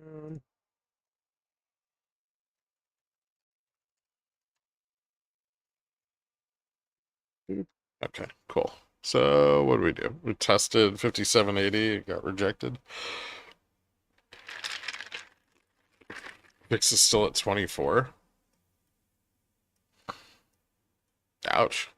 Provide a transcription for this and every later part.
Um, okay, cool. So what do we do? We tested 5780, it got rejected. VIX is still at 24. Ouch.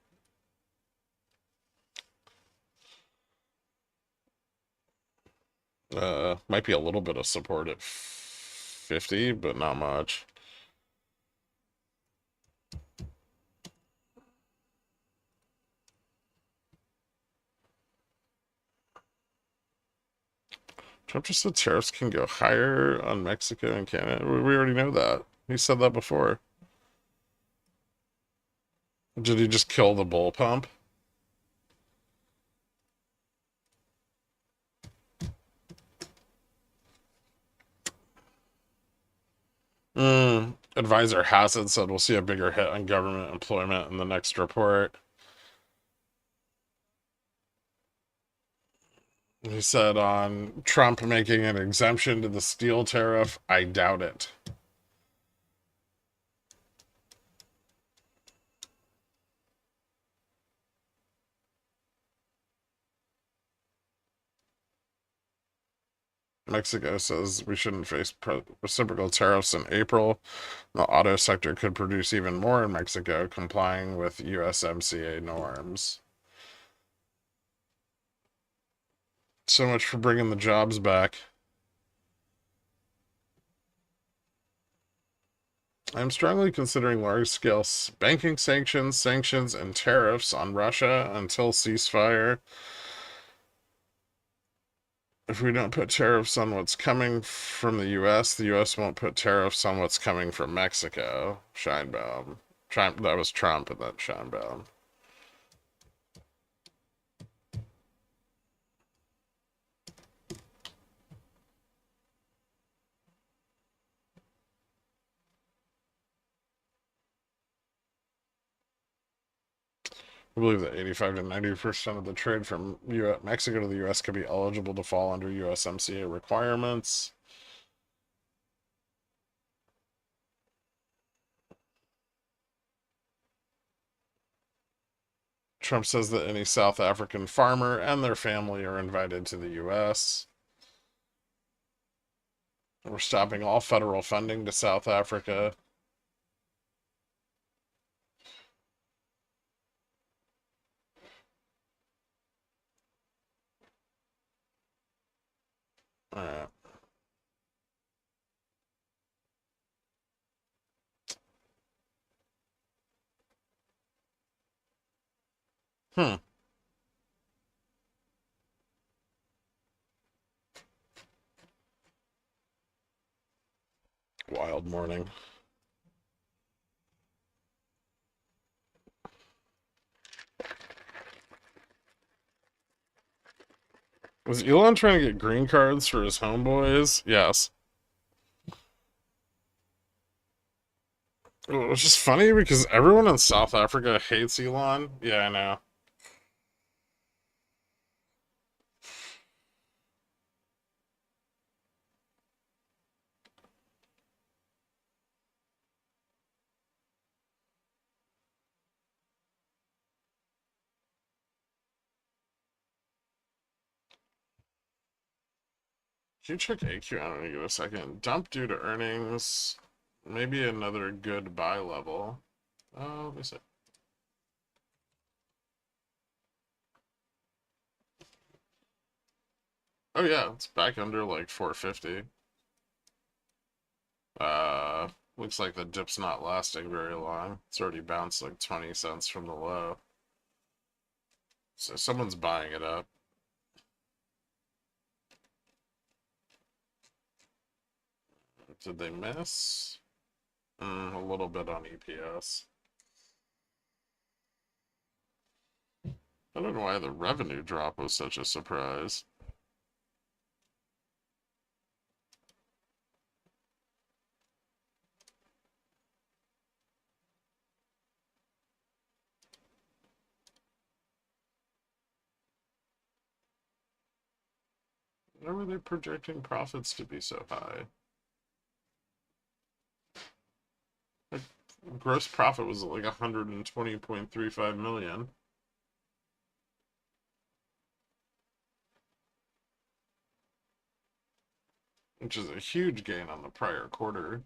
Might be a little bit of support at 50, but not much. Trump just said tariffs can go higher on Mexico and Canada. We already know that. He said that before. Did he just kill the bull pump? Advisor Hassett said we'll see a bigger hit on government employment in the next report. He said on Trump making an exemption to the steel tariff, I doubt it. Mexico says we shouldn't face reciprocal tariffs in April. The auto sector could produce even more in Mexico, complying with USMCA norms. So much for bringing the jobs back. I'm strongly considering large-scale banking sanctions, and tariffs on Russia until ceasefire. If we don't put tariffs on what's coming from the US won't put tariffs on what's coming from Mexico. Scheinbaum. Trump, that was Trump and then Scheinbaum. I believe that 85 to 90% of the trade from Mexico to the US could be eligible to fall under USMCA requirements. Trump says that any South African farmer and their family are invited to the US. We're stopping all federal funding to South Africa. All right. Hmm. Wild morning. Was Elon trying to get green cards for his homeboys? Yes. It was just funny because everyone in South Africa hates Elon. Yeah, I know. Can you check AQ? I don't know, give a second. Dump due to earnings. Maybe another good buy level. Oh, let me see. Oh yeah, it's back under like 450. Uh, looks like the dip's not lasting very long. It's already bounced like 20 cents from the low. So someone's buying it up. Did they miss? A little bit on EPS. I don't know why the revenue drop was such a surprise. Why were they projecting profits to be so high? Gross profit was like 120.35 million, which is a huge gain on the prior quarter.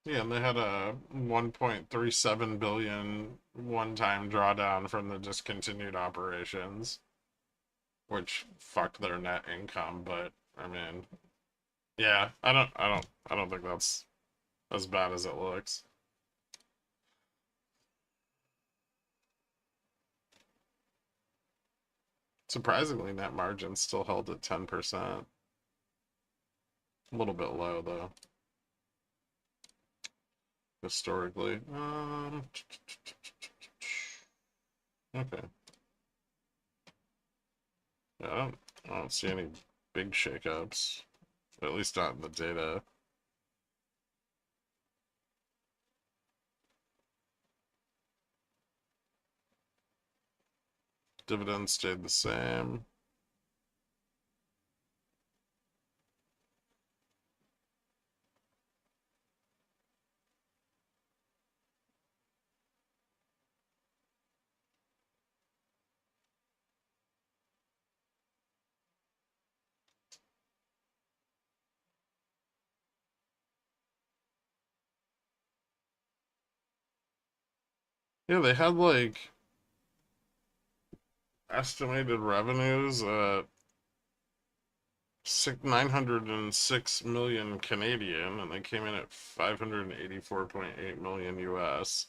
Yeah, and they had a 1.37 billion one-time drawdown from the discontinued operations, which fucked their net income, but I mean, yeah, I don't think that's as bad as it looks. Surprisingly, net margin still held at 10%. A little bit low though, historically. Okay. Yeah, I don't see any big shakeups, at least not in the data. Dividends stayed the same. Yeah, they had like estimated revenues at 906 million Canadian, and they came in at 584.8 million US.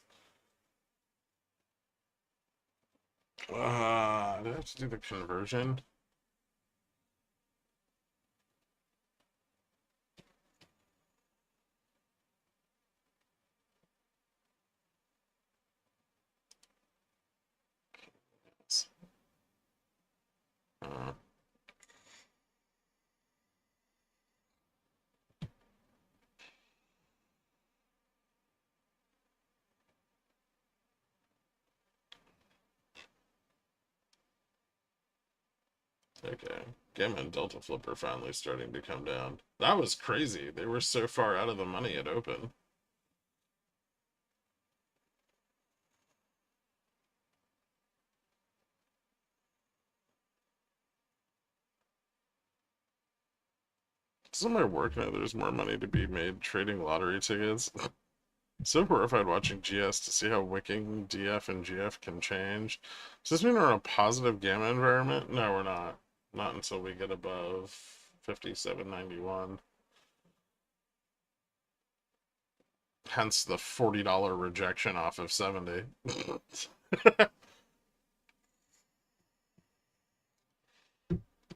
Do I have to do the conversion? Uh, okay. Gamma and Delta Flip are finally starting to come down. That was crazy. They were so far out of the money at open. Somewhere working out there's more money to be made trading lottery tickets. So horrified watching GS to see how wicking DF and GF can change. Does this mean we're in a positive gamma environment? No, we're not. Not until we get above 57.91. Hence the $40 rejection off of 70.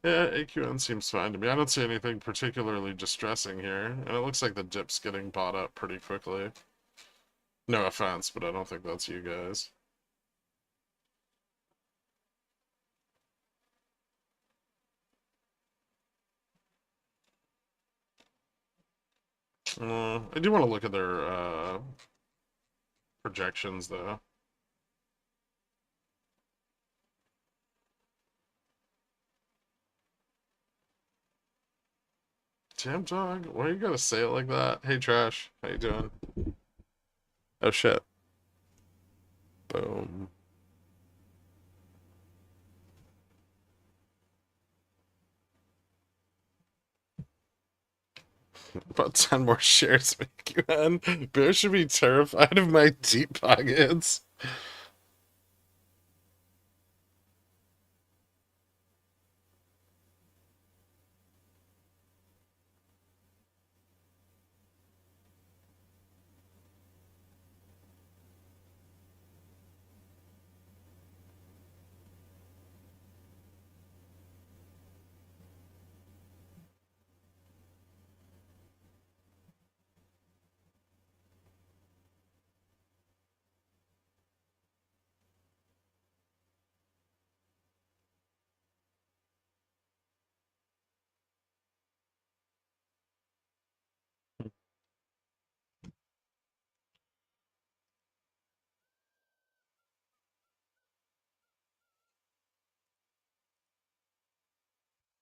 Yeah, AQN seems fine to me. I don't see anything particularly distressing here. And it looks like the dip's getting bought up pretty quickly. No offense, but I don't think that's you guys. I do want to look at their projections, though. Damn dog, why you gotta say it like that? Hey Trash, how you doing? Oh shit. Boom. About 10 more shares make you end. Bear should be terrified of my deep pockets.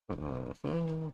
Mhm.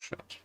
Shit.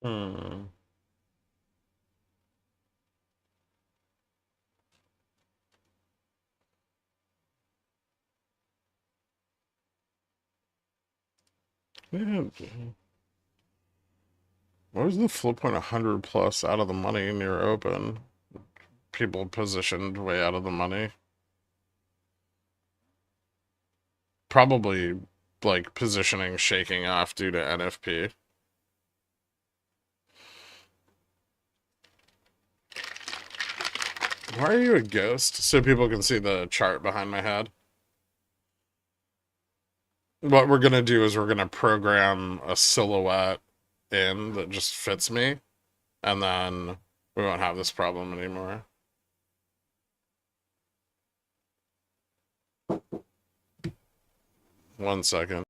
Hmm. Yeah. What was the flip point 100 plus out of the money near open? People positioned way out of the money. Probably like positioning shaking off due to NFP. Why are you a ghost? So people can see the chart behind my head. What we're gonna do is we're gonna program a silhouette in that just fits me, and then we won't have this problem anymore. One second.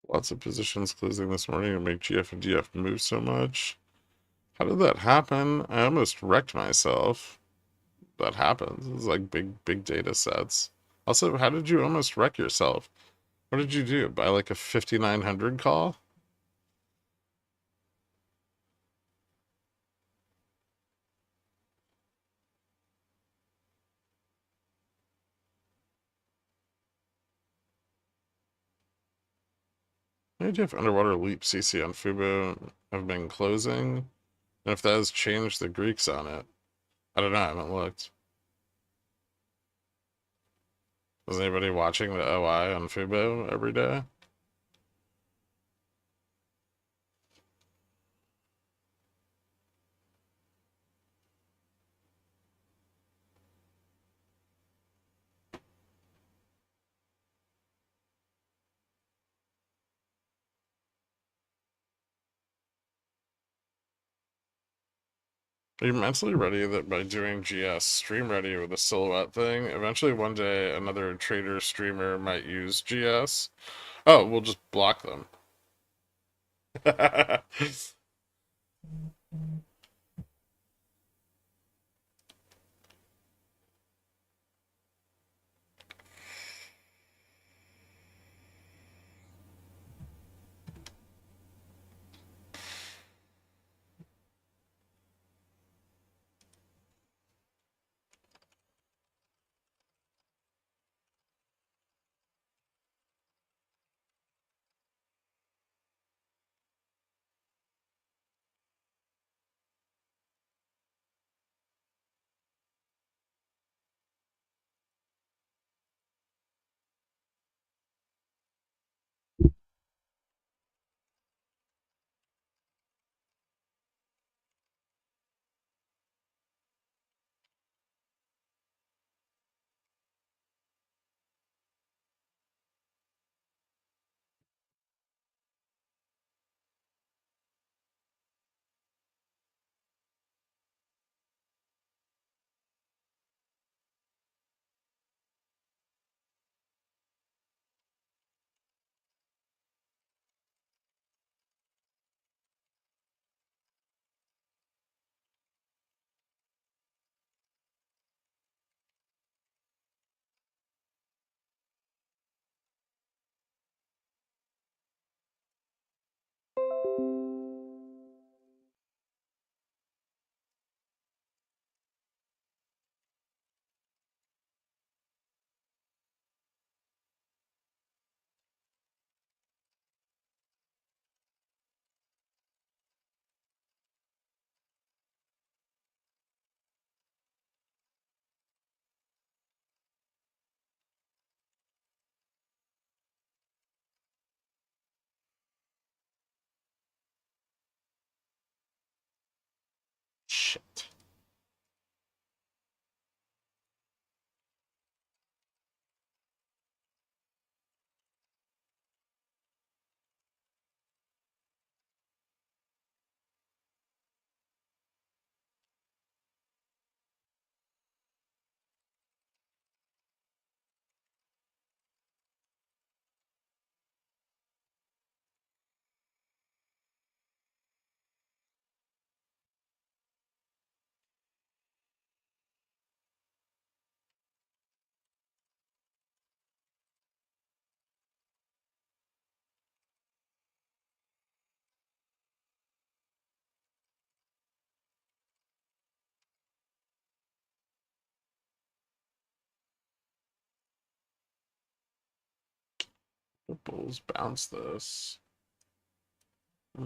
Lots of positions closing this morning to make GF and DF move so much. How did that happen? I almost wrecked myself. that happens. It's like big data sets. Also, how did you almost wreck yourself? What did you do? Buy like a 5900 call? Maybe do if underwater leap CC on Fubo have been closing? And if that has changed the Greeks on it? I don't know, I haven't looked. Is anybody watching the OI on Fubo every day? Are you mentally ready that by doing GS stream ready with a silhouette thing, eventually one day another trader streamer might use GS? Oh, we'll just block them. Shit. The Bulls bounce this. So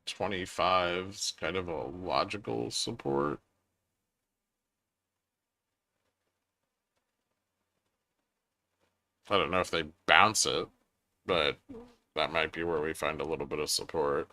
25 is kind of a logical support. I don't know if they bounce it, but that might be where we find a little bit of support.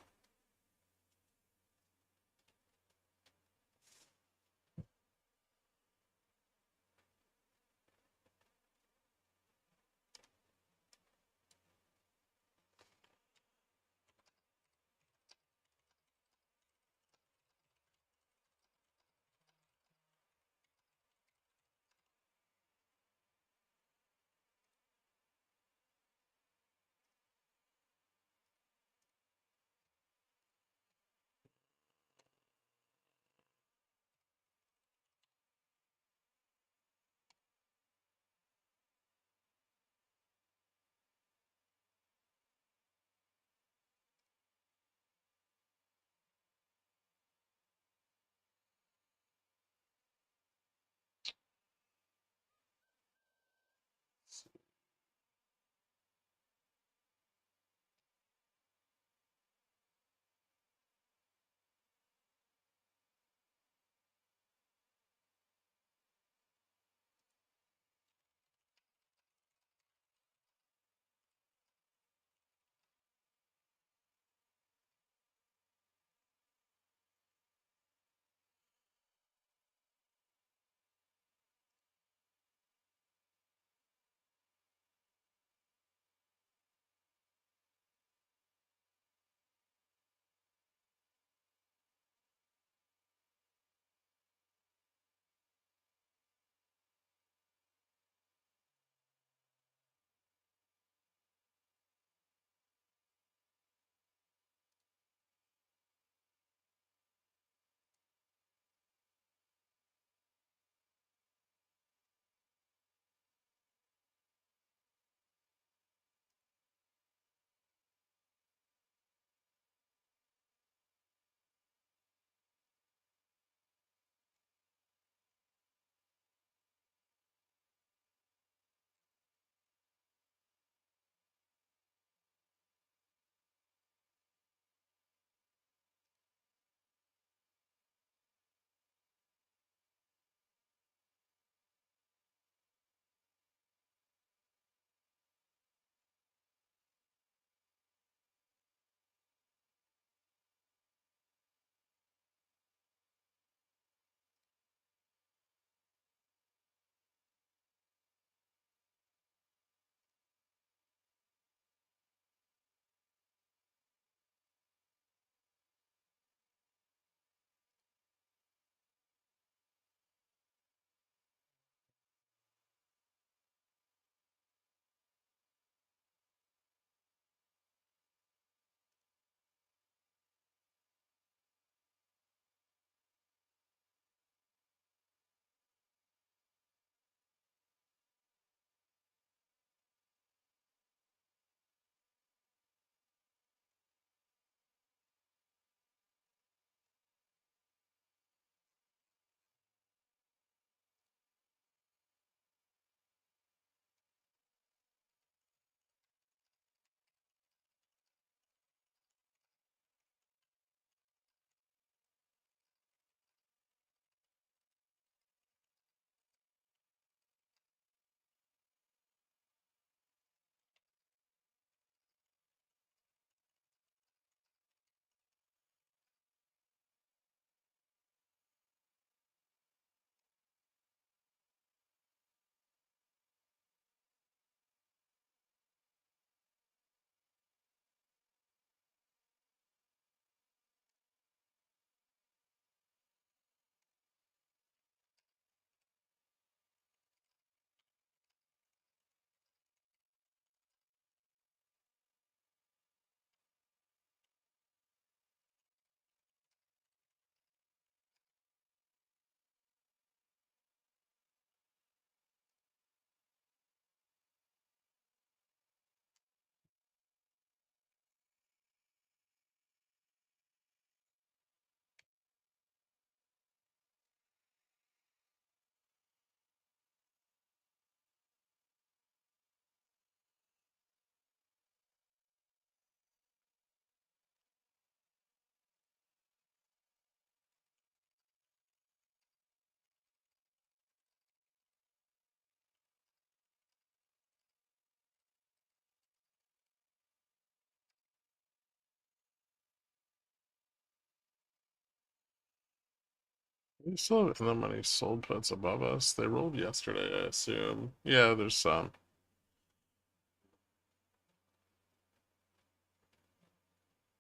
We still have in the money sold puts above us. They rolled yesterday, I assume. Yeah, there's some.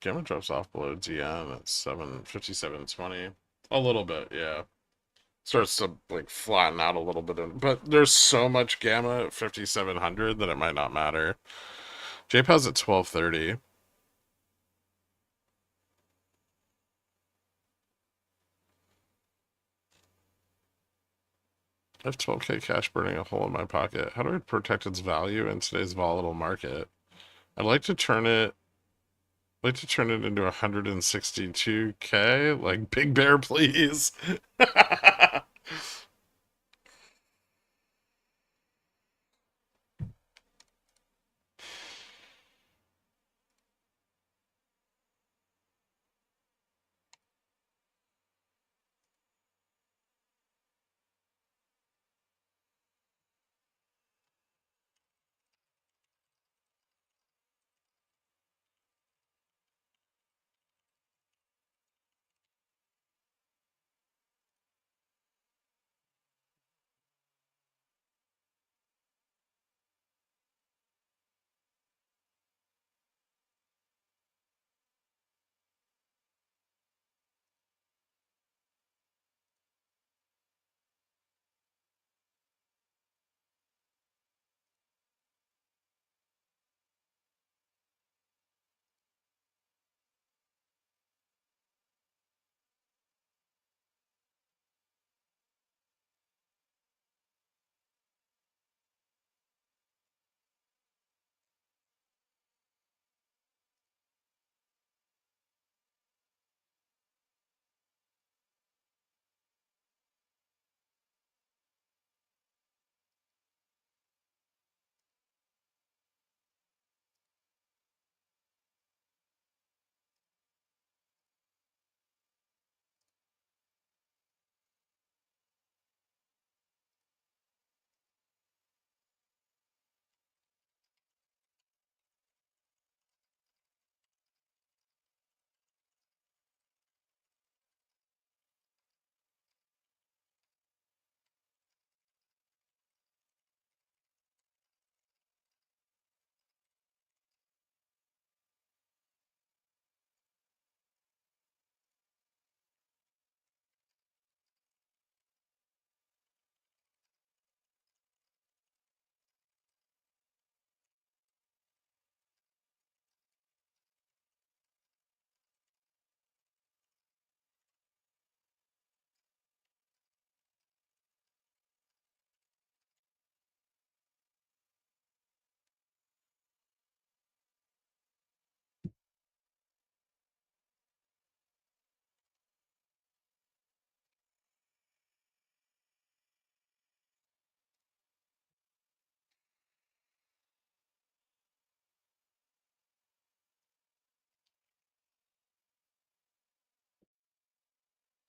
Gamma drops off below DN at 757.20. A little bit, yeah. Starts to like flatten out a little bit, but there's so much gamma at 5700 that it might not matter. JPOW's at 1230. I have 12K cash burning a hole in my pocket. How do I protect its value in today's volatile market? I'd like to turn it into 162K. Like Big Bear, please.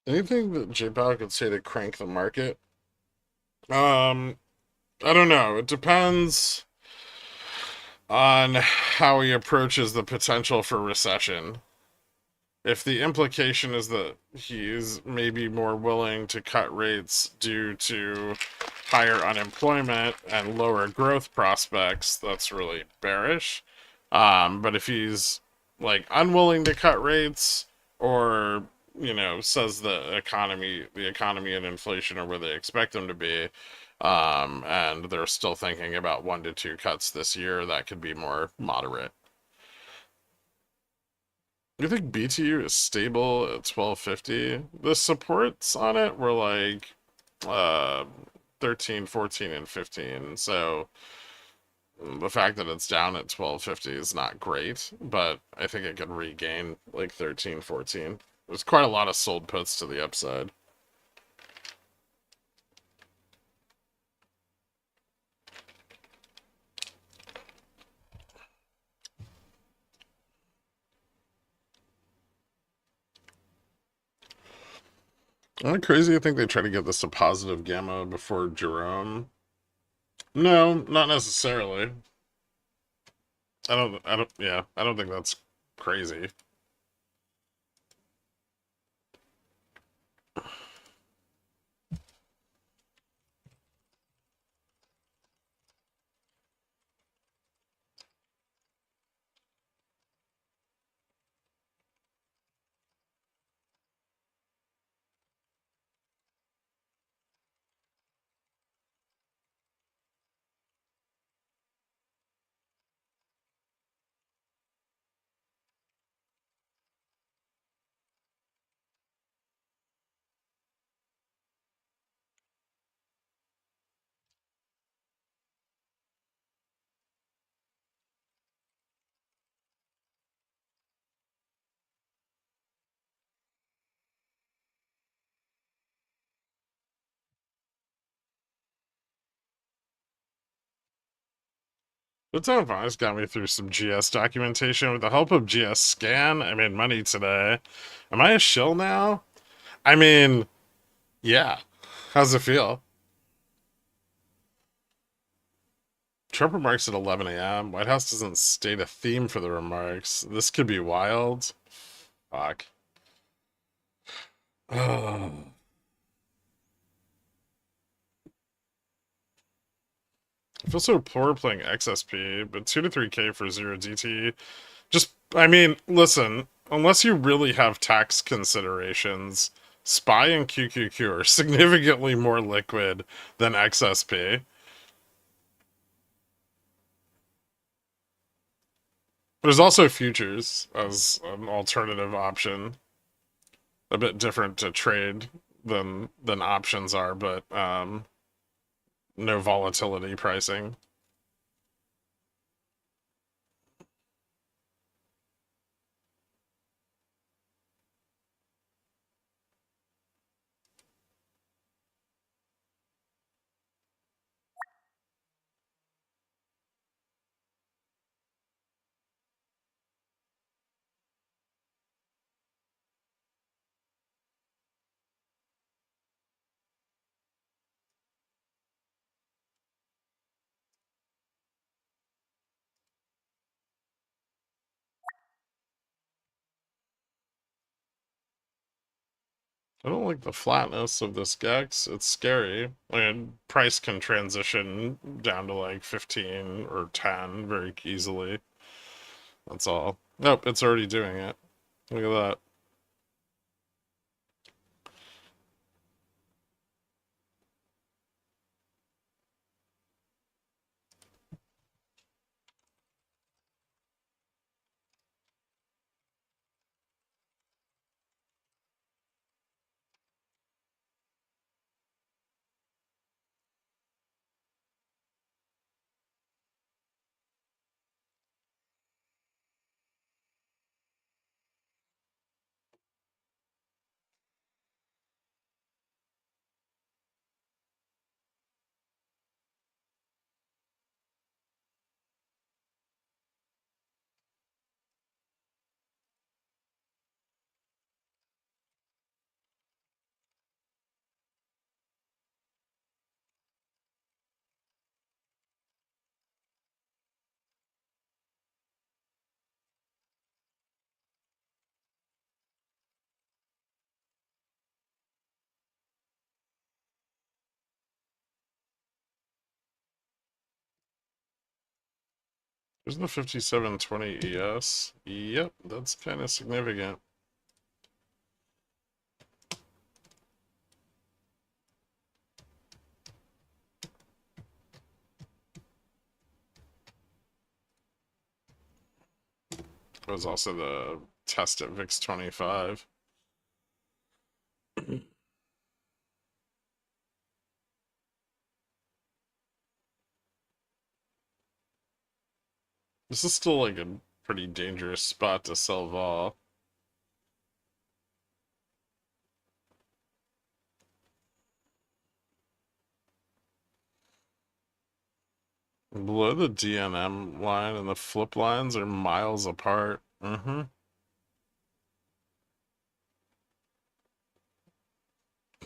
Anything that JPOW could say to crank the market? Um, I don't know. It depends on how he approaches the potential for recession. If the implication is that he's maybe more willing to cut rates due to higher unemployment and lower growth prospects, that's really bearish. But if he's like unwilling to cut rates or says the economy and inflation are where they expect them to be, and they're still thinking about 1 to 2 cuts this year, that could be more moderate. You think BTU is stable at 1250? The supports on it were like uh 13, 14, and 15. So the fact that it's down at 1250 is not great, but I think it could regain like 13, 14. There's quite a lot of sold puts to the upside. Isn't it crazy? I think they try to get this to positive gamma before Jerome. No, not necessarily. Yeah, I don't think that's crazy. But Tariffs got me through some GS documentation. With the help of GS Scan, I made money today. Am I a shill now? I mean, yeah. How's it feel? Trump remarks at 11 a.m. White House doesn't state a theme for the remarks. This could be wild. Fuck. Oh. I feel so poor playing XSP, but 2 to 3K for 0 DT. Just, I mean, listen, unless you really have tax considerations, SPY and QQQ are significantly more liquid than XSP. There's also futures as an alternative option, a bit different to trade than options are, but no volatility pricing. I don't like the flatness of this Gex. It's scary. And price can transition down to like 15 or 10 very easily. That's all. Nope, it's already doing it. Look at that. There's the 5720 ES. Yep, that's kind of significant. It was also the test at VIX 25. This is still like a pretty dangerous spot to sell vol. Below the DNM line and the flip lines are miles apart. Mm-hmm.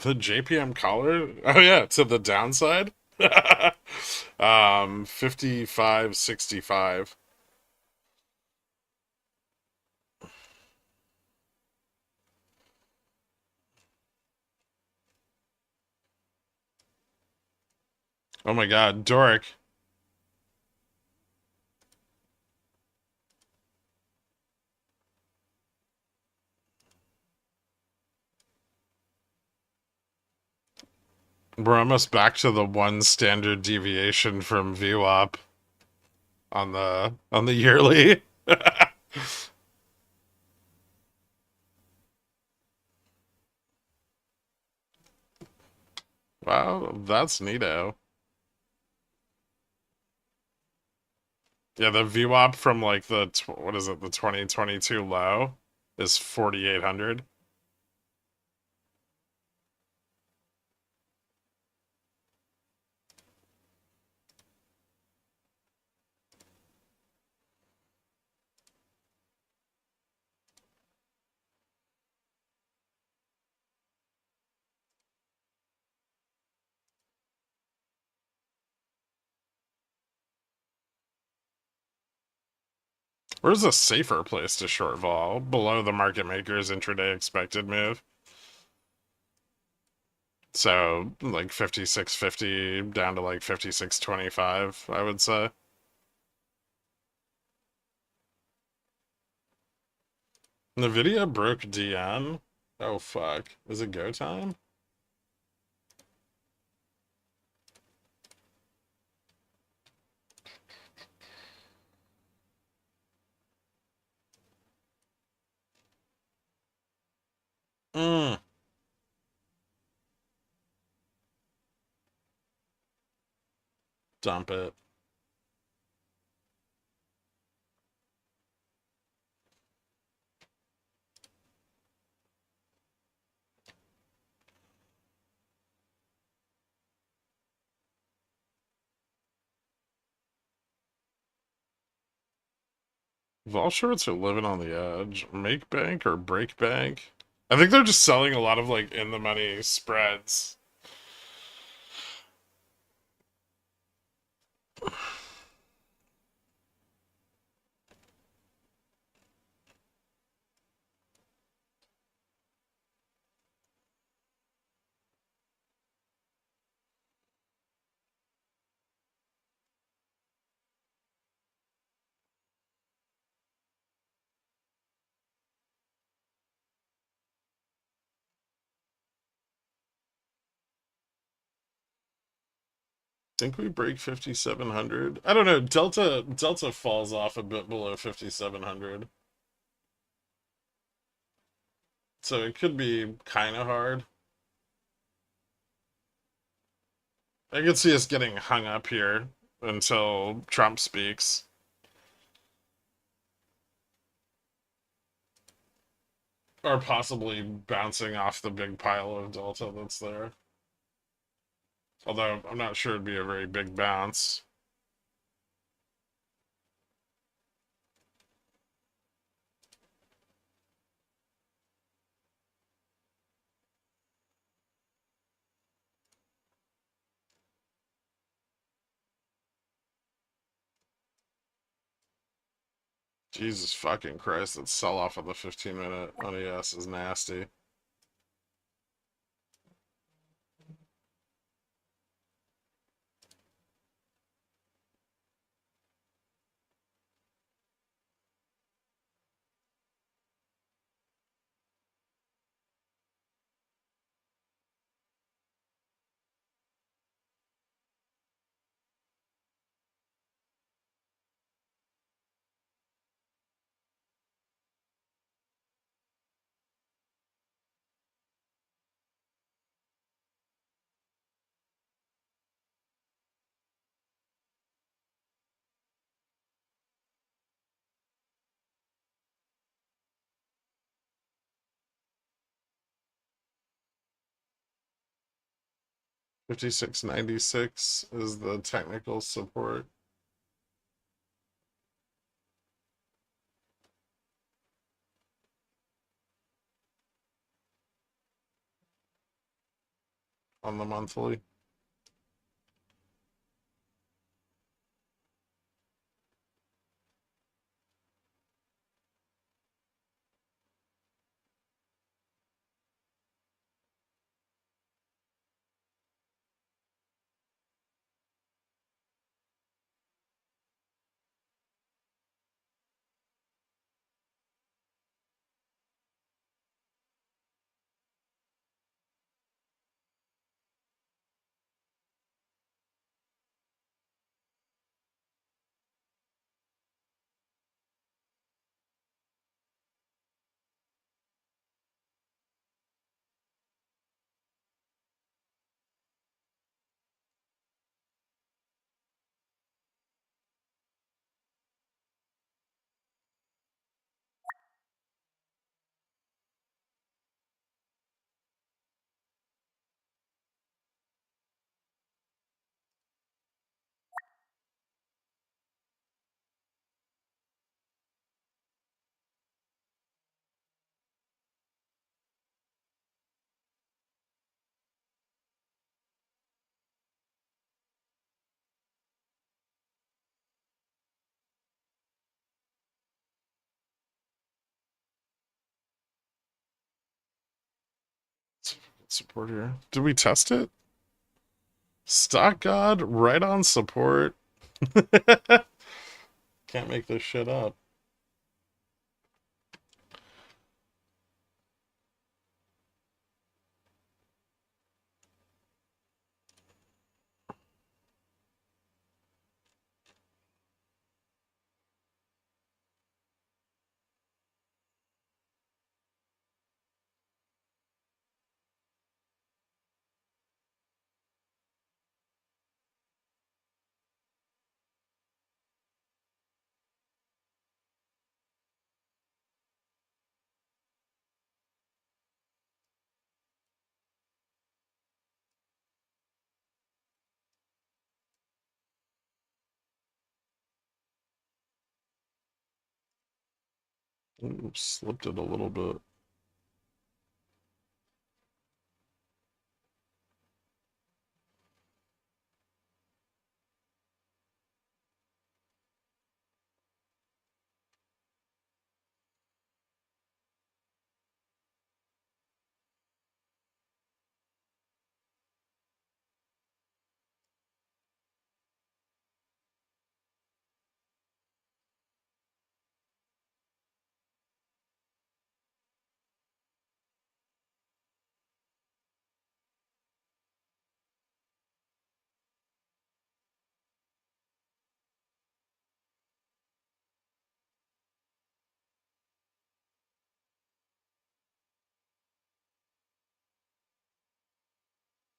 The JPM collar? Oh yeah, to the downside? 55.65. Oh my god, Doric. We're almost back to the one standard deviation from VWAP on the yearly. Wow, that's neato. Yeah, the VWAP from like the what is it, the 2022 low is 4,800. Where's a safer place to short vol? Below the market maker's intraday expected move. So like 56.50 down to like 56.25, I would say. Nvidia broke DN. Oh fuck. Is it go time? Mm. Dump it. Vol shorts are living on the edge. Make bank or break bank? I think they're just selling a lot of like in the money spreads. Think we break 5,700? I don't know. Delta falls off a bit below 5,700. So it could be kind of hard. I could see us getting hung up here until Trump speaks. Or possibly bouncing off the big pile of Delta that's there. Although I'm not sure it'd be a very big bounce. Jesus fucking Christ, that sell off of the 15-minute on ES is nasty. $56.96 is the technical support on the monthly. Support here. Did we test it? Stock God, right on support. Can't make this shit up. Ooh, slipped it a little bit.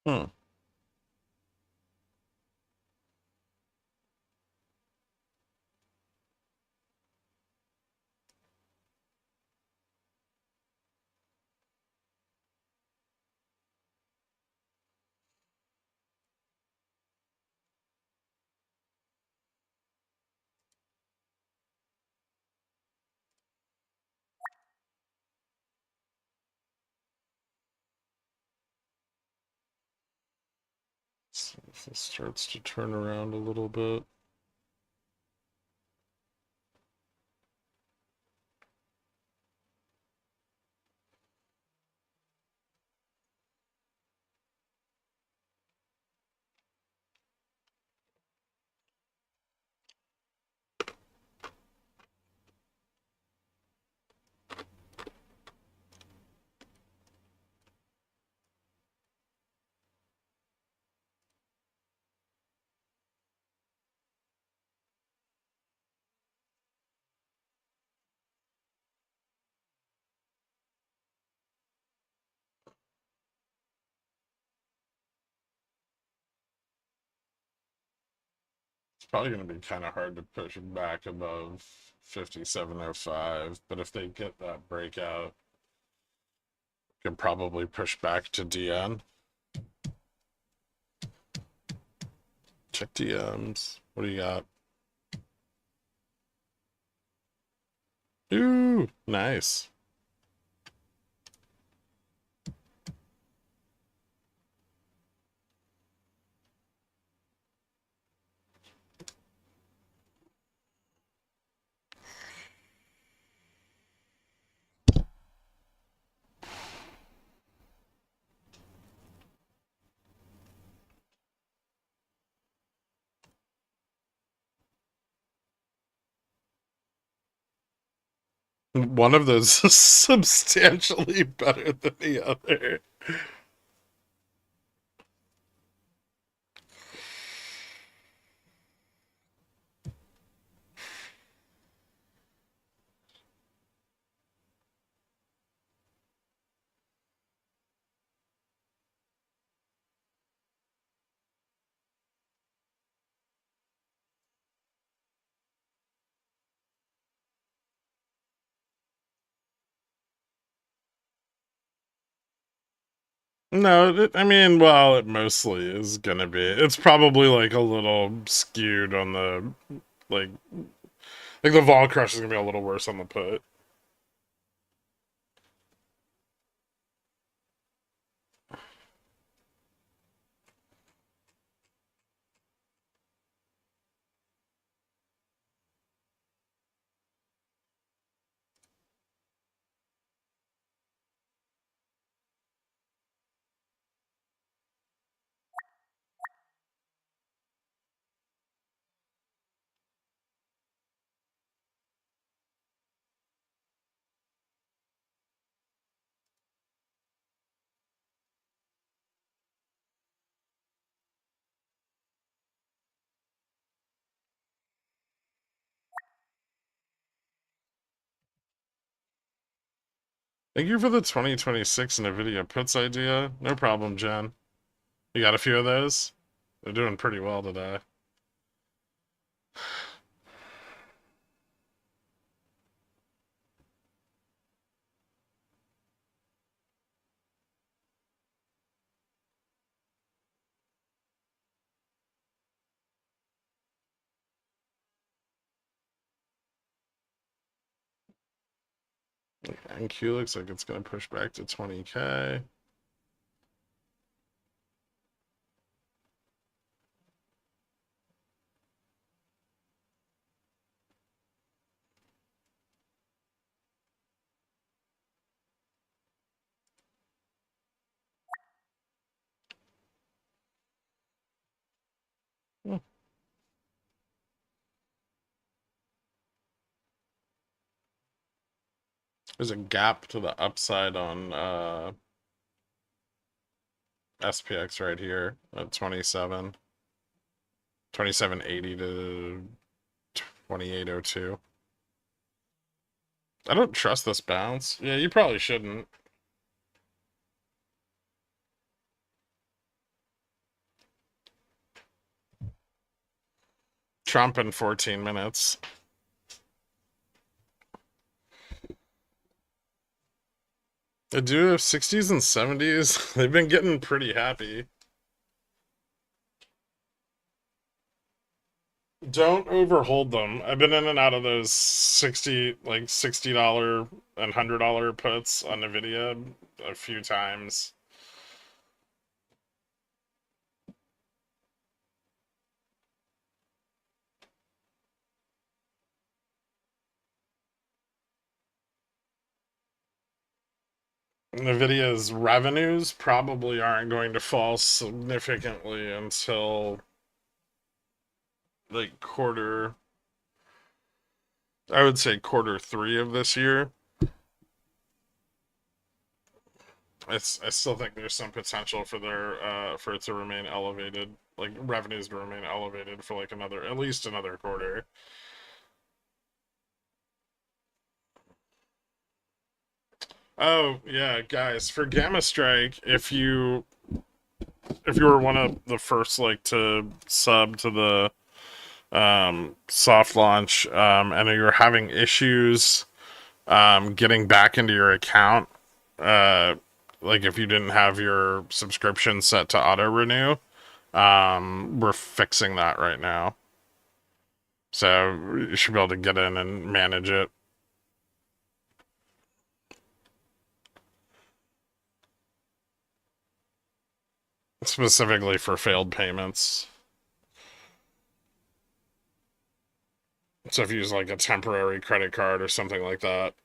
Hmm. See if this starts to turn around a little bit. It's probably going to be kind of hard to push back above 57.05, but if they get that breakout, can probably push back to DN. Check DMs. What do you got? Ooh, nice. One of those is substantially better than the other. No, I mean, well, it mostly is gonna be. It's probably like a little skewed on the like the vol crush is gonna be a little worse on the put. Thank you for the 2026 NVIDIA puts idea. No problem, Jen. You got a few of those? They're doing pretty well today. And Q looks like it's going to push back to 20K. Hmm. There's a gap to the upside on SPX right here at 2780 to 2802. I don't trust this bounce. Yeah, you probably shouldn't. Trump in 14 minutes. The dude of 60s and 70s, they've been getting pretty happy. Don't overhold them. I've been in and out of those $60 and $100 puts on Nvidia a few times. Nvidia's revenues probably aren't going to fall significantly until like I would say quarter 3 of this year. I still think there's some potential for for it to remain elevated, like revenues to remain elevated for like at least another quarter. Oh yeah, guys, for Gamma Strike, if you were one of the first like to sub to the soft launch, and you're having issues getting back into your account, uh, like if you didn't have your subscription set to auto renew, we're fixing that right now. So you should be able to get in and manage it. Specifically for failed payments. So if you use like a temporary credit card or something like that.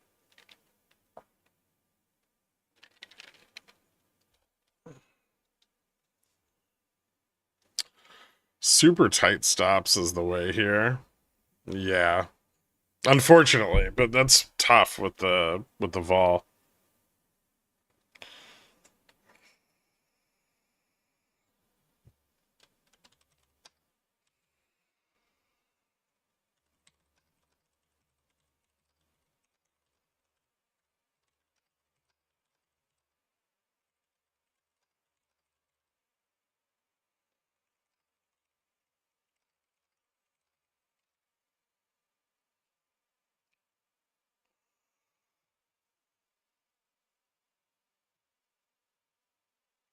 Super tight stops is the way here. Yeah. Unfortunately, but that's tough with the vol.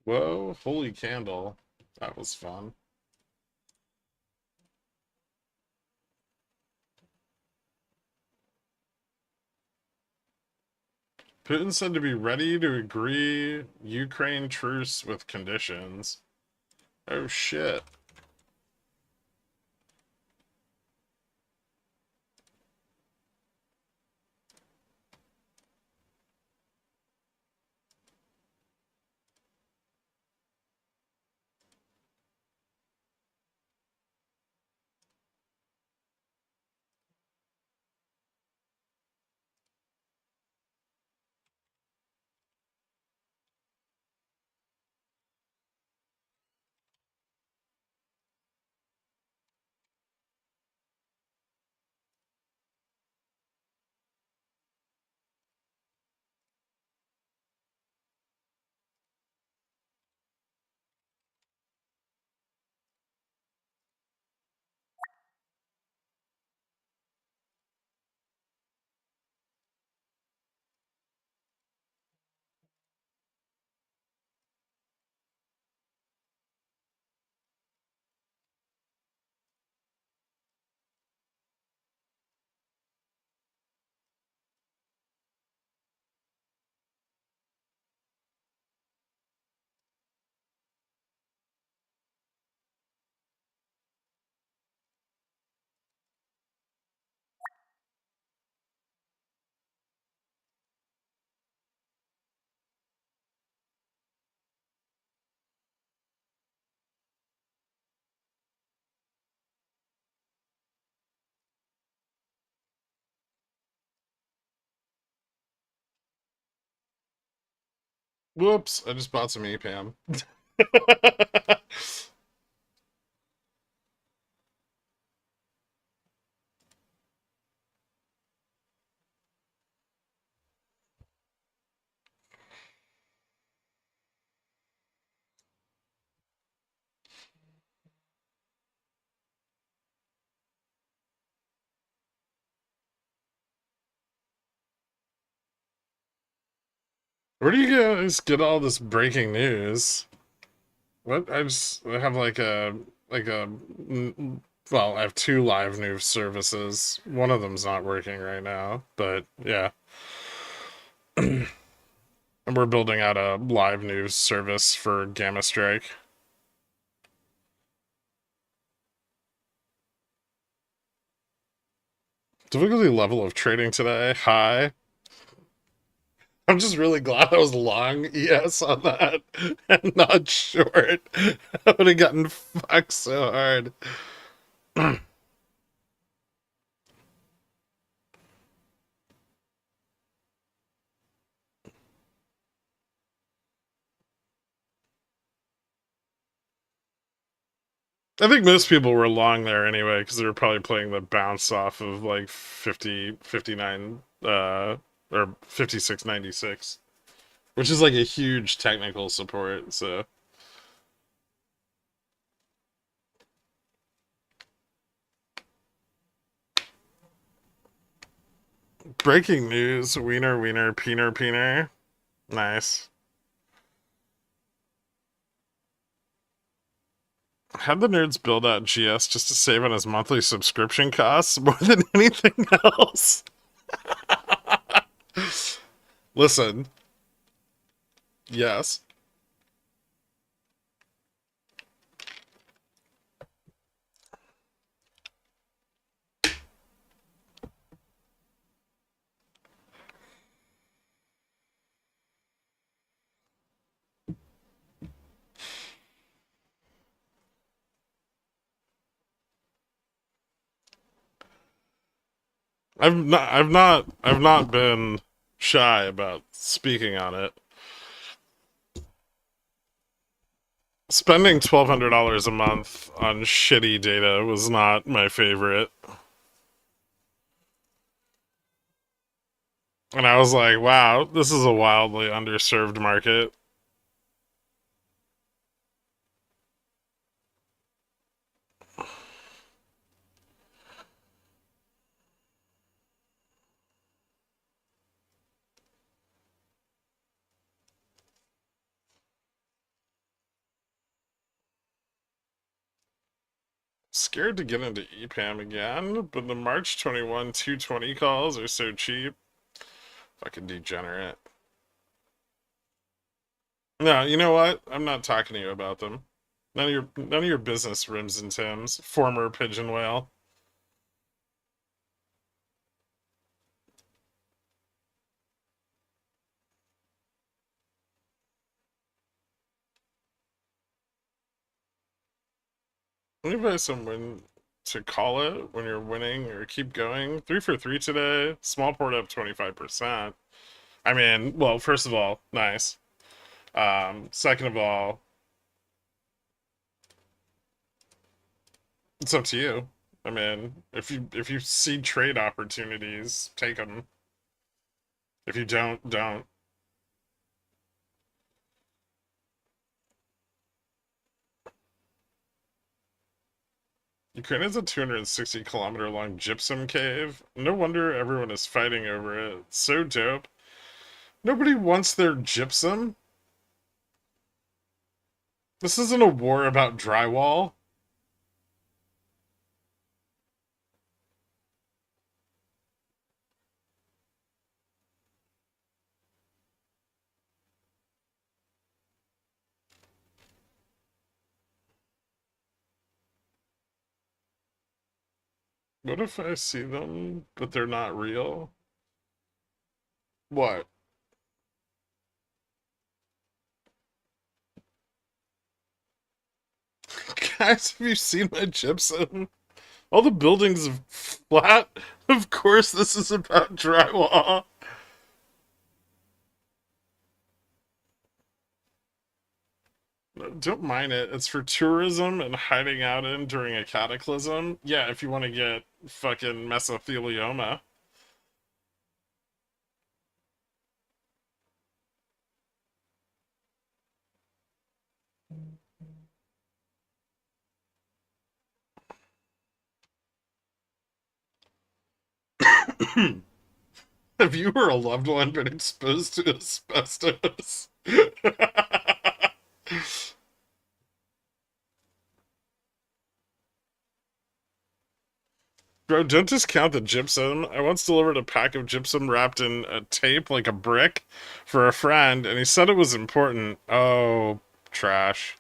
Whoa, holy candle. That was fun. Putin said to be ready to agree Ukraine truce with conditions. Oh shit. Whoops, I just bought some EPAM. Where do you guys get all this breaking news? What? I have like a well, I have two live news services. One of them's not working right now, but yeah. And we're building out a live news service for Gamma Strike. Difficulty level of trading today, high. I'm just really glad I was long ES on that and not short. I would have gotten fucked so hard. I think most people were long there anyway because they were probably playing the bounce off of like 50, 59, or 56.96, which is like a huge technical support. So, breaking news: Wiener, Wiener, Peener, Peener. Nice. Had the nerds build out GS just to save on his monthly subscription costs more than anything else. Listen, yes. I've not been shy about speaking on it. Spending $1,200 a month on shitty data was not my favorite. And I was like, wow, this is a wildly underserved market. Scared to get into EPAM again, but the March 21 220 calls are so cheap. Fucking degenerate. No, you know what? I'm not talking to you about them. None of your business, Rims and Tims, former pigeon whale. Let me buy some win to call it when you're winning or keep going. 3 for 3 today. Small port up 25%. I mean, well, first of all, nice. Second of all, it's up to you. I mean, if you see trade opportunities, take them. If you don't, don't. Ukraine is a 260-kilometer long gypsum cave. No wonder everyone is fighting over it. It's so dope. Nobody wants their gypsum. This isn't a war about drywall. What if I see them, but they're not real? What? Guys, have you seen my gypsum? All the buildings are flat. Of course, this is about drywall. Don't mind it. It's for tourism and hiding out in during a cataclysm. Yeah, if you want to get fucking mesothelioma. Have you or a loved one been exposed to asbestos? Bro, don't discount the gypsum. I once delivered a pack of gypsum wrapped in a tape like a brick for a friend, and he said it was important. Oh, trash.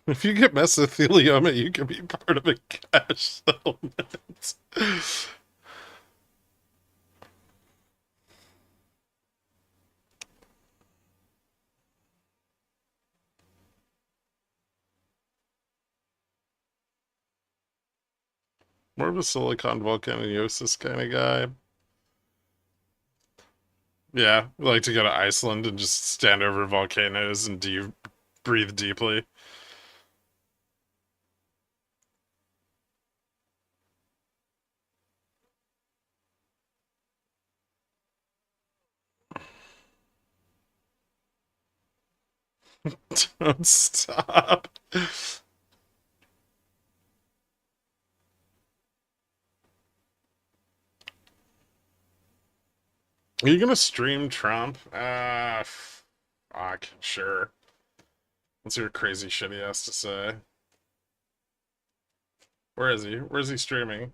If you get mesothelioma, you can be part of a cash settlement. More of a silicon volcanosis kind of guy. Yeah, I like to go to Iceland and just stand over volcanoes and breathe deeply. Don't stop. Are you gonna stream Trump? Fuck, sure. What's your crazy shit he has to say? Where is he? Where's he streaming?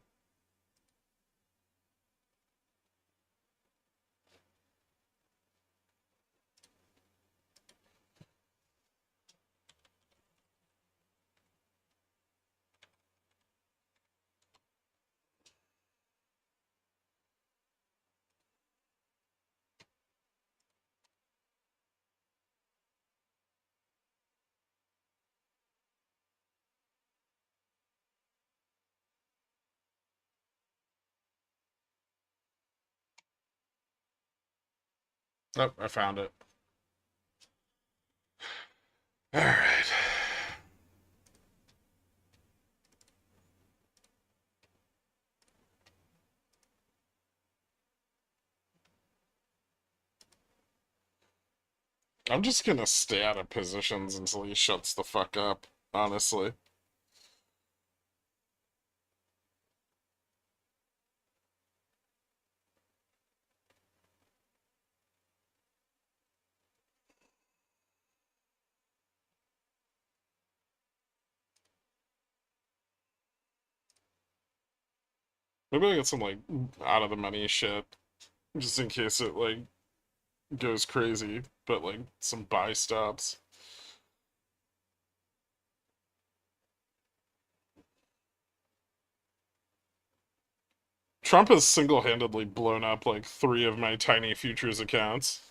Oh, I found it. All right. I'm just gonna stay out of positions until he shuts the fuck up, honestly. Maybe I get some like out of the money shit, just in case it like goes crazy, but like some buy stops. Trump has single-handedly blown up like three of my tiny futures accounts.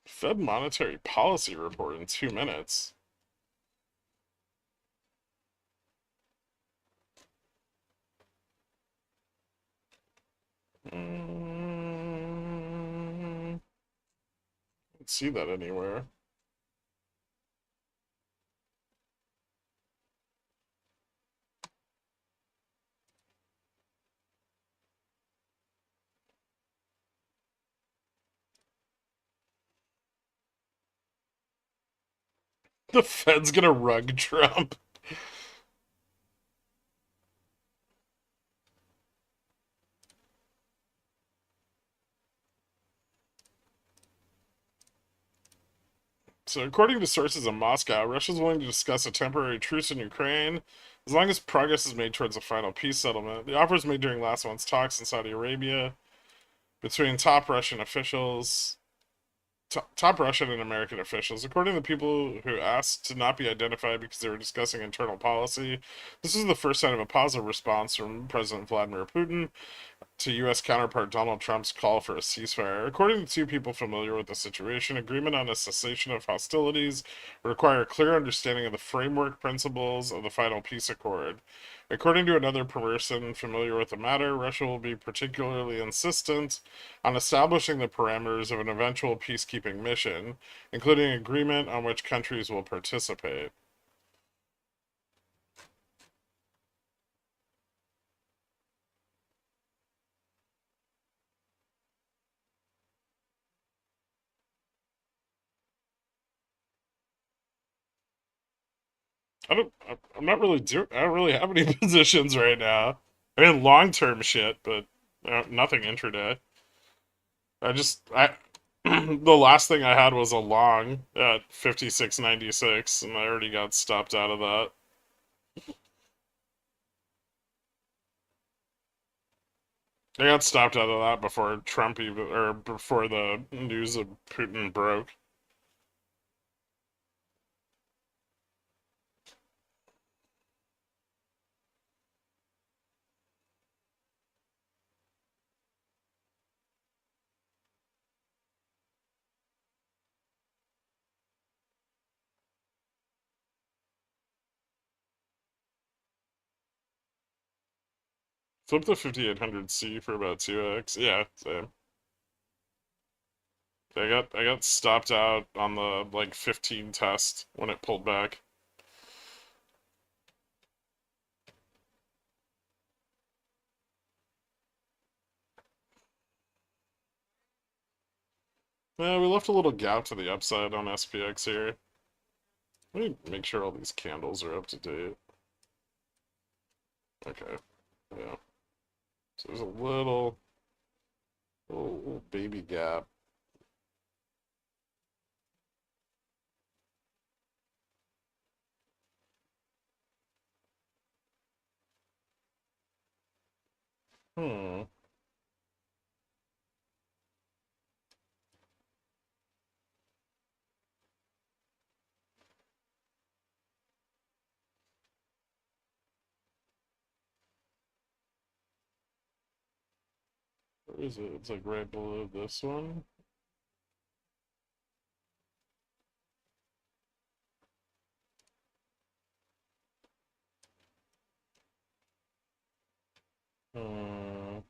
Fed monetary policy report in 2 minutes. Don't see that anywhere. The Fed's gonna rug Trump. So, according to sources in Moscow, Russia's willing to discuss a temporary truce in Ukraine as long as progress is made towards a final peace settlement. The offer was made during last month's talks in Saudi Arabia between top Russian officials. top Russian and American officials, according to people who asked to not be identified because they were discussing internal policy. This is the first sign of a positive response from President Vladimir Putin to U.S. counterpart Donald Trump's call for a ceasefire. According to two people familiar with the situation, agreement on a cessation of hostilities would require a clear understanding of the framework principles of the final peace accord. According to another person familiar with the matter, Russia will be particularly insistent on establishing the parameters of an eventual peacekeeping mission, including agreement on which countries will participate. I'm not really I don't really have any positions right now. I mean, long term shit, but nothing intraday. I the last thing I had was a long at 56.96, and I already got stopped out of that. I got stopped out of that before Trump even, or before the news of Putin broke. Flip the 5800C for about 2x. Yeah, same. I got stopped out on the like 15 test when it pulled back. Yeah, we left a little gap to the upside on SPX here. Let me make sure all these candles are up to date. Okay, yeah. So there's a little baby gap. Hmm. Where is it? It's like right below this one. Uh,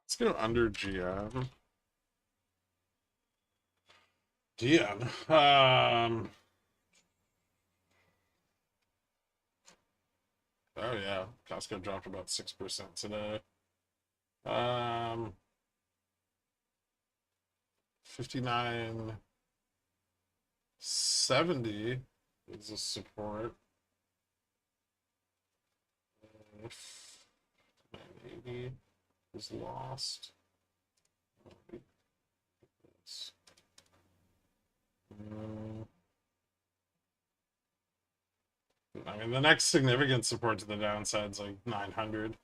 let's go under GM. GM. Oh yeah, Costco dropped about 6% today. 59.70 is a support. 980 is lost. I mean, the next significant support to the downside is like 900.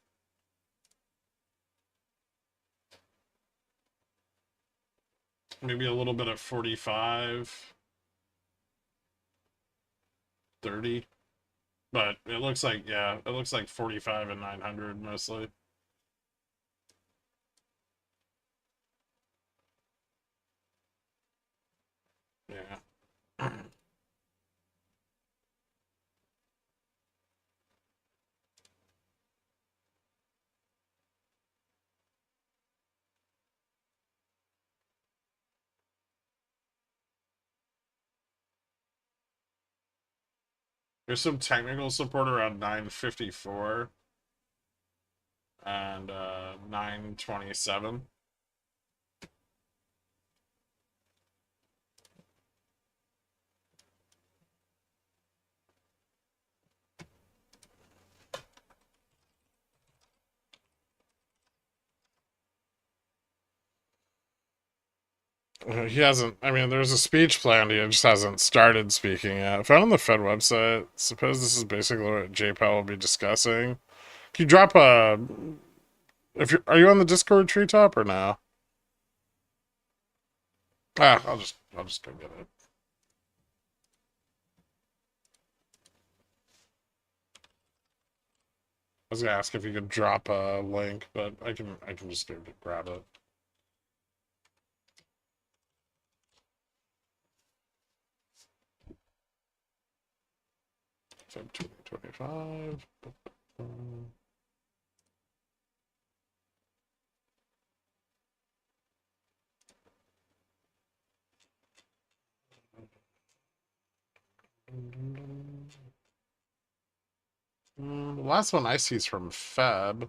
Maybe a little bit at 45, 30. But it looks like, yeah, it looks like 45 and 900 mostly. Yeah. There's some technical support around 954 and 927. He hasn't. I mean, there's a speech planned. He just hasn't started speaking yet. I found on the Fed website. Suppose this is basically what J Powell will be discussing. Can you drop a? If you are you on the Discord treetop or no? Ah, I'll just go get it. I was gonna ask if you could drop a link, but I can just go grab it. Feb 2025. The last one I see is from Feb.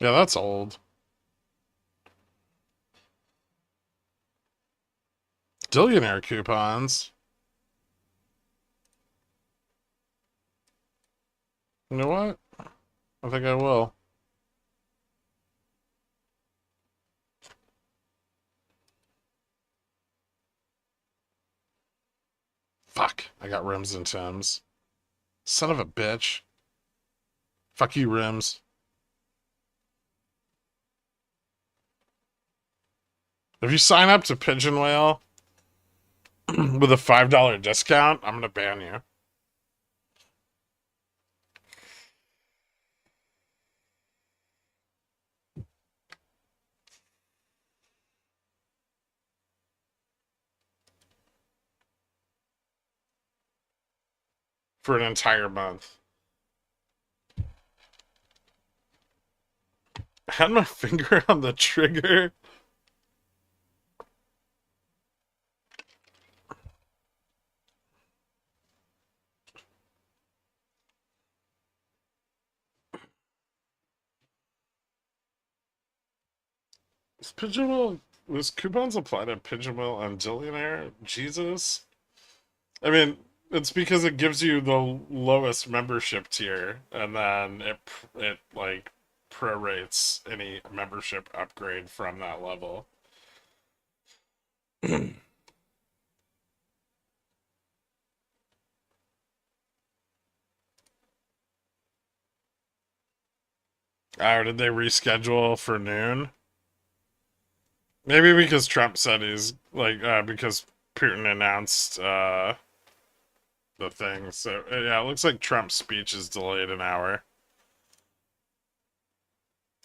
Yeah, that's old. Billionaire coupons. You know what? I think I will. Fuck. I got rims and Tims. Son of a bitch. Fuck you, rims. If you sign up to Pigeon Whale with a $5 discount, I'm gonna ban you. For an entire month. I had my finger on the trigger. Is Pigeon Whale, was coupons applied to Pigeon Whale and Billionaire? Jesus. I mean, it's because it gives you the lowest membership tier, and then it like prorates any membership upgrade from that level. Oh, did they reschedule for noon? Maybe because Trump said he's like because Putin announced the thing. So yeah, it looks like Trump's speech is delayed an hour.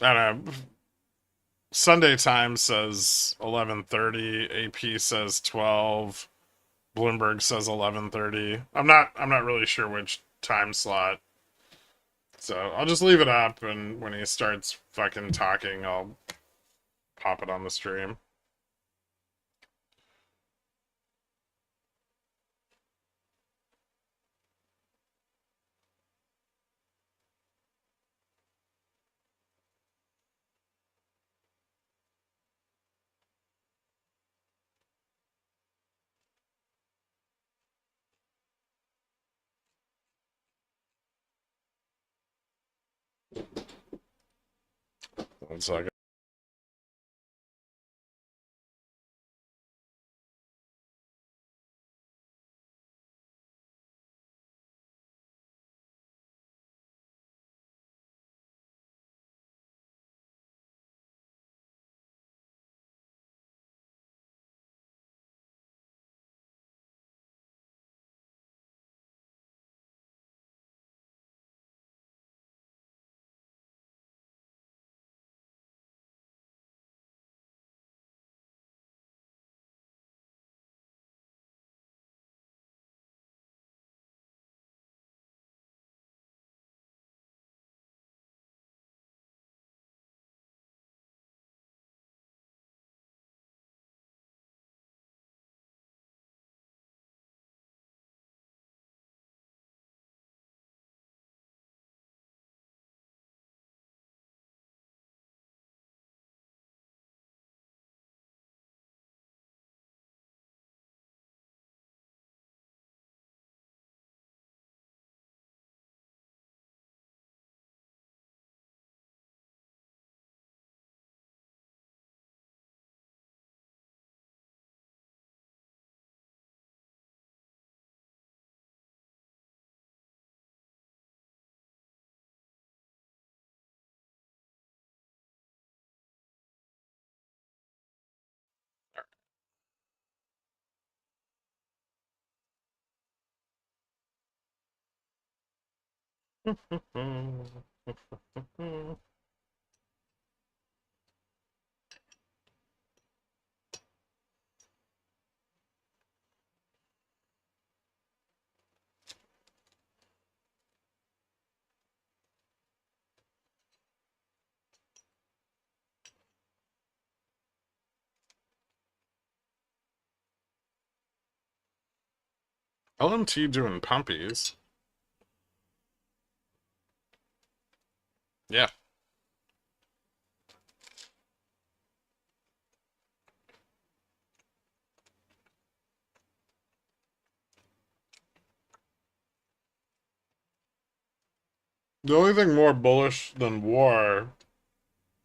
I don't know. Sunday Times says 11:30. AP says 12. Bloomberg says 11:30. I'm not really sure which time slot. So I'll just leave it up, and when he starts fucking talking, I'll pop it on the stream. One second. LMT doing pumpies. Yeah. The only thing more bullish than war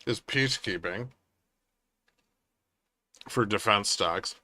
is peacekeeping for defense stocks.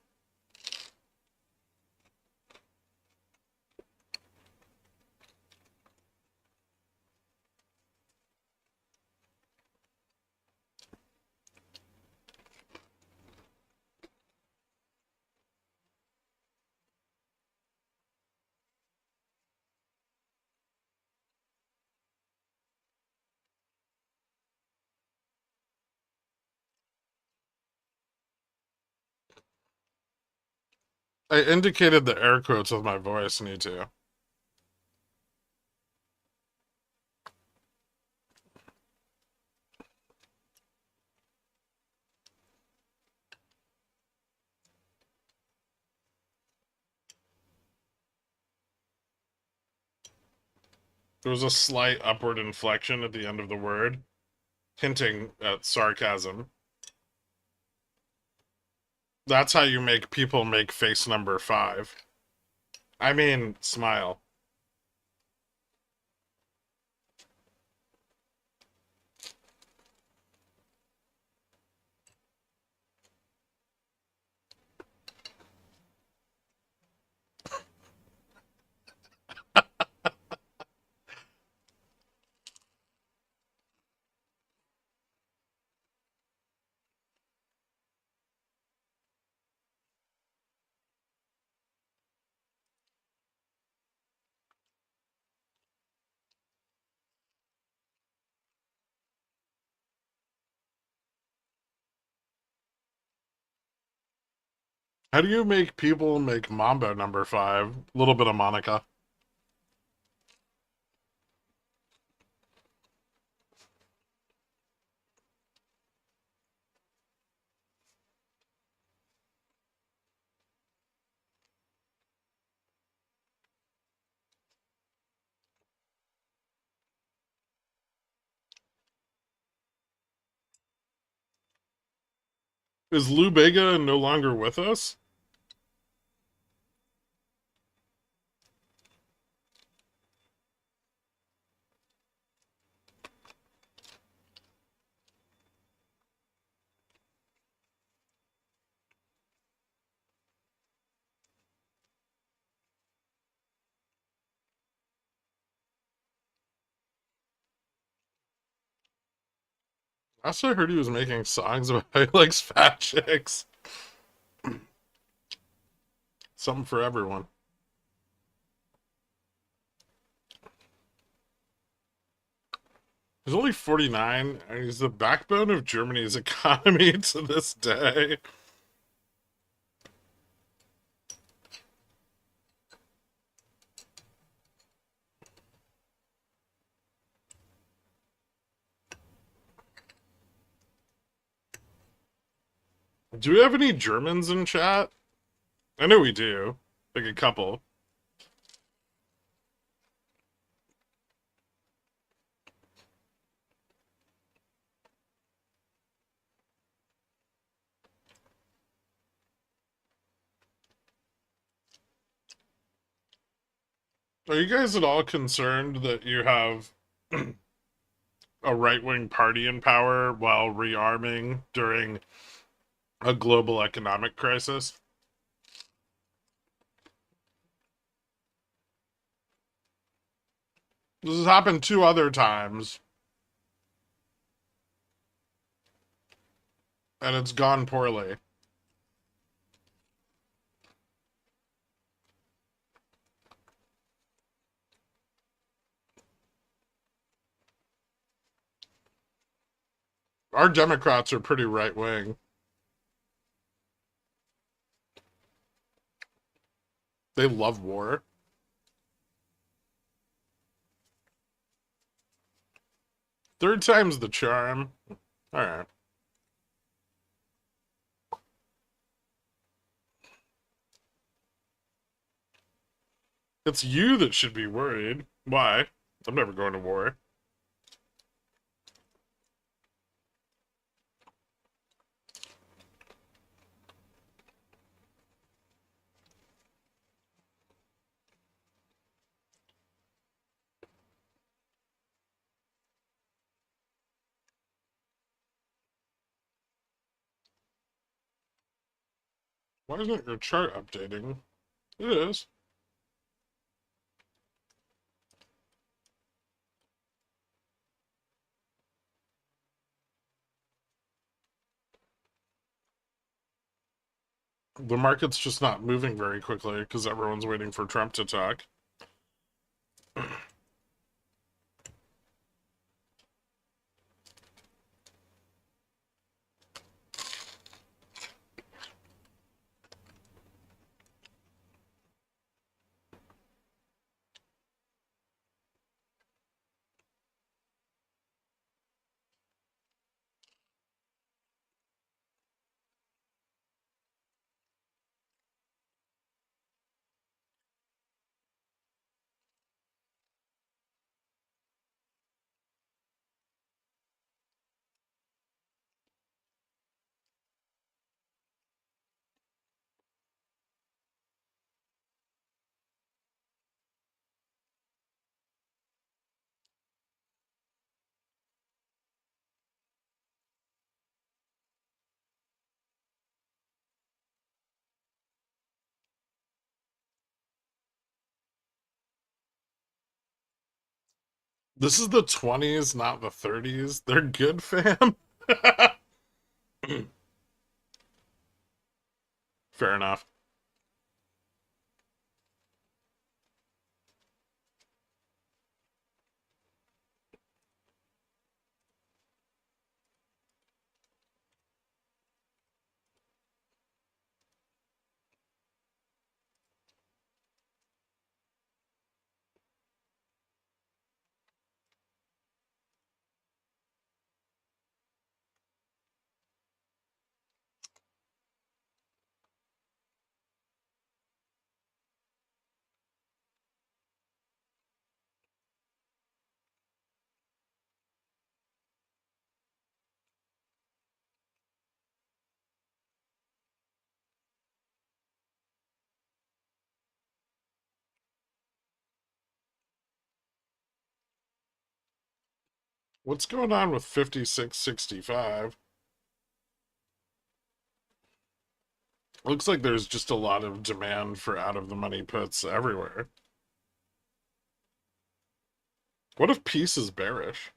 I indicated the air quotes with my voice, need to. There was a slight upward inflection at the end of the word, hinting at sarcasm. That's how you make people make face number 5. I mean, smile. How do you make people make Mambo number 5? A little bit of Monica. Is Lou Bega no longer with us? I also heard he was making songs about how he likes fat chicks. Something for everyone. He's only 49, and he's the backbone of Germany's economy to this day. Do we have any Germans in chat? I know we do. Like a couple. Are you guys at all concerned that you have a right-wing party in power while rearming during a global economic crisis? This has happened 2 other times, and it's gone poorly. Our Democrats are pretty right wing. They love war. Third time's the charm. All right. It's you that should be worried. Why? I'm never going to war. Why isn't your chart updating? It is. The market's just not moving very quickly because everyone's waiting for Trump to talk. This is the 20s, not the 30s. They're good, fam. Fair enough. What's going on with 5665? Looks like there's just a lot of demand for out of the money puts everywhere. What if peace is bearish?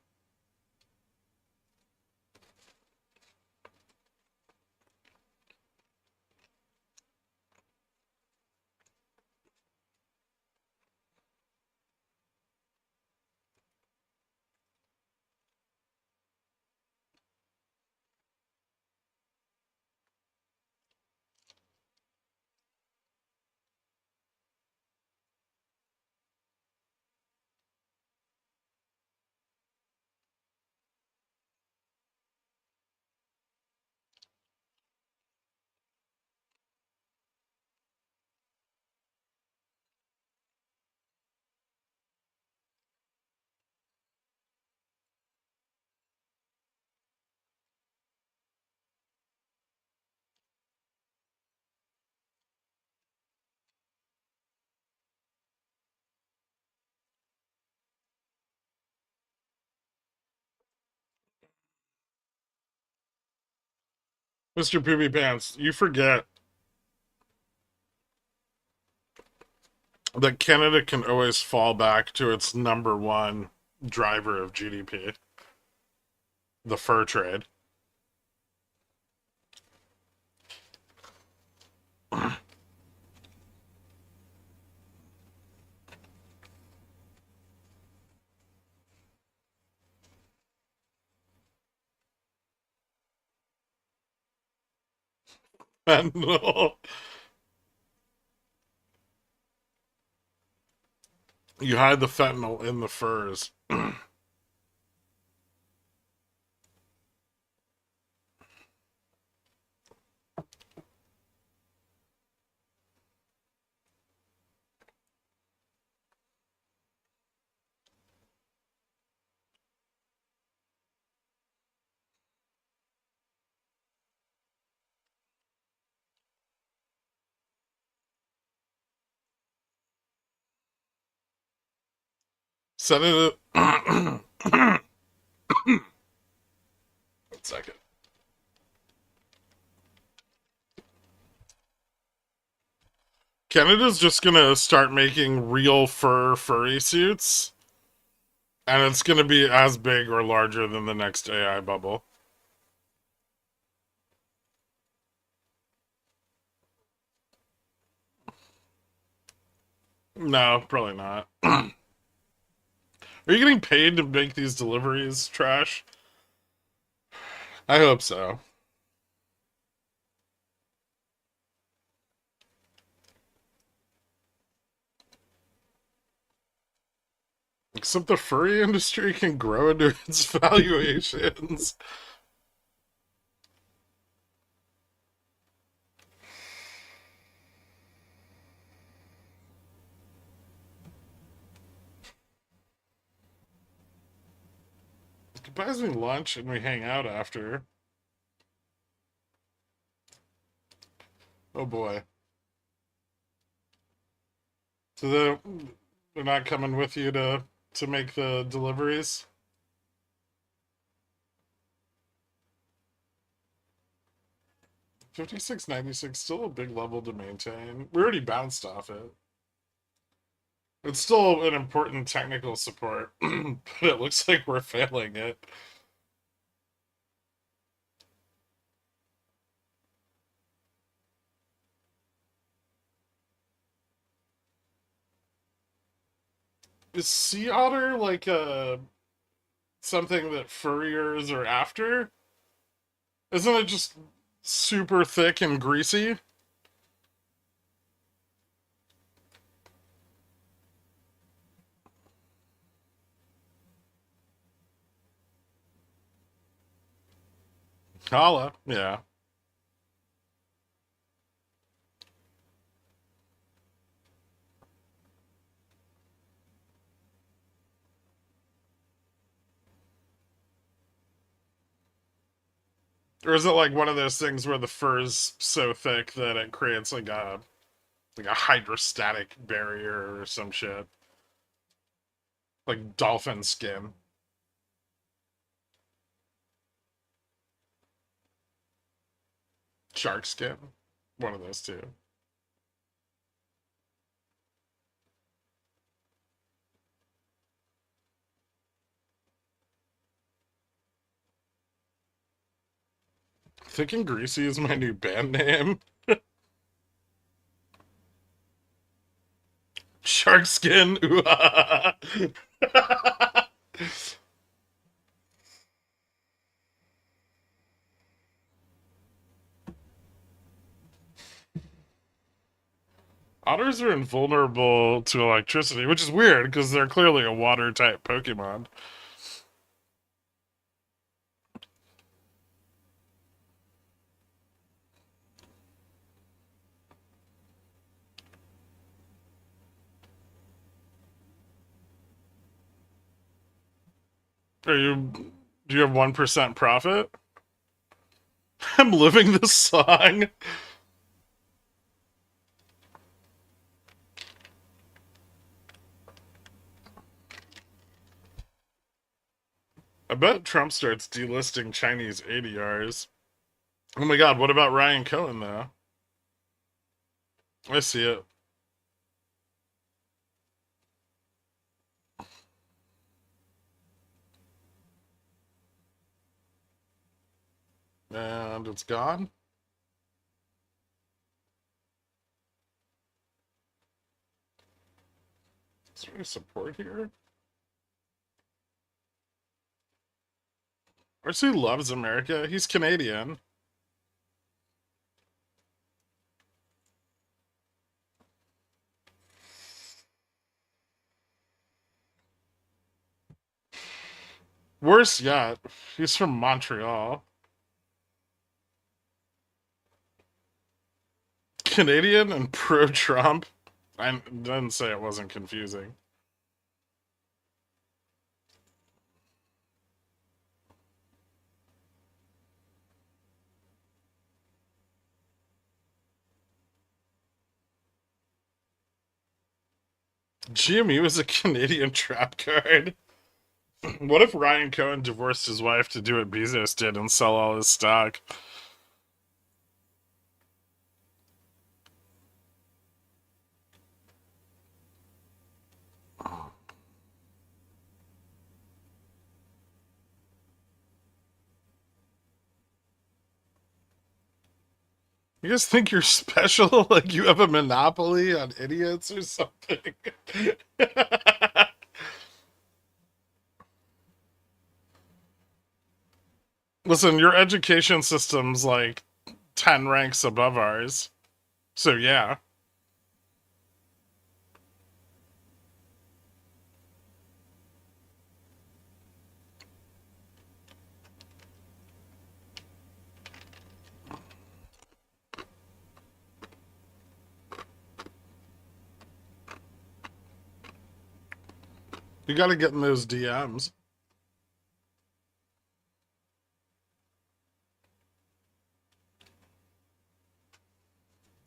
Mr. Poopy Pants, you forget that Canada can always fall back to its number one driver of GDP, the fur trade. fentanyl. You hide the fentanyl in the furs. Set it. One second. Canada's just gonna start making real furry suits, and it's gonna be as big or larger than the next AI bubble. No, probably not. Are you getting paid to make these deliveries, Trash? I hope so. Except the furry industry can grow into its valuations. He buys me lunch and we hang out after. Oh boy. So they're not coming with you to make the deliveries? 5696, still a big level to maintain. We already bounced off it. It's still an important technical support, but it looks like we're failing it. Is sea otter like a something that furriers are after? Isn't it just super thick and greasy? Holla, yeah. Or is it like one of those things where the fur's so thick that it creates like a hydrostatic barrier or some shit? Like dolphin skin. Shark skin. One of those two. Thick and Greasy is my new band name. Shark skin. Otters are invulnerable to electricity, which is weird because they're clearly a water type Pokemon. Are you do you have 1% profit? I'm living this song. I bet Trump starts delisting Chinese ADRs. Oh my god, what about Ryan Cohen though? I see it. And it's gone. Is there any support here? RC loves America. He's Canadian. Worse yet, he's from Montreal. Canadian and pro-Trump. I didn't say it wasn't confusing. GME was a Canadian trap card. What if Ryan Cohen divorced his wife to do what Bezos did and sell all his stock? You guys think you're special? Like you have a monopoly on idiots or something? Listen, your education system's like 10 ranks above ours. So yeah. You gotta get in those DMs.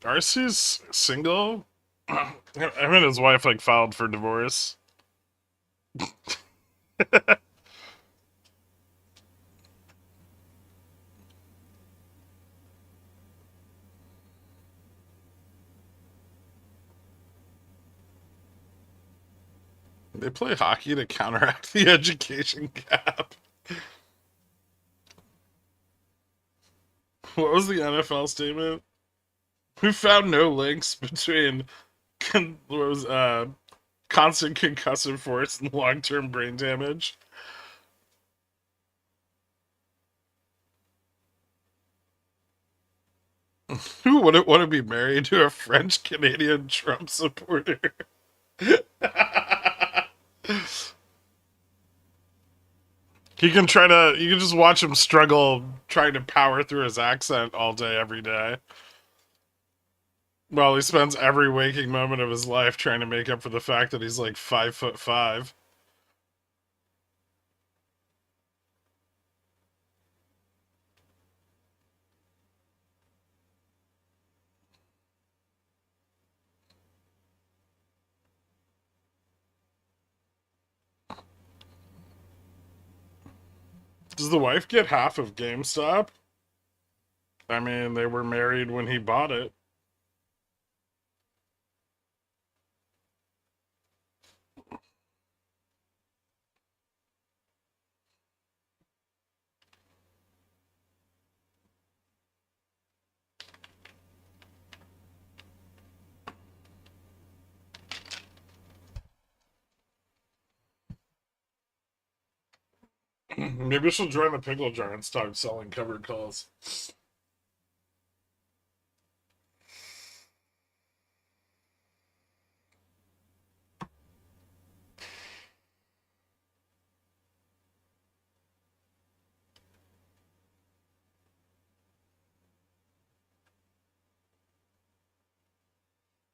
RC's single? Him and his wife like filed for divorce. They play hockey to counteract the education gap. What was the NFL statement? Who found no links between what was constant concussive force and long-term brain damage? Who wouldn't want to be married to a French Canadian Trump supporter? You can just watch him struggle trying to power through his accent all day, every day. Well, he spends every waking moment of his life trying to make up for the fact that he's like 5'5". Does the wife get half of GameStop? I mean, they were married when he bought it. Maybe she'll join the pickle jar and start selling covered calls.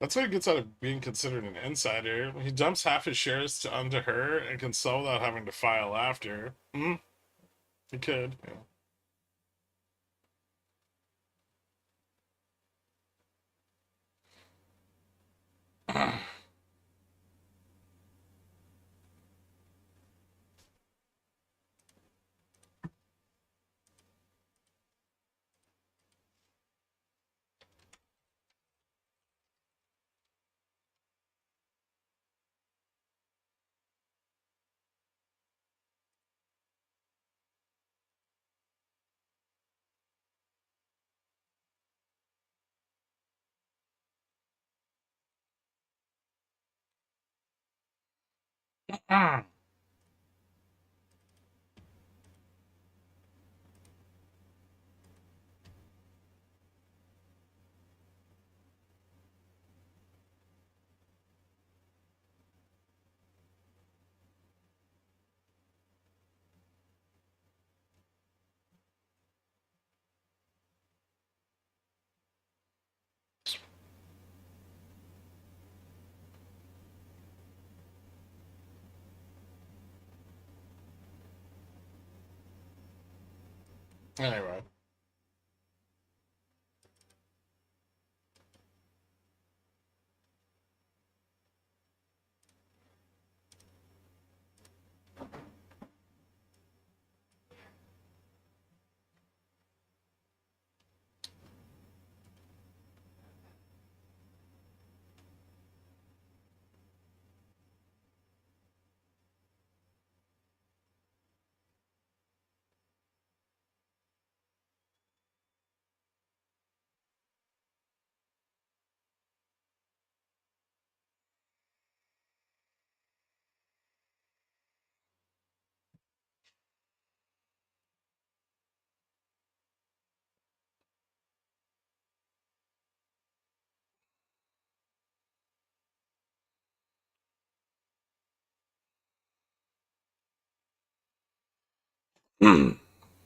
That's how he gets out of being considered an insider. He dumps half his shares onto her and can sell without having to file after. Hmm? He could. Yeah. Anyway.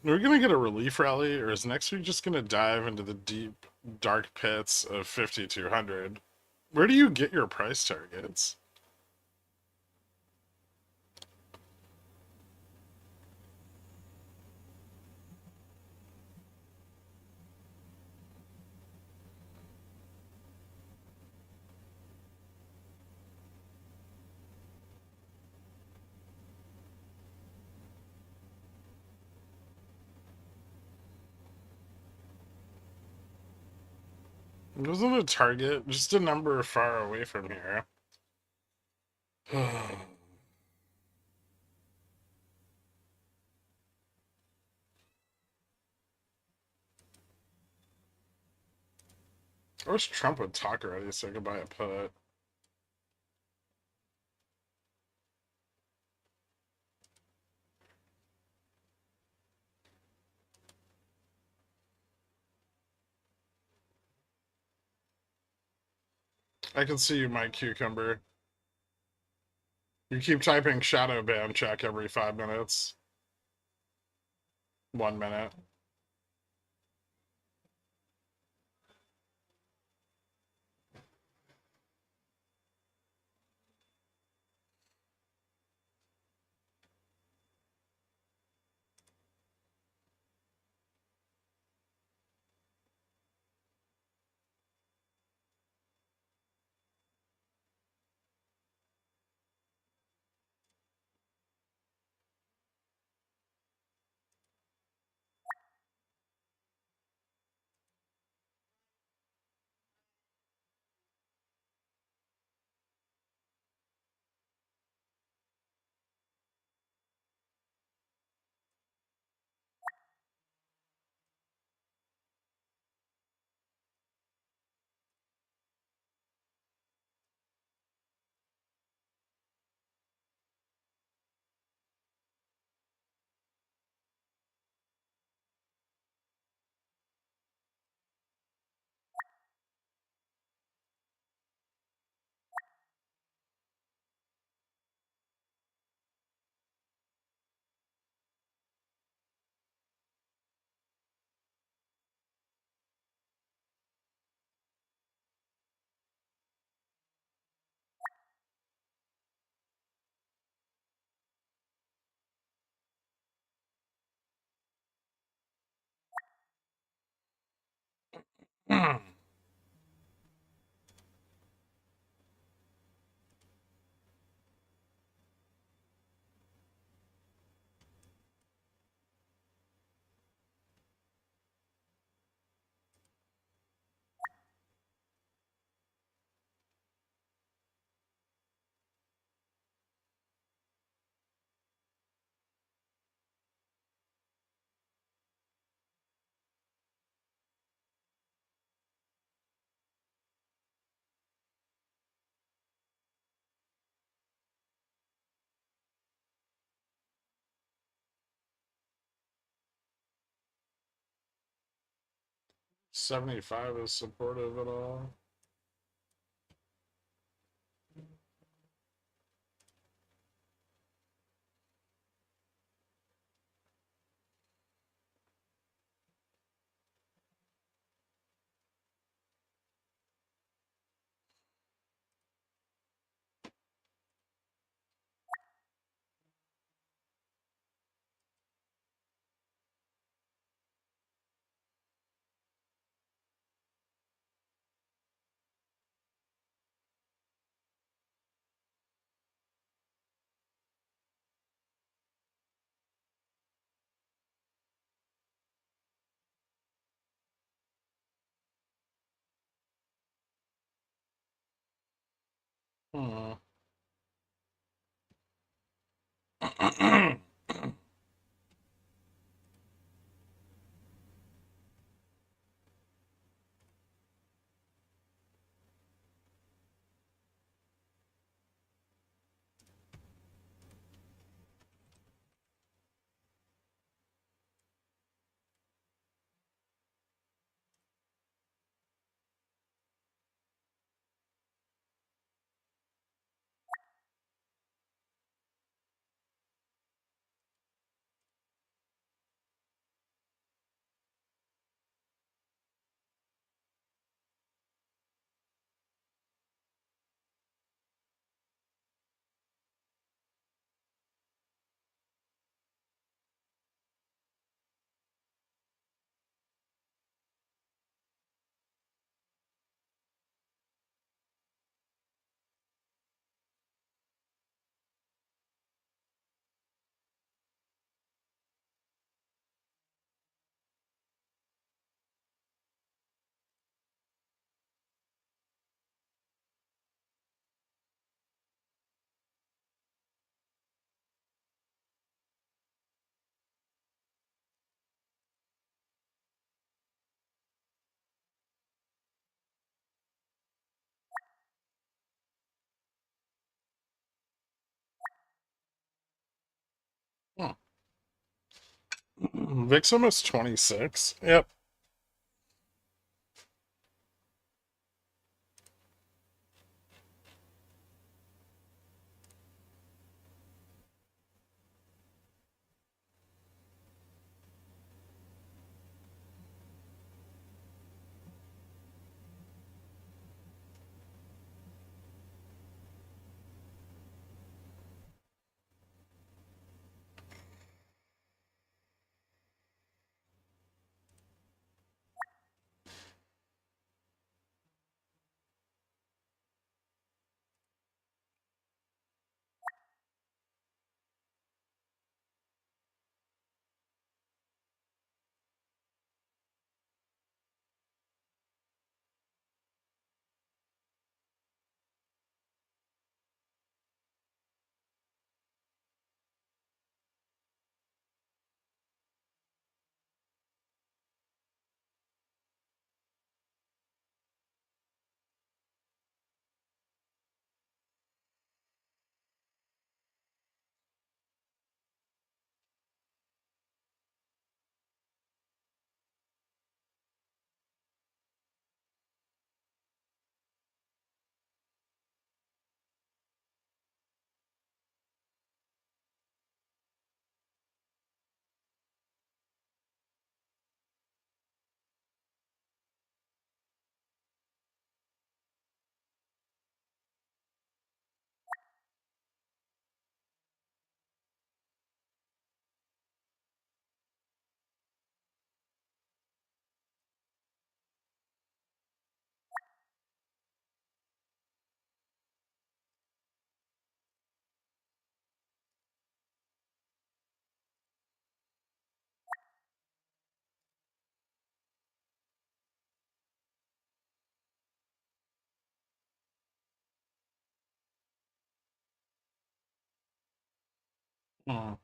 Are we gonna get a relief rally, or is next week just gonna dive into the deep, dark pits of 5,200? Where do you get your price targets? Wasn't a target just a number far away from here? I wish Trump would talk already so I could buy a put. I can see you, Mike Cucumber. You keep typing shadow ban check every 5 minutes. 1 minute. Hmm. 75 is supportive at all. Hmm. Hmm. Vixen is 26. Yep. Hmm.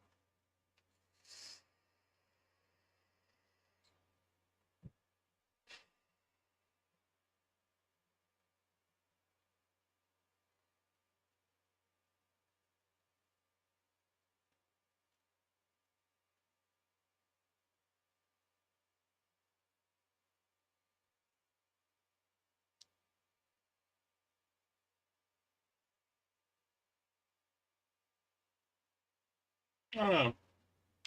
I don't know.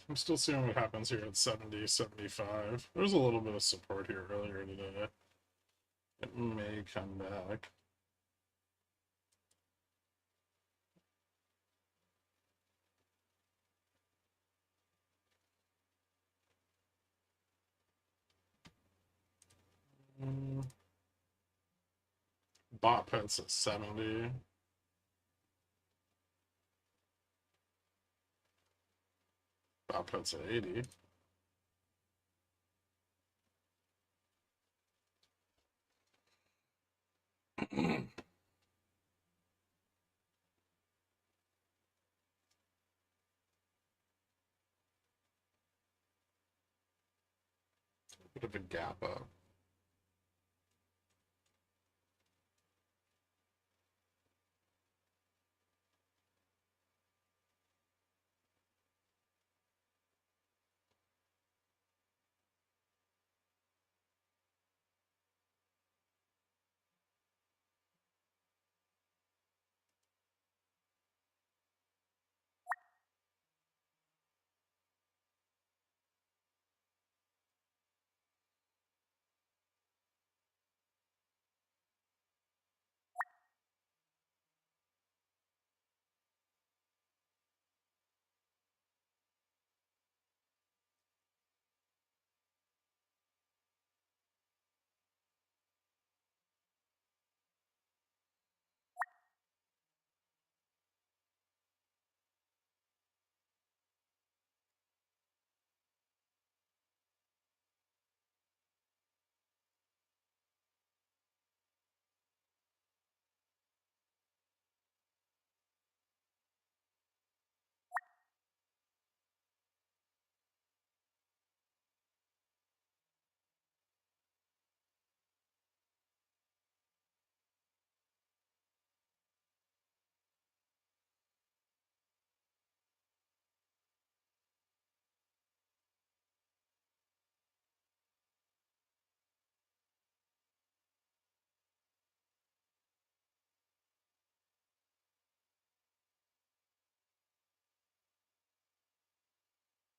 I'm still seeing what happens here at 70, 75. There was a little bit of support here earlier today. It may come back. Mm, Bot puts at 70. Bot puts at 80. Bit of a gap up.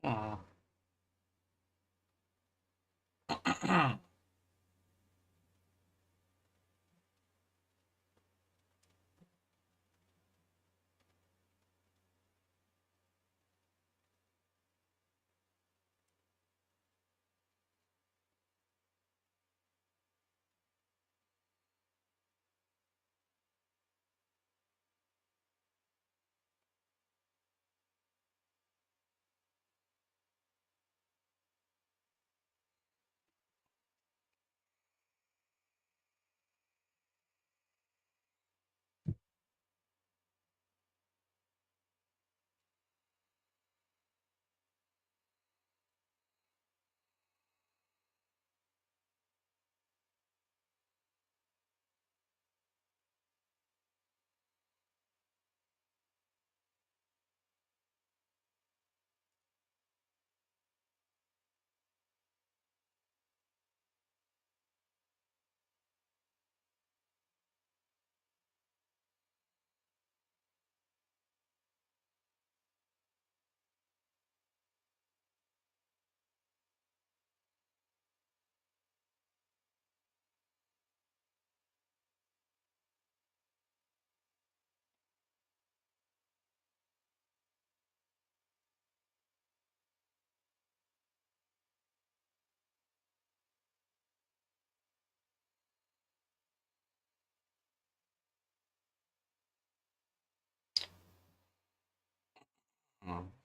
Uh,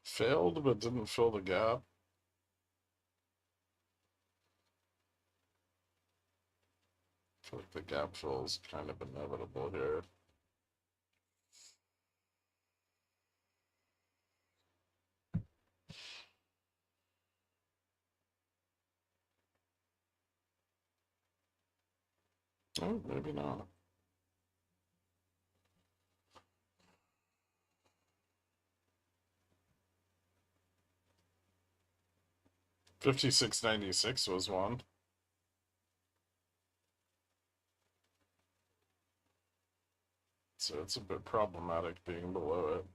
failed, but didn't fill the gap. I feel like the gap fill is kind of inevitable here. Oh, maybe not. $56.96 was one. So it's a bit problematic being below it.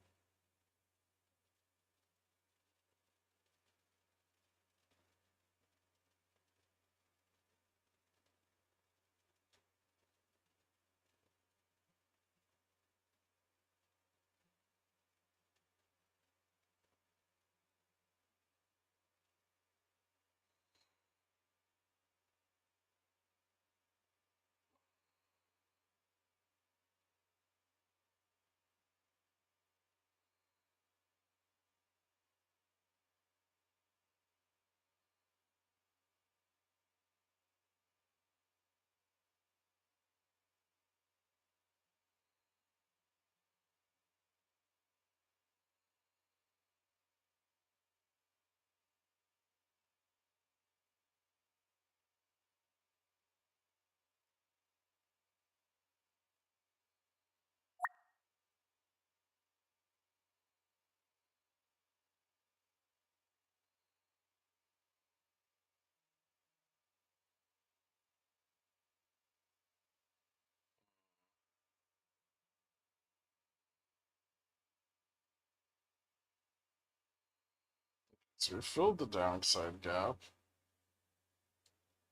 So we filled the downside gap.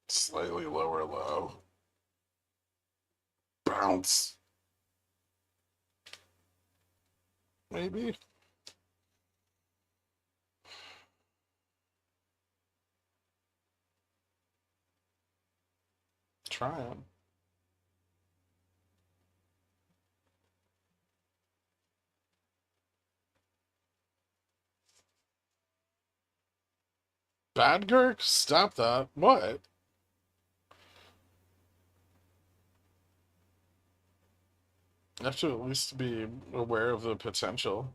Slightly lower low. Bounce. Maybe. Trying. Bad Gherk? Stop that. What? You have to at least be aware of the potential.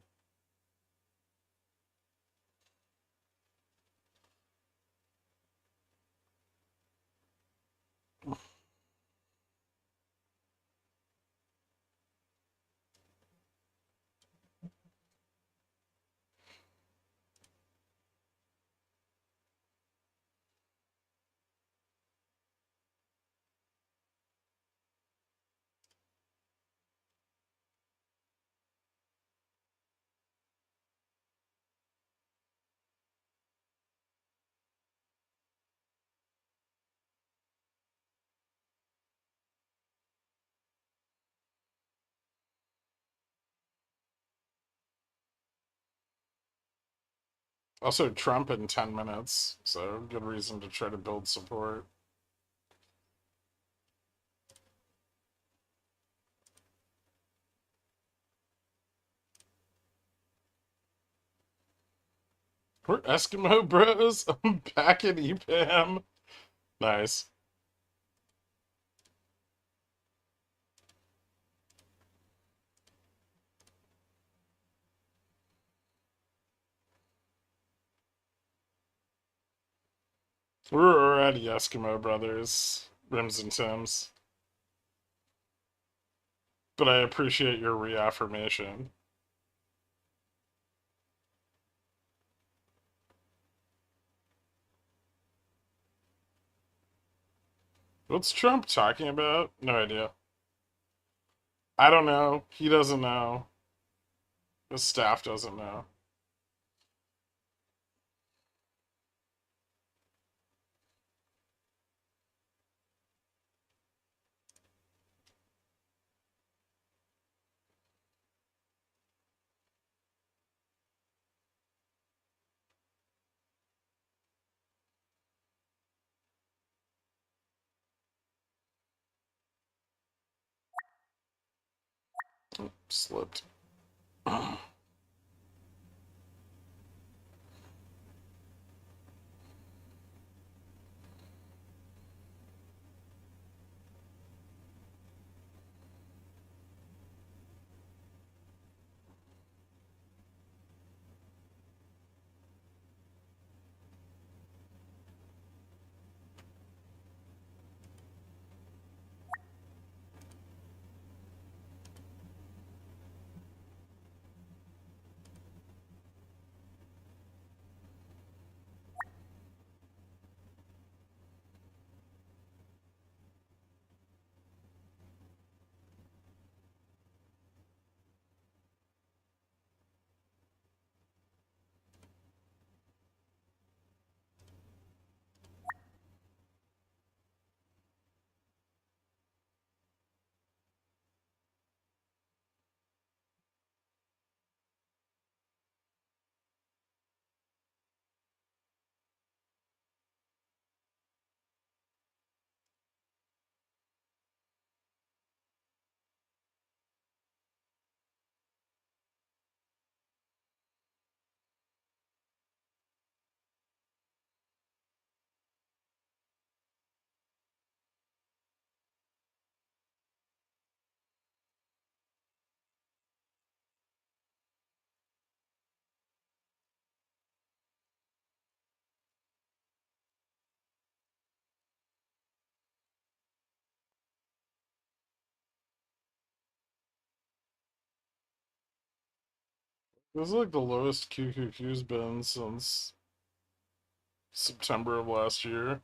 Also, Trump in 10 minutes, so good reason to try to build support. We're Eskimo bros. I'm back in EPAM. Nice. We're already Eskimo brothers, Rims and Tims. But I appreciate your reaffirmation. What's Trump talking about? No idea. I don't know. He doesn't know. His staff doesn't know. Slipped. This is like the lowest QQQ's been since September of last year.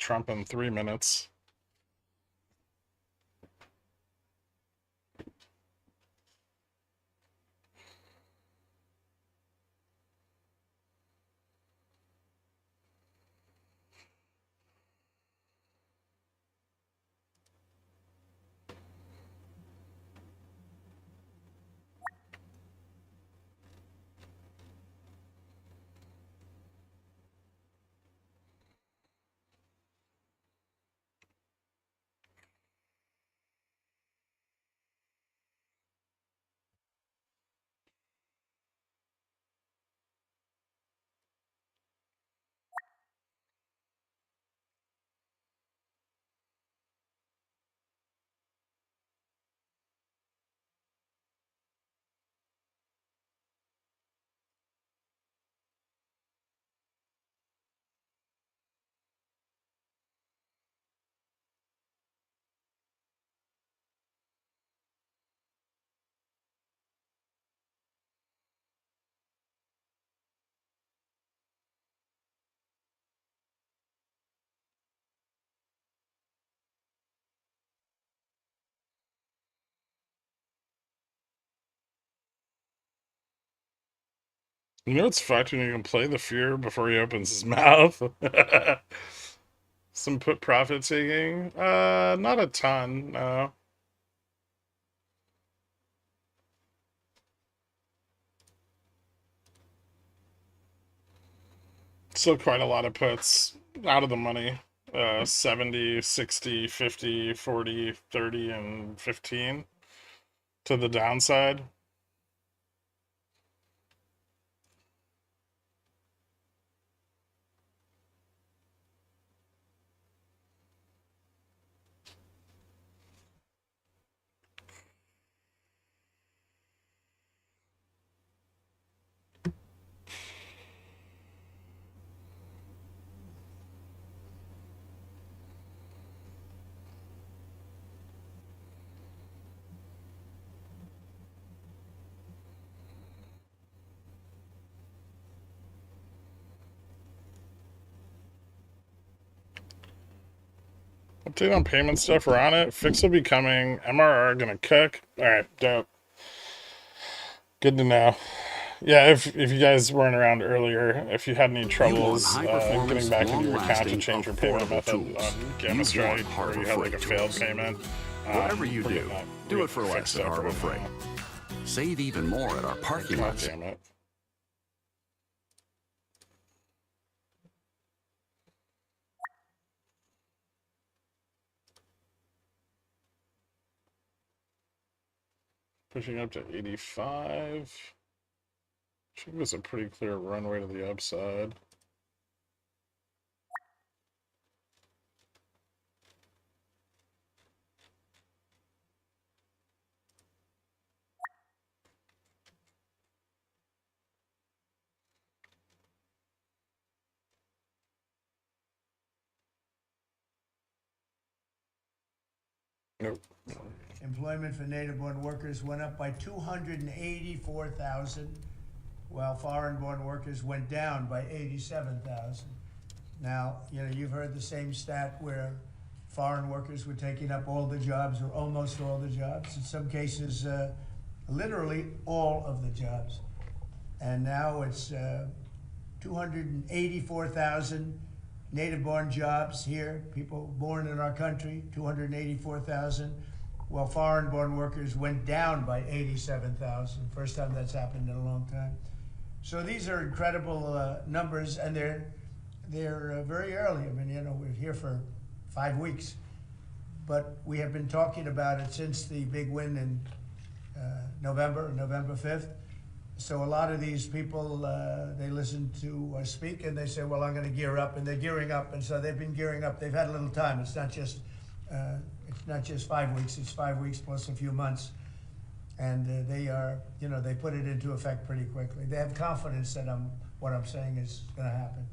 Trump in 3 minutes. You know what's fucked when you can play the fear before he opens his mouth? Some put profit taking? Not a ton, no. Still quite a lot of puts out of the money. 70, 60, 50, 40, 30, and 15 to the downside. Update on payment stuff. We're on it. Fix will be coming. MRR gonna cook. All right, dope. Good to know. Yeah, if you guys weren't around earlier, if you had any troubles getting back into your account to change your payment method on Gamma Strike, or you had like a failed payment, whatever you do it for less at Harbor Freight. Save even more at our parking lots. Damn it. Pushing up to 85. Should give us a pretty clear runway to the upside. Nope. Employment for native-born workers went up by 284,000, while foreign-born workers went down by 87,000. Now, you've heard the same stat where foreign workers were taking up all the jobs, or almost all the jobs. In some cases, literally all of the jobs. And now it's 284,000 native-born jobs here, people born in our country, 284,000, while foreign-born workers went down by 87,000. First time that's happened in a long time. So these are incredible numbers, and they're very early. I mean, we're here for 5 weeks, but we have been talking about it since the big win in November 5th. So a lot of these people, they listen to us speak and they say, well, I'm going to gear up, and they're gearing up. And so they've been gearing up. They've had a little time. It's not just 5 weeks. It's 5 weeks plus a few months. And they are, they put it into effect pretty quickly. They have confidence that what I'm saying is going to happen.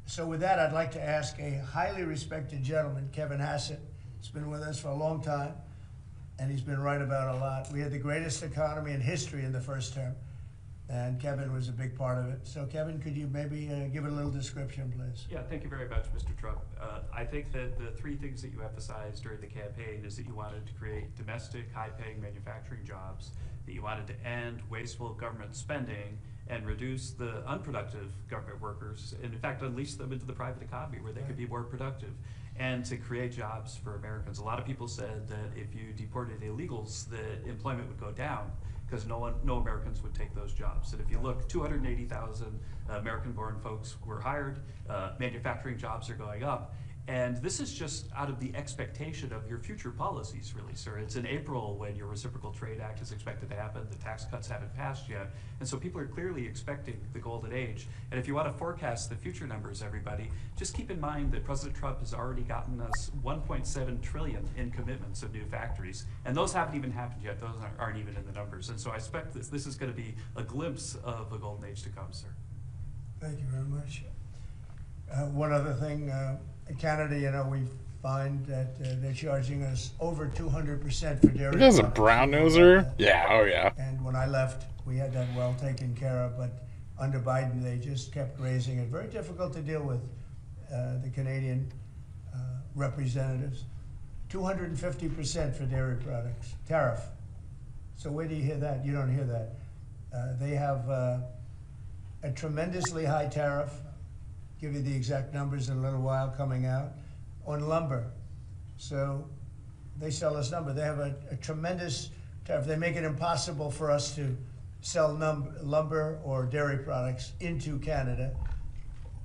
So with that, I'd like to ask a highly respected gentleman, Kevin Hassett. He's been with us for a long time, and he's been right about a lot. We had the greatest economy in history in the first term. And Kevin was a big part of it. So Kevin, could you maybe give it a little description, please? Yeah, thank you very much, Mr. Trump. I think that the three things that you emphasized during the campaign is that you wanted to create domestic, high-paying manufacturing jobs, that you wanted to end wasteful government spending and reduce the unproductive government workers, and in fact unleash them into the private economy where they could be more productive, and to create jobs for Americans. A lot of people said that if you deported illegals, that employment would go down because no Americans would take those jobs. And if you look, 280,000 American-born folks were hired, manufacturing jobs are going up, and this is just out of the expectation of your future policies, really, sir. It's in April when your Reciprocal Trade Act is expected to happen. The tax cuts haven't passed yet. And so people are clearly expecting the golden age. And if you want to forecast the future numbers, everybody, just keep in mind that President Trump has already gotten us 1.7 trillion in commitments of new factories. And those haven't even happened yet. Those aren't even in the numbers. And so I expect this is going to be a glimpse of a golden age to come, sir. Thank you very much. One other thing, in Canada, you know, we find that they're charging us over 200% for dairy. You guys a products. brown noser? Yeah, oh yeah. And when I left, we had that well taken care of, but under Biden, they just kept raising it. Very difficult to deal with, the Canadian representatives. 250% for dairy products, tariff. So where do you hear that? You don't hear that. They have a tremendously high tariff. Give you the exact numbers in a little while coming out on lumber. So they sell us lumber. They have a tremendous tariff. They make it impossible for us to sell lumber or dairy products into Canada,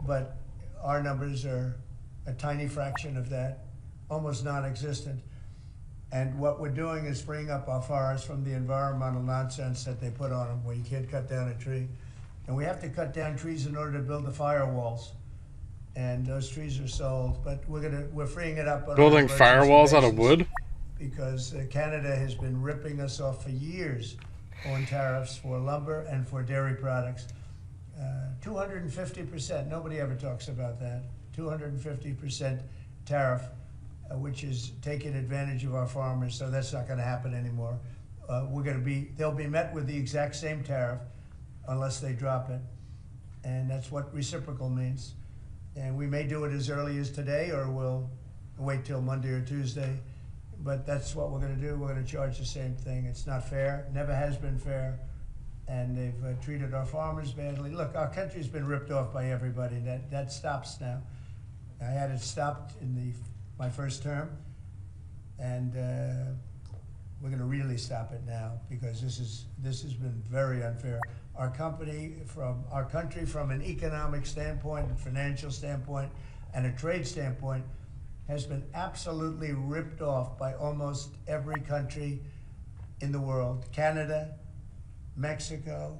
but our numbers are a tiny fraction of that, almost non-existent. And what we're doing is freeing up our forests from the environmental nonsense that they put on them, where you can't cut down a tree. And we have to cut down trees in order to build the firewalls. And those trees are sold, but we're freeing it up. Building firewalls out of wood? Because Canada has been ripping us off for years on tariffs for lumber and for dairy products. 250%, nobody ever talks about that. 250% tariff, which is taking advantage of our farmers, so that's not gonna happen anymore. They'll be met with the exact same tariff unless they drop it. And that's what reciprocal means. And we may do it as early as today, or we'll wait till Monday or Tuesday. But that's what we're going to do. We're going to charge the same thing. It's not fair. Never has been fair. And they've treated our farmers badly. Look, our country's been ripped off by everybody. That stops now. I had it stopped in my first term. And we're going to really stop it now, because this has been very unfair. Our country, from an economic standpoint, a financial standpoint, and a trade standpoint, has been absolutely ripped off by almost every country in the world. Canada, Mexico,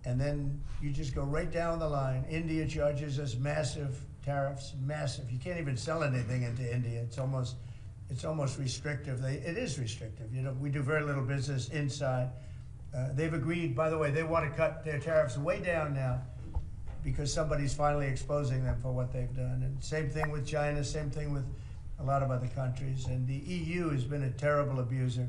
and then you just go right down the line. India charges us massive tariffs, massive. You can't even sell anything into India. It's almost restrictive. It is restrictive. You know, we do very little business inside. They've agreed, by the way, they want to cut their tariffs way down now, because somebody's finally exposing them for what they've done. And same thing with China, same thing with a lot of other countries. And the EU has been a terrible abuser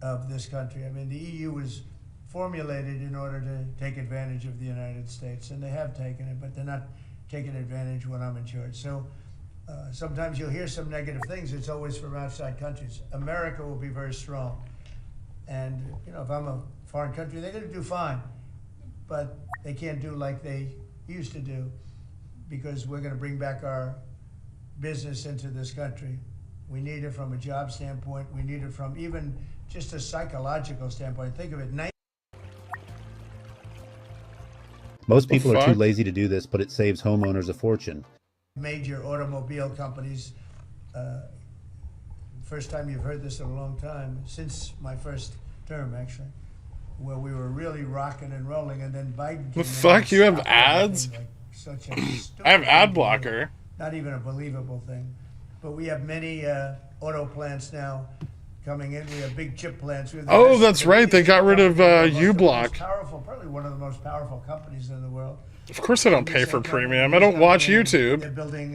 of this country. I mean, the EU was formulated in order to take advantage of the United States, and they have taken it, but they're not taking advantage when I'm in charge. So sometimes you'll hear some negative things. It's always from outside countries. America will be very strong. And, you know, if I'm a foreign country, they're going to do fine, but they can't do like they used to do, because we're going to bring back our business into this country. We need it from a job standpoint. We need it from even just a psychological standpoint. Think of it. Most people are too lazy to do this, but it saves homeowners a fortune. Major automobile companies, first time you've heard this in a long time, since my first term, actually, where we were really rocking and rolling, and then Biden came The fuck? You have ads? like such a I have ad thing. blocker. Not even a believable thing. But we have many auto plants now coming in. We have big chip plants. Oh, that's right. They got rid of uBlock. Powerful, probably one of the most powerful companies in the world. Of course I don't pay for premium. I don't watch YouTube. They're building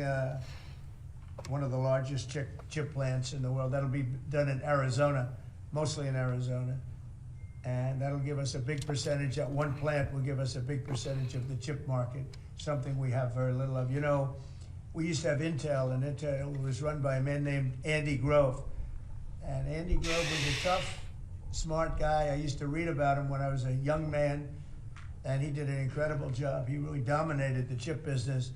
one of the largest chip plants in the world. That'll be done in Arizona, mostly in Arizona. and that'll give us a big percentage. That one plant will give us a big percentage of the chip market, something we have very little of. You know, we used to have Intel, and Intel was run by a man named Andy Grove. And Andy Grove was a tough, smart guy. I used to read about him when I was a young man, and he did an incredible job. He really dominated the chip business.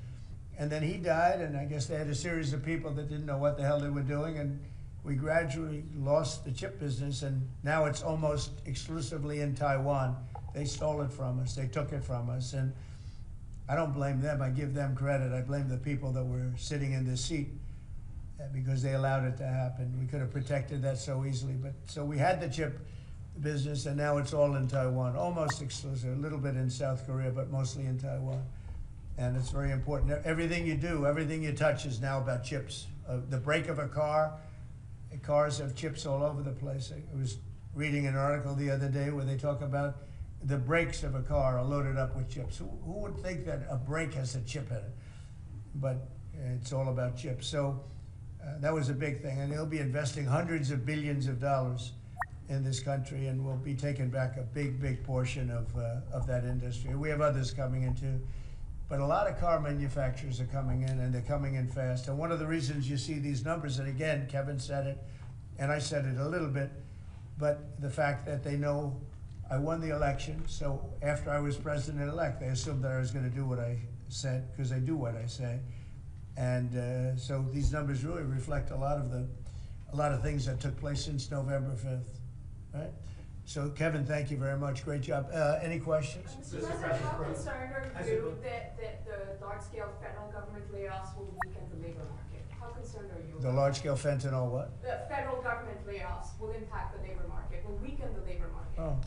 And then he died, and I guess they had a series of people that didn't know what the hell they were doing, and we gradually lost the chip business, and now it's almost exclusively in Taiwan. They stole it from us. They took it from us, and I don't blame them. I give them credit. I blame the people that were sitting in this seat because they allowed it to happen. We could have protected that so easily, but so we had the chip business, and now it's all in Taiwan, almost exclusive, a little bit in South Korea, but mostly in Taiwan. And it's very important. Everything you do, everything you touch is now about chips. The brake of a car, cars have chips all over the place. I was reading an article the other day where they talk about the brakes of a car are loaded up with chips. Who would think that a brake has a chip in it? But it's all about chips. So that was a big thing. And they'll be investing hundreds of billions of dollars in this country, and we'll be taking back a big, big portion of that industry. We have others coming in too. But a lot of car manufacturers are coming in, and they're coming in fast. And one of the reasons you see these numbers, and again, Kevin said it, and I said it a little bit, but the fact that they know I won the election, so after I was president-elect, they assumed that I was going to do what I said, because I do what I say. And so these numbers really reflect a lot of things that took place since November 5th, right? So, Kevin, thank you very much. Great job. Any questions? Mr. President, how concerned are you that the large-scale federal government layoffs will weaken the labor market? How concerned are you? The large-scale fentanyl what? The federal government layoffs will impact the labor market, will weaken the labor market. Oh.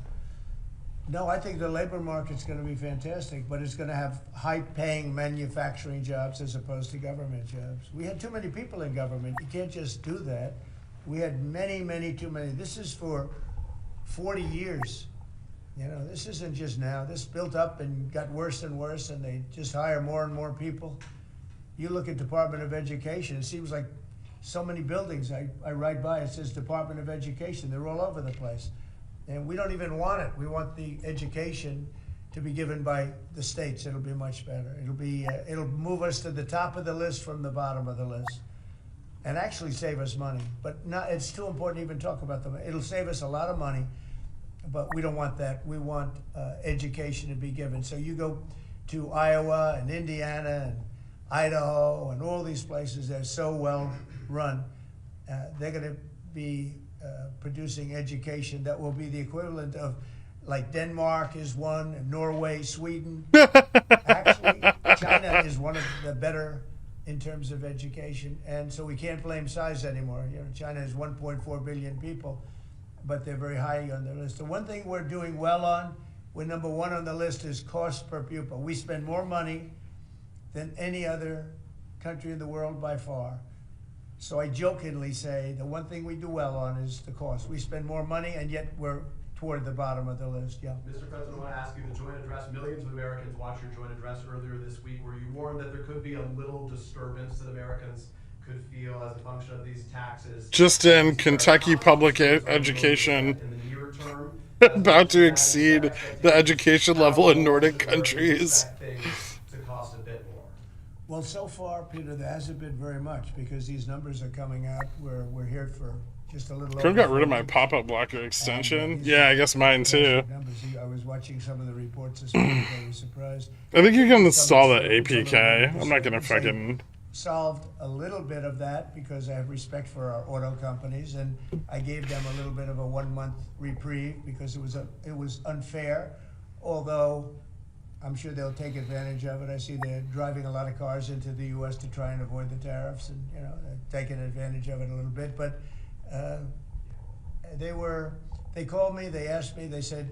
No, I think the labor market's going to be fantastic, but it's going to have high-paying manufacturing jobs as opposed to government jobs. We had too many people in government. You can't just do that. We had many, too many. This is for 40 years. You know, this isn't just now. This built up and got worse and worse, and they just hire more and more people. You look at Department of Education, it seems like so many buildings I ride by, it says Department of Education. They're all over the place. And we don't even want it. We want the education to be given by the states. It'll be much better. It'll move us to the top of the list from the bottom of the list, and actually save us money. But not, it's too important to even talk about them. It'll save us a lot of money, but we don't want that. We want education to be given. So you go to Iowa and Indiana and Idaho and all these places that are so well run. They're going to be producing education that will be the equivalent of, like Denmark is one, and Norway, Sweden. Actually, China is one of the better in terms of education, and so we can't blame size anymore. You know, China has 1.4 billion people, but they're very high on their list. The one thing we're doing well on, we're number one on the list, is cost per pupil. We spend more money than any other country in the world by far. So I jokingly say the one thing we do well on is the cost. We spend more money, and yet we're toward the bottom of the list. Yeah. Mr. President, I want to ask you, the joint address, millions of Americans watched your joint address earlier this week, where you warned that there could be a little disturbance that Americans could feel as a function of these taxes. Just in Kentucky public education, in the near term, about to exceed the education level in Nordic countries. To cost a bit more. Well, so far, Peter, there hasn't been very much because these numbers are coming out. We're here for just a little. Could have got rid of my pop-up blocker extension. Yeah, I guess mine too. I was watching some of the reports this morning. I was surprised. I think you can install the APK. I'm not gonna fucking. Solved a little bit of that because I have respect for our auto companies, and I gave them a little bit of a 1-month reprieve because it was unfair. Although I'm sure they'll take advantage of it. I see they're driving a lot of cars into the U.S. to try and avoid the tariffs, and they're taking advantage of it a little bit. But they called me, they asked me, they said,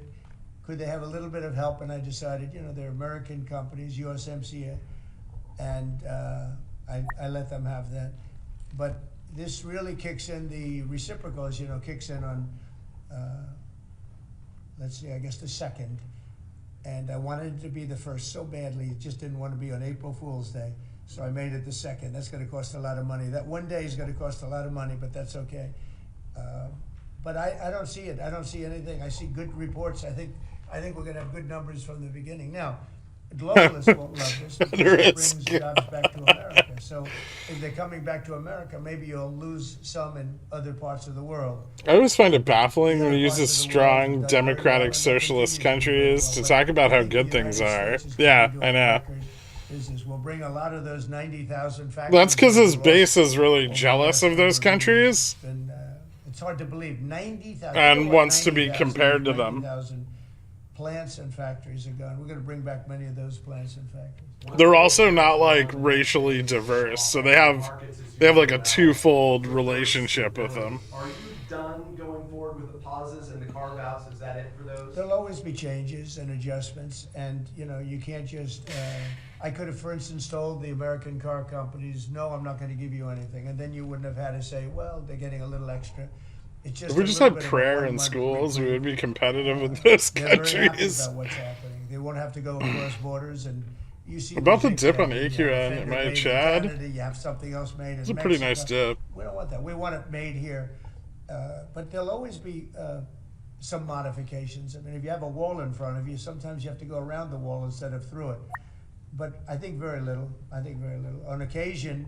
could they have a little bit of help? And I decided, they're American companies, USMCA, and I let them have that. But this really kicks in, the reciprocals, kicks in on, let's see, I guess the 2nd. And I wanted it to be the 1st so badly, it just didn't want to be on April Fool's Day. So I made it the 2nd. That's going to cost a lot of money. That one day is going to cost a lot of money, but that's okay. But I don't see it. I don't see anything. I see good reports. I think we're going to have good numbers from the beginning. Now, globalists won't love this because it brings jobs back to America. So if they're coming back to America, maybe you'll lose some in other parts of the world. I always find it baffling when he uses strong democratic socialist countries to talk about how good things are. Yeah, I know. Business will bring a lot of those 90,000 factories. That's because his base is really jealous of those countries. It's hard to believe 90,000 and wants to be compared to them. 90,000 plants and factories are gone. We're going to bring back many of those plants and factories. They're also not like racially diverse, so they have like a twofold relationship with them. Are you done going forward with the pauses and the carve-outs? Is that it for those? There'll always be changes and adjustments, and you can't just. I could have, for instance, told the American car companies, "No, I'm not going to give you anything," and then you wouldn't have had to say, "Well, they're getting a little extra." It's just if we just had prayer in schools, we would be competitive with those countries. Very happy about what's happening. They won't have to go across borders, and you see. About the dip on AQN, am I Chad? Canada, you have something else made. It's a pretty nice dip. We don't want that. We want it made here, but there'll always be some modifications. I mean, if you have a wall in front of you, sometimes you have to go around the wall instead of through it. But I think very little. On occasion,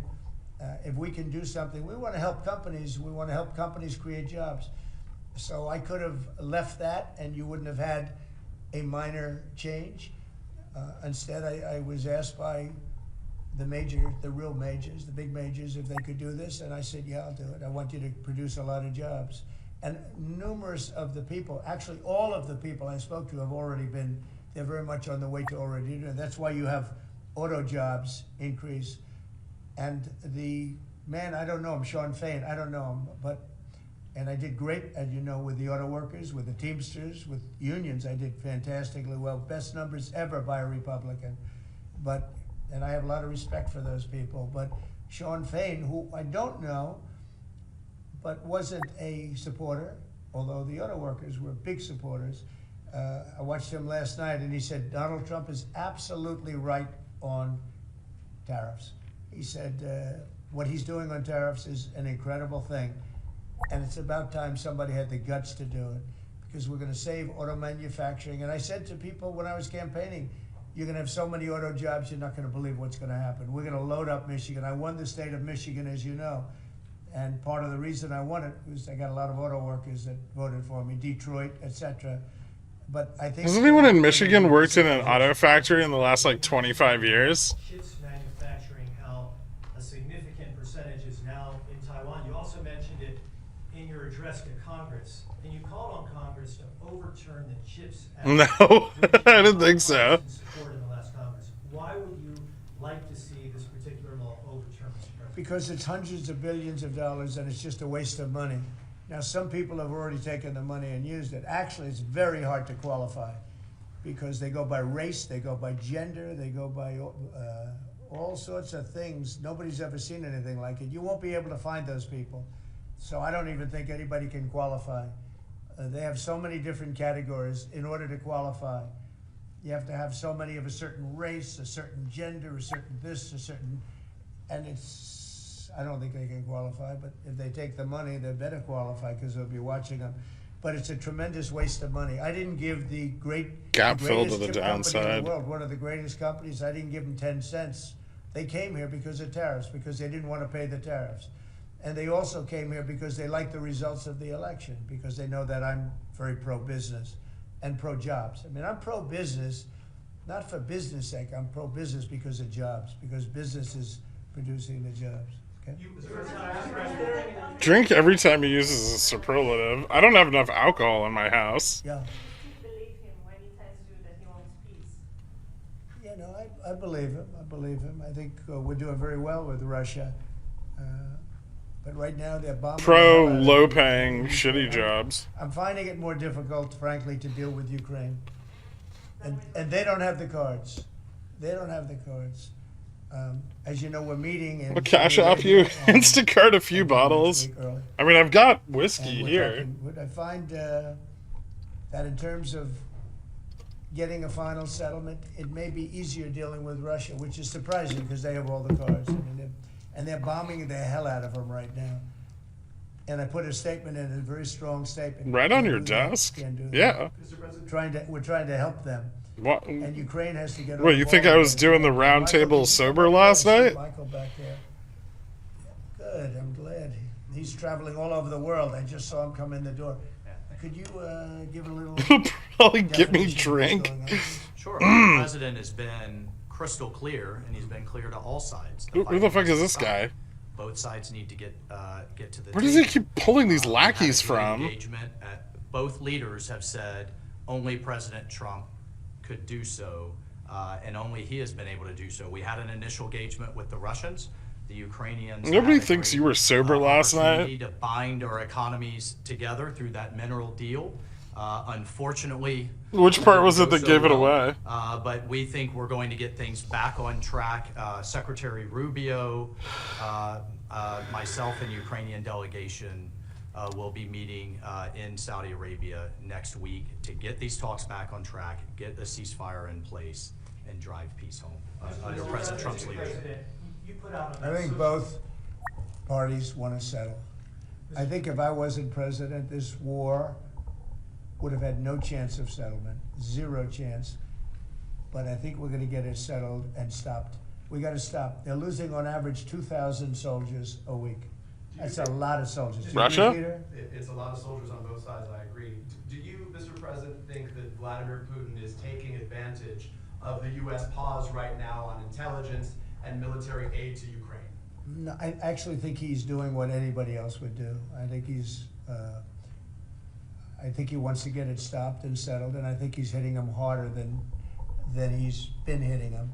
if we can do something, we want to help companies. We want to help companies create jobs. So I could have left that, and you wouldn't have had a minor change. Instead, I was asked by the real majors, the big majors, if they could do this, and I said, yeah, I'll do it. I want you to produce a lot of jobs. And numerous of the people, actually all of the people I spoke to have already been, they're very much on the way to already doing it. That's why you have auto jobs increase. And the man, I don't know him, Sean Fain, I don't know him, and I did great, as you know, with the auto workers, with the Teamsters, with unions, I did fantastically well. Best numbers ever by a Republican. And I have a lot of respect for those people. But Sean Fain, who I don't know, but wasn't a supporter, although the auto workers were big supporters. I watched him last night, and he said Donald Trump is absolutely right on tariffs. He said what he's doing on tariffs is an incredible thing, and it's about time somebody had the guts to do it, because we're going to save auto manufacturing. And I said to people when I was campaigning, you're going to have so many auto jobs, you're not going to believe what's going to happen. We're going to load up Michigan. I won the state of Michigan, as you know. And part of the reason I won it was I got a lot of auto workers that voted for me, Detroit, etc. But I think... Has anyone in Michigan worked in an auto factory in the last, 25 years? Chips manufacturing, how a significant percentage is now in Taiwan. You also mentioned it in your address to Congress, and you called on Congress to overturn the CHIPS Act. No, I didn't think so. Support in the last Congress. Why would you like to see this particular law overturned, Mr. President? Because it's hundreds of billions of dollars, and it's just a waste of money. Now, some people have already taken the money and used it. Actually, it's very hard to qualify because they go by race, they go by gender, they go by all sorts of things. Nobody's ever seen anything like it. You won't be able to find those people. So I don't even think anybody can qualify. They have so many different categories in order to qualify. You have to have so many of a certain race, a certain gender, a certain this, a certain... And I don't think they can qualify, but if they take the money, they better qualify because they'll be watching them. But it's a tremendous waste of money. I didn't give the gap filled to greatest the chip company in downside. the world, one of the greatest companies, I didn't give them 10 cents. They came here because of tariffs, because they didn't want to pay the tariffs. And they also came here because they like the results of the election, because they know that I'm very pro-business and pro-jobs. I mean, I'm pro-business, not for business sake. I'm pro-business because of jobs, because business is producing the jobs. Okay? Drink every time he uses a superlative. I don't have enough alcohol in my house. Yeah. Believe him when he tells you that he wants peace. Yeah, no, I believe him. I think we're doing very well with Russia. But right now they're bombing. Pro low-paying shitty jobs. I'm finding it more difficult, frankly, to deal with Ukraine. And they don't have the cards. As you know, we're meeting. I'll cash off you. Instacart a few bottles. I mean, I've got whiskey here. I find that in terms of getting a final settlement, it may be easier dealing with Russia, which is surprising because they have all the cards. I mean, and they're bombing the hell out of them right now. And I put a statement in, a very strong statement. Right on Can't your do that, desk? can't do that. Yeah. Mr. President, We're trying to help them. What? And Ukraine has to get on What, the you think ball I was with it. doing the round Michael, table did you sober come over last there? I see night? Michael back there. Good, I'm glad. He's traveling all over the world. I just saw him come in the door. Could you give a little Probably get me definition of what's drink. going on, please? Sure. The president has been crystal clear, and he's been clear to all sides. Who the fuck is this guy? Both sides need to get to the Where does he table. keep pulling these We've lackeys had a great from? Engagement. Both leaders have said only President Trump could do so, and only he has been able to do so. We had an initial engagement with the Russians. The Ukrainians. Nobody had a thinks great, you were sober last opportunity night. to bind our economies together through that mineral deal. Unfortunately, Which part was it didn't that go gave it so well. away? But we think we're going to get things back on track. Secretary Rubio, myself, and Ukrainian delegation will be meeting in Saudi Arabia next week to get these talks back on track, get a ceasefire in place, and drive peace home under President Trump's leadership. President, you put out on I that think social- both parties want to settle. I think if I wasn't president, this war would have had no chance of settlement, zero chance. But I think we're going to get it settled and stopped. We got to stop. They're losing on average 2,000 soldiers a week. That's a lot of soldiers. Do you Russia? agree, Peter? it's a lot of soldiers on both sides, I agree. Do you, Mr. President, think that Vladimir Putin is taking advantage of the U.S. pause right now on intelligence and military aid to Ukraine? No, I actually think he's doing what anybody else would do. I think he wants to get it stopped and settled, and I think he's hitting them harder than he's been hitting them.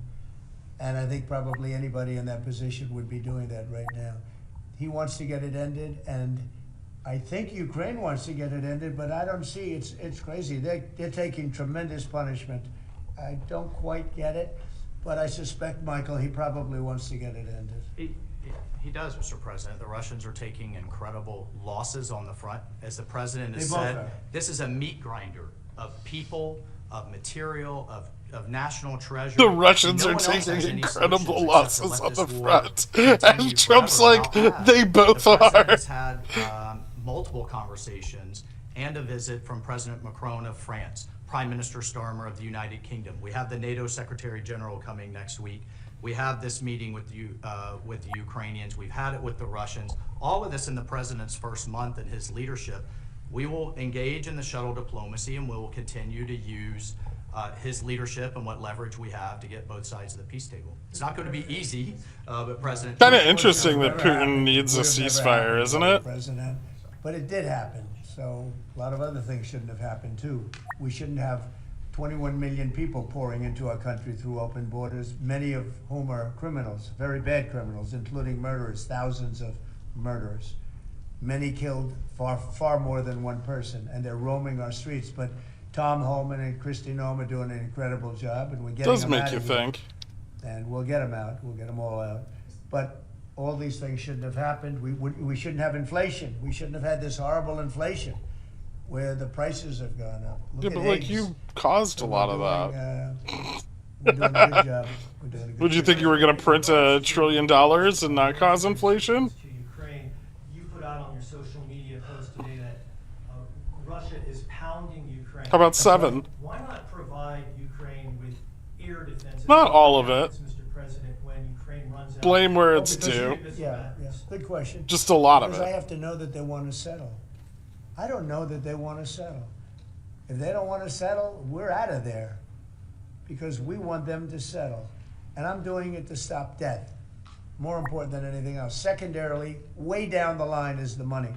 And I think probably anybody in that position would be doing that right now. He wants to get it ended, and I think Ukraine wants to get it ended, but I don't see, it's crazy. They're taking tremendous punishment. I don't quite get it, but I suspect, Michael, he probably wants to get it ended. He does, Mr. President. The Russians are taking incredible losses on the front. As the president has They both said, are. this is a meat grinder of people, of material, of national treasure. The Russians No are one else taking has any incredible solutions losses except to on let the this war front. continue And Trump's forever. like, Now, they both the president are. has had multiple conversations and a visit from President Macron of France, Prime Minister Starmer of the United Kingdom. We have the NATO Secretary General coming next week. We have this meeting with the Ukrainians. We've had it with the Russians. All of this in the president's first month in his leadership. We will engage in the shuttle diplomacy, and we will continue to use his leadership and what leverage we have to get both sides of the peace table. It's not going to be easy, but President. Kind of Trump- interesting that Never Putin happened. needs a Would have never ceasefire, happened isn't under it? President. But it did happen. So a lot of other things shouldn't have happened too. We shouldn't have 21 million people pouring into our country through open borders, many of whom are criminals, very bad criminals, including murderers, thousands of murderers. Many killed, far more than one person, and they're roaming our streets. But Tom Homan and Kristi Noem are doing an incredible job, and we're getting Does them make out you of here. think. And we'll get them out. We'll get them all out. But all these things shouldn't have happened. We shouldn't have inflation. We shouldn't have had this horrible inflation where the prices have gone up. Look Yeah, at but like eggs. you caused a So lot we're of doing, that. We're doing a good job. We're doing a good Would you job. think you were going to print $1 trillion and not cause inflation? To Ukraine, you put out on your social media post today that Russia is pounding Ukraine. How about 7? Why not provide Ukraine with air defense? Not all of it. Mr. President, when Ukraine runs out. Blame where Oh, it's because due. Yeah, good question. Just a lot of Because I it. have to know that they want to settle. I don't know that they want to settle. If they don't want to settle, we're out of there because we want them to settle. And I'm doing it to stop death, more important than anything else. Secondarily, way down the line is the money.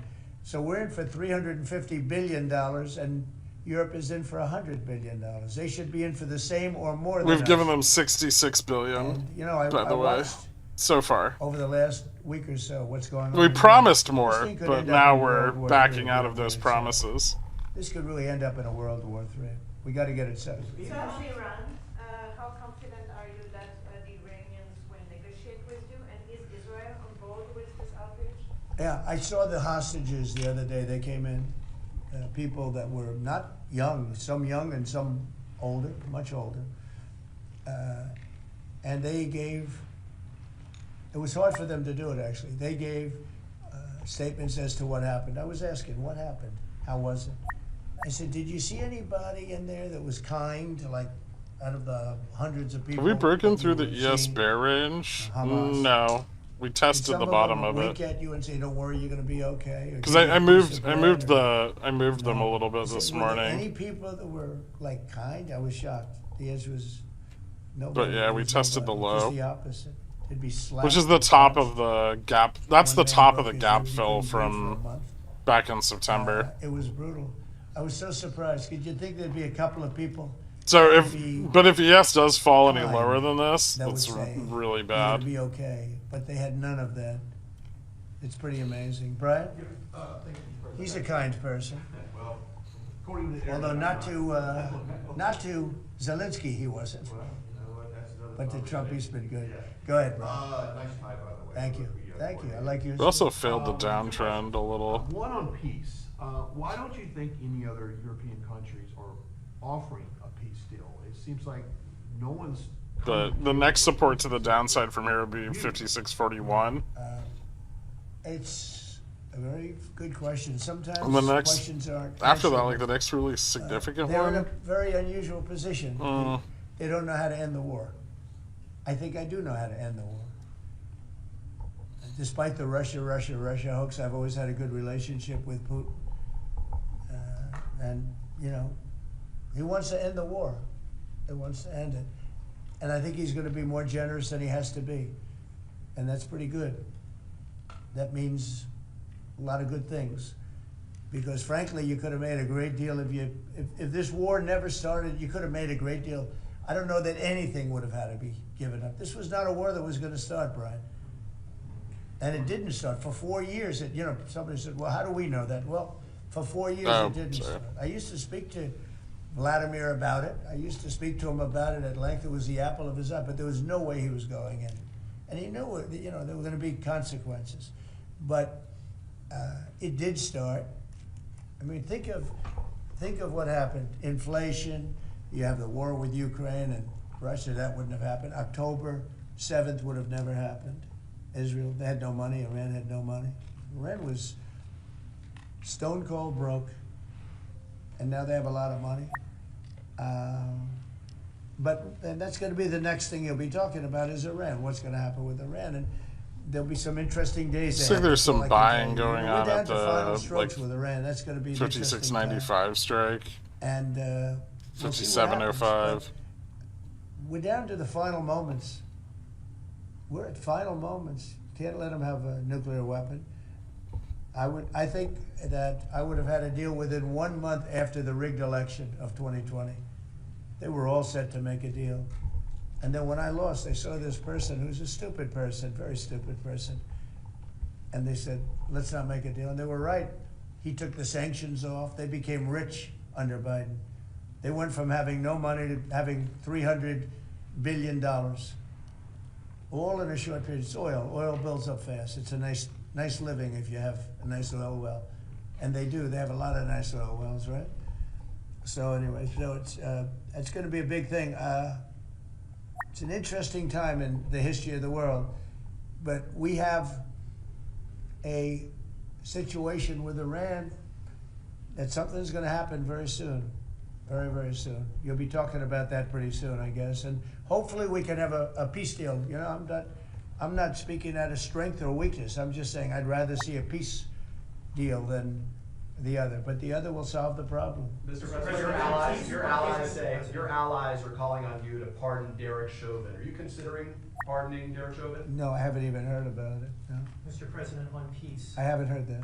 So we're in for $350 billion and Europe is in for $100 billion. They should be in for the same or more than We've us. given them $66 billion, And, you know, I by the way, watched so far. over the last week or so what's going on. We in promised Europe. more, This thing could but end up now in we're World War backing III out of those if it's promises. This could really end up in a World War III. We got to get it settled. So Iran, how confident are you that the Iranians will negotiate with you? And is Israel on board with this outrage? Yeah, I saw the hostages the other day. They came in, people that were not young, some young and some older, much older. And they gave, it was hard for them to do it actually. They gave statements as to what happened. I was asking, what happened? How was it? I said, did you see anybody in there that was kind, like out of the hundreds of people? Have we broken through the that you ES were bear range? Hamas? No. We Did tested some the of bottom them of wink it. at you and say, "Don't worry, you're going to be okay"? Because I moved them a little bit this Were there morning. any people that were like kind? I was shocked. The answer was no. But yeah, we tested the low. Just the opposite. It'd be slapped. Which is the top of the gap. That's the top of the gap fill from back in September. It was brutal. I was so surprised. Could you think there'd be a couple of people? So if ES does fall any Fine. lower than this, That would that's say, really It'd bad. be okay, but they had none of that. It's pretty amazing. Brian? He's a kind person. Although not to Zelensky, he wasn't. But to Trump, he's been good. Go ahead, Brian. Nice tie, by the way. Thank you. Thank you. I like yours. We also failed the downtrend a little. One on peace. Why don't you think any other European countries are offering a peace deal? It seems like no one's. The next support to the downside from here would be 56.41. It's a very good question. Sometimes And the next, questions aren't. after that, like the next really significant they're in a one. very unusual position. They don't know how to end the war. I think I do know how to end the war. Despite the Russia hoax, I've always had a good relationship with Putin. And, you know, he wants to end the war. He wants to end it. And I think he's going to be more generous than he has to be. And that's pretty good. That means a lot of good things. Because frankly, you could have made a great deal if this war never started, you could have made a great deal. I don't know that anything would have had to be given up. This was not a war that was going to start, Brian. And it didn't start. For 4 years, somebody said, well, how do we know that? Well, for 4 years, it didn't start. I used to speak to Vladimir about it. I used to speak to him about it at length. It was the apple of his eye, but there was no way he was going in. And he knew, there were going to be consequences. But it did start. I mean, think of what happened. Inflation, you have the war with Ukraine and Russia, that wouldn't have happened. October 7th would have never happened. Israel, they had no money. Iran had no money. Iran was stone cold broke, and now they have a lot of money. And that's going to be the next thing you'll be talking about is Iran. What's going to happen with Iran? And there'll be some interesting days. I think there's some buying going on down at to final the strokes with Iran. That's going to be 56.95 strike. And 57.05. We're down to the final moments. We're at final moments. Can't let them have a nuclear weapon. I think that I would have had a deal within 1 month after the rigged election of 2020. They were all set to make a deal. And then when I lost, they saw this person who's a stupid person, very stupid person. And they said, let's not make a deal. And they were right. He took the sanctions off. They became rich under Biden. They went from having no money to having $300 billion. All in a short period. It's oil. Oil builds up fast. It's a nice living if you have a nice oil well. And they do. They have a lot of nice oil wells, right? So anyway, it's going to be a big thing. It's an interesting time in the history of the world. But we have a situation with Iran that something's going to happen very soon. Very, very soon. You'll be talking about that pretty soon, I guess. And hopefully we can have a peace deal. I'm not speaking out of strength or weakness. I'm just saying I'd rather see a peace deal than the other. But the other will solve the problem. Mr. President, your allies are calling on you to pardon Derek Chauvin. Are you considering pardoning Derek Chauvin? No, I haven't even heard about it. No. Mr. President, on peace. I haven't heard that.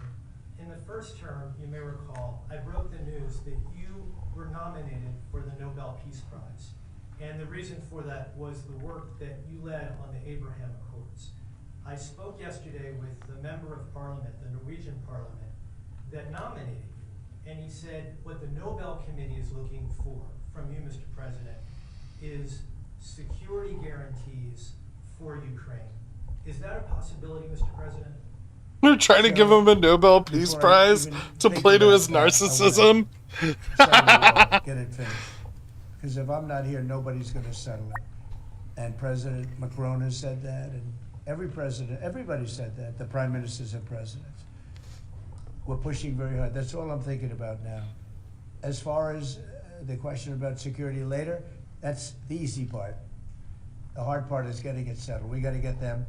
In the first term, you may recall, I broke the news that you were nominated for the Nobel Peace Prize. And the reason for that was the work that you led on the Abraham Accords. I spoke yesterday with the member of parliament, the Norwegian parliament, that nominated you. And he said what the Nobel Committee is looking for from you, Mr. President, is security guarantees for Ukraine. Is that a possibility, Mr. President? They're trying to give him a Nobel Peace Prize to play to his narcissism. Get it finished. Because if I'm not here, nobody's going to settle it. And President Macron has said that, and everybody said that. The prime ministers are presidents. we're pushing very hard. That's all I'm thinking about now. As far as the question about security later, that's the easy part. The hard part is getting it settled. We got to get them.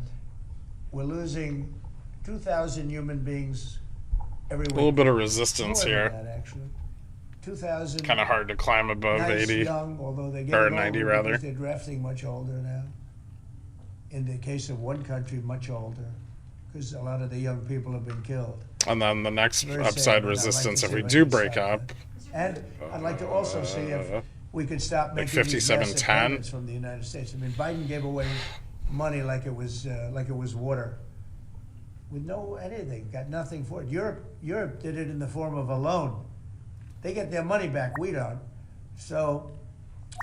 We're losing 2,000 human beings every week. A little bit of resistance More here. than that, actually. 2,000. Kind of hard to climb above nice 80. Young, although they're or getting 90 older rather. because they're drafting much older now. In the case of one country, much older, because a lot of the young people have been killed. And then the next Very upside sad, and I'd like resistance to if see we if I do can break stop up. that. And I'd like to also see if we could stop Like making these massive 57.10. payments from the United States. I mean, Biden gave away money like it was water, with no anything, got nothing for it. Europe did it in the form of a loan. They get their money back, we don't. So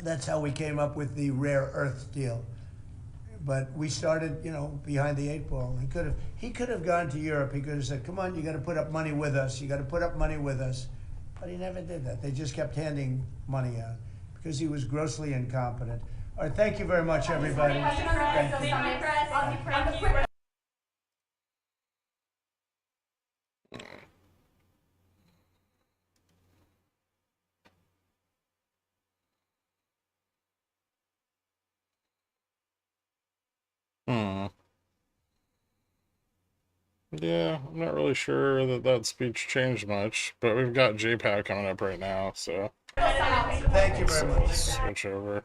that's how we came up with the rare earth deal. But we started, behind the 8 ball. He could have gone to Europe. He could have said, "Come on, you got to put up money with us. You got to put up money with us." But he never did that. They just kept handing money out because he was grossly incompetent. All right, thank you very much, everybody. Thank you. Yeah, I'm not really sure that speech changed much, but we've got JPAC coming up right now, so Thank you very much. switch over.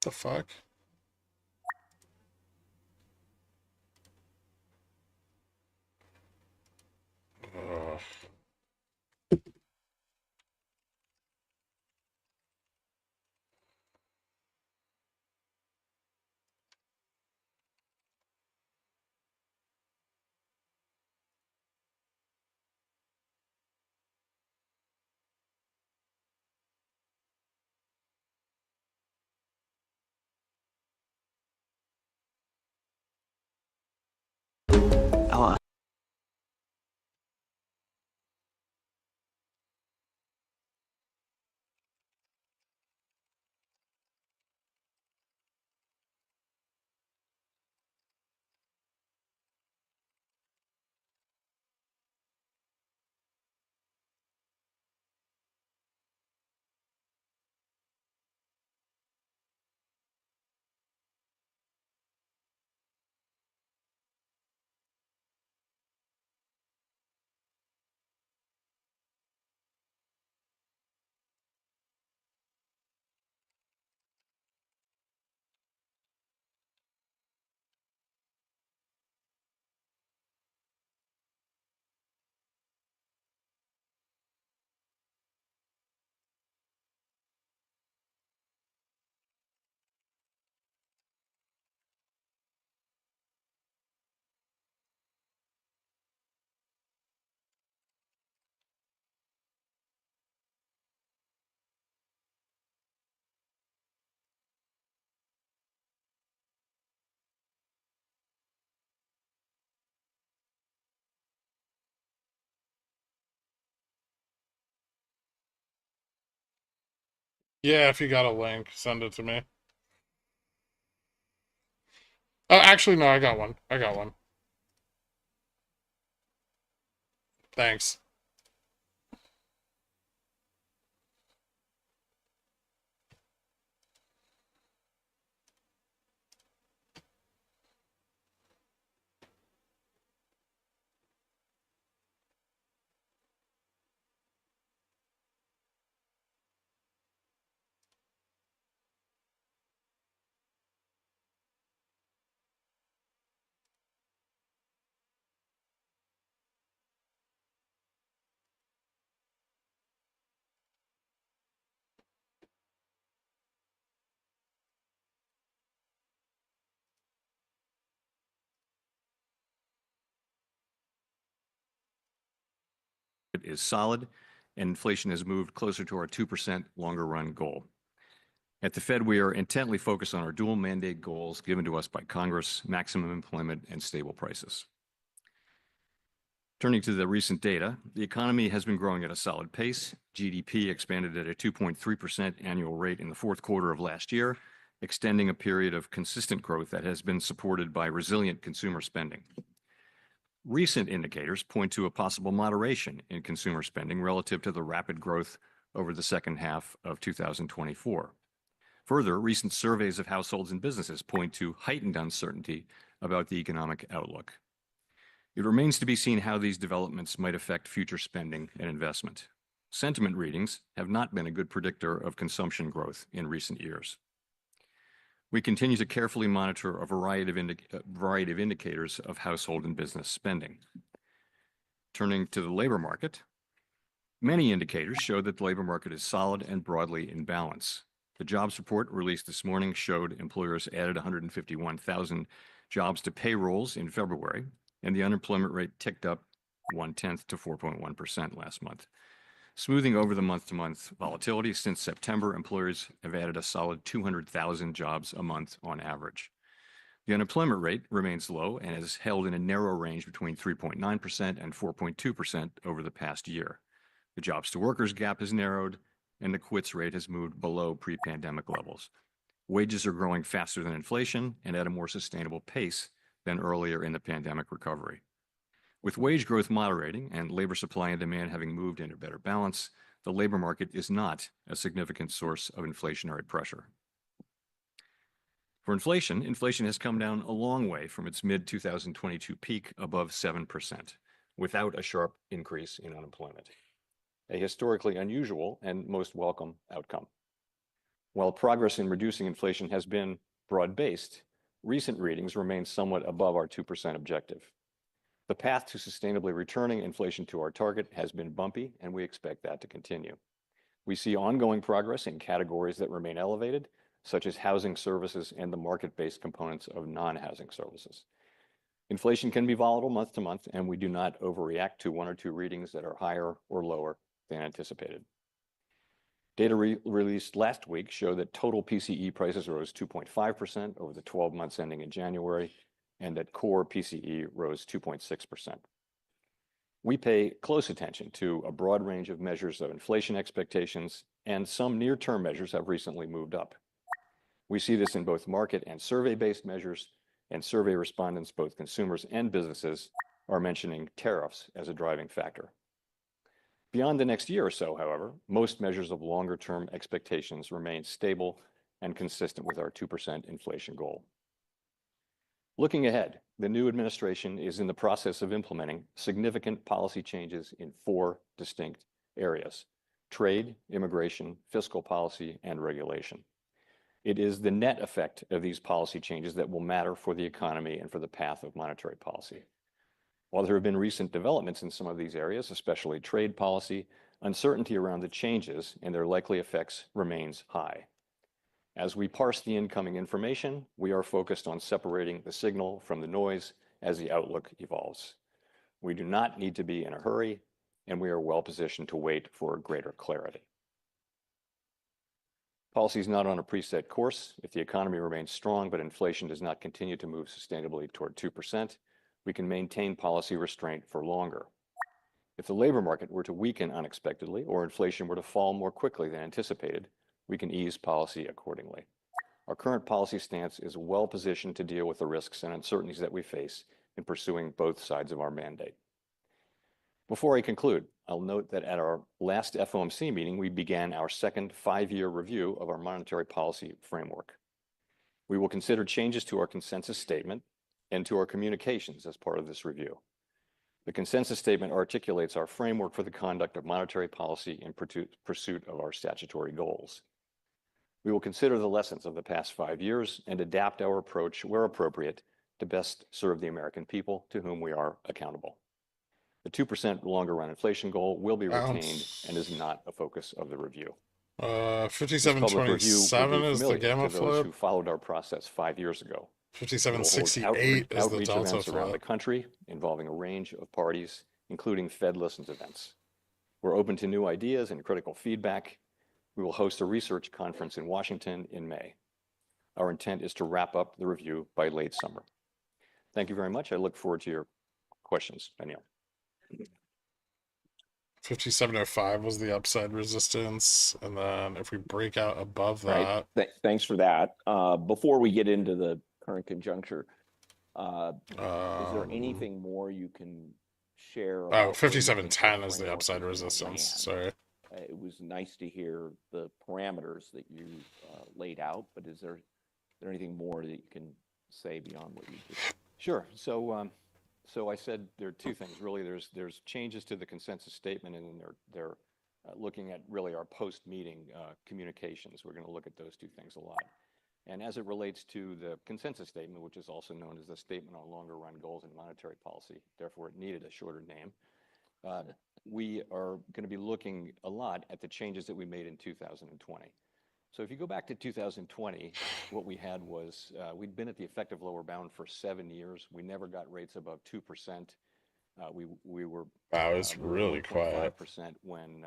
The fuck? Ugh. Yeah, if you got a link, send it to me. Oh, actually, no, I got one. Thanks. Is solid, and inflation has moved closer to our 2% longer run goal. At the Fed, we are intently focused on our dual mandate goals given to us by Congress: maximum employment and stable prices. Turning to the recent data, the economy has been growing at a solid pace. GDP expanded at a 2.3% annual rate in the fourth quarter of last year, extending a period of consistent growth that has been supported by resilient consumer spending. Recent indicators point to a possible moderation in consumer spending relative to the rapid growth over the second half of 2024. Further, recent surveys of households and businesses point to heightened uncertainty about the economic outlook. It remains to be seen how these developments might affect future spending and investment. Sentiment readings have not been a good predictor of consumption growth in recent years. We continue to carefully monitor a variety of indicators of household and business spending. Turning to the labor market, many indicators show that the labor market is solid and broadly in balance. The jobs report released this morning showed employers added 151,000 jobs to payrolls in February, and the unemployment rate ticked up 0.1% to 4.1% last month. Smoothing over the month-to-month volatility, since September, employers have added a solid 200,000 jobs a month on average. The unemployment rate remains low and is held in a narrow range between 3.9% and 4.2% over the past year. The jobs-to-workers gap has narrowed, and the quits rate has moved below pre-pandemic levels. Wages are growing faster than inflation and at a more sustainable pace than earlier in the pandemic recovery. With wage growth moderating and labor supply and demand having moved into better balance, the labor market is not a significant source of inflationary pressure. For inflation, inflation has come down a long way from its mid-2022 peak above 7%, without a sharp increase in unemployment. A historically unusual and most welcome outcome. While progress in reducing inflation has been broad-based, recent readings remain somewhat above our 2% objective. The path to sustainably returning inflation to our target has been bumpy, and we expect that to continue. We see ongoing progress in categories that remain elevated, such as housing services and the market-based components of non-housing services. Inflation can be volatile month to month, and we do not overreact to one or two readings that are higher or lower than anticipated. Data released last week show that total PCE prices rose 2.5% over the 12 months ending in January, and that core PCE rose 2.6%. We pay close attention to a broad range of measures of inflation expectations, and some near-term measures have recently moved up. We see this in both market and survey-based measures, and survey respondents, both consumers and businesses, are mentioning tariffs as a driving factor. Beyond the next year or so, however, most measures of longer-term expectations remain stable and consistent with our 2% inflation goal. Looking ahead, the new administration is in the process of implementing significant policy changes in 4 distinct areas: trade, immigration, fiscal policy, and regulation. It is the net effect of these policy changes that will matter for the economy and for the path of monetary policy. While there have been recent developments in some of these areas, especially trade policy, uncertainty around the changes and their likely effects remains high. As we parse the incoming information, we are focused on separating the signal from the noise as the outlook evolves. We do not need to be in a hurry, and we are well positioned to wait for greater clarity. Policy is not on a preset course. If the economy remains strong but inflation does not continue to move sustainably toward 2%, we can maintain policy restraint for longer. If the labor market were to weaken unexpectedly or inflation were to fall more quickly than anticipated, we can ease policy accordingly. Our current policy stance is well positioned to deal with the risks and uncertainties that we face in pursuing both sides of our mandate. Before I conclude, I'll note that at our last FOMC meeting, we began our second 5-year review of our monetary policy framework. We will consider changes to our consensus statement and to our communications as part of this review. The consensus statement articulates our framework for the conduct of monetary policy in pursuit of our statutory goals. We will consider the lessons of the past 5 years and adapt our approach where appropriate to best serve the American people to whom we are accountable. The 2% longer run inflation goal will be retained and is not a focus of the review. 5727 is the gamma to those flip. who followed our process 5 years ago. 5768 is the outreach delta events around the flip. country involving a range of parties, including Fed Listens events. We're open to new ideas and critical feedback. We will host a research conference in Washington in May. Our intent is to wrap up the review by late summer. Thank you very much. I look forward to your questions, Danielle. 5705 was the upside resistance, and then if we break out above that, Thanks for that. Before we get into the current conjuncture, is there anything more you can share? Oh, 5710 is the upside resistance. Sorry. It was nice to hear the parameters that you laid out, but is there anything more that you can say beyond what you just? Sure. So I said there are two things really. There's changes to the consensus statement, and then they're looking at really our post-meeting communications. We're going to look at those two things a lot. And as it relates to the consensus statement, which is also known as the Statement on Longer Run Goals and Monetary Policy, therefore it needed a shorter name, we are going to be looking a lot at the changes that we made in 2020. So if you go back to 2020, what we had was we'd been at the effective lower bound for 7 years. We never got rates above 2%. We were it's really quiet 5% when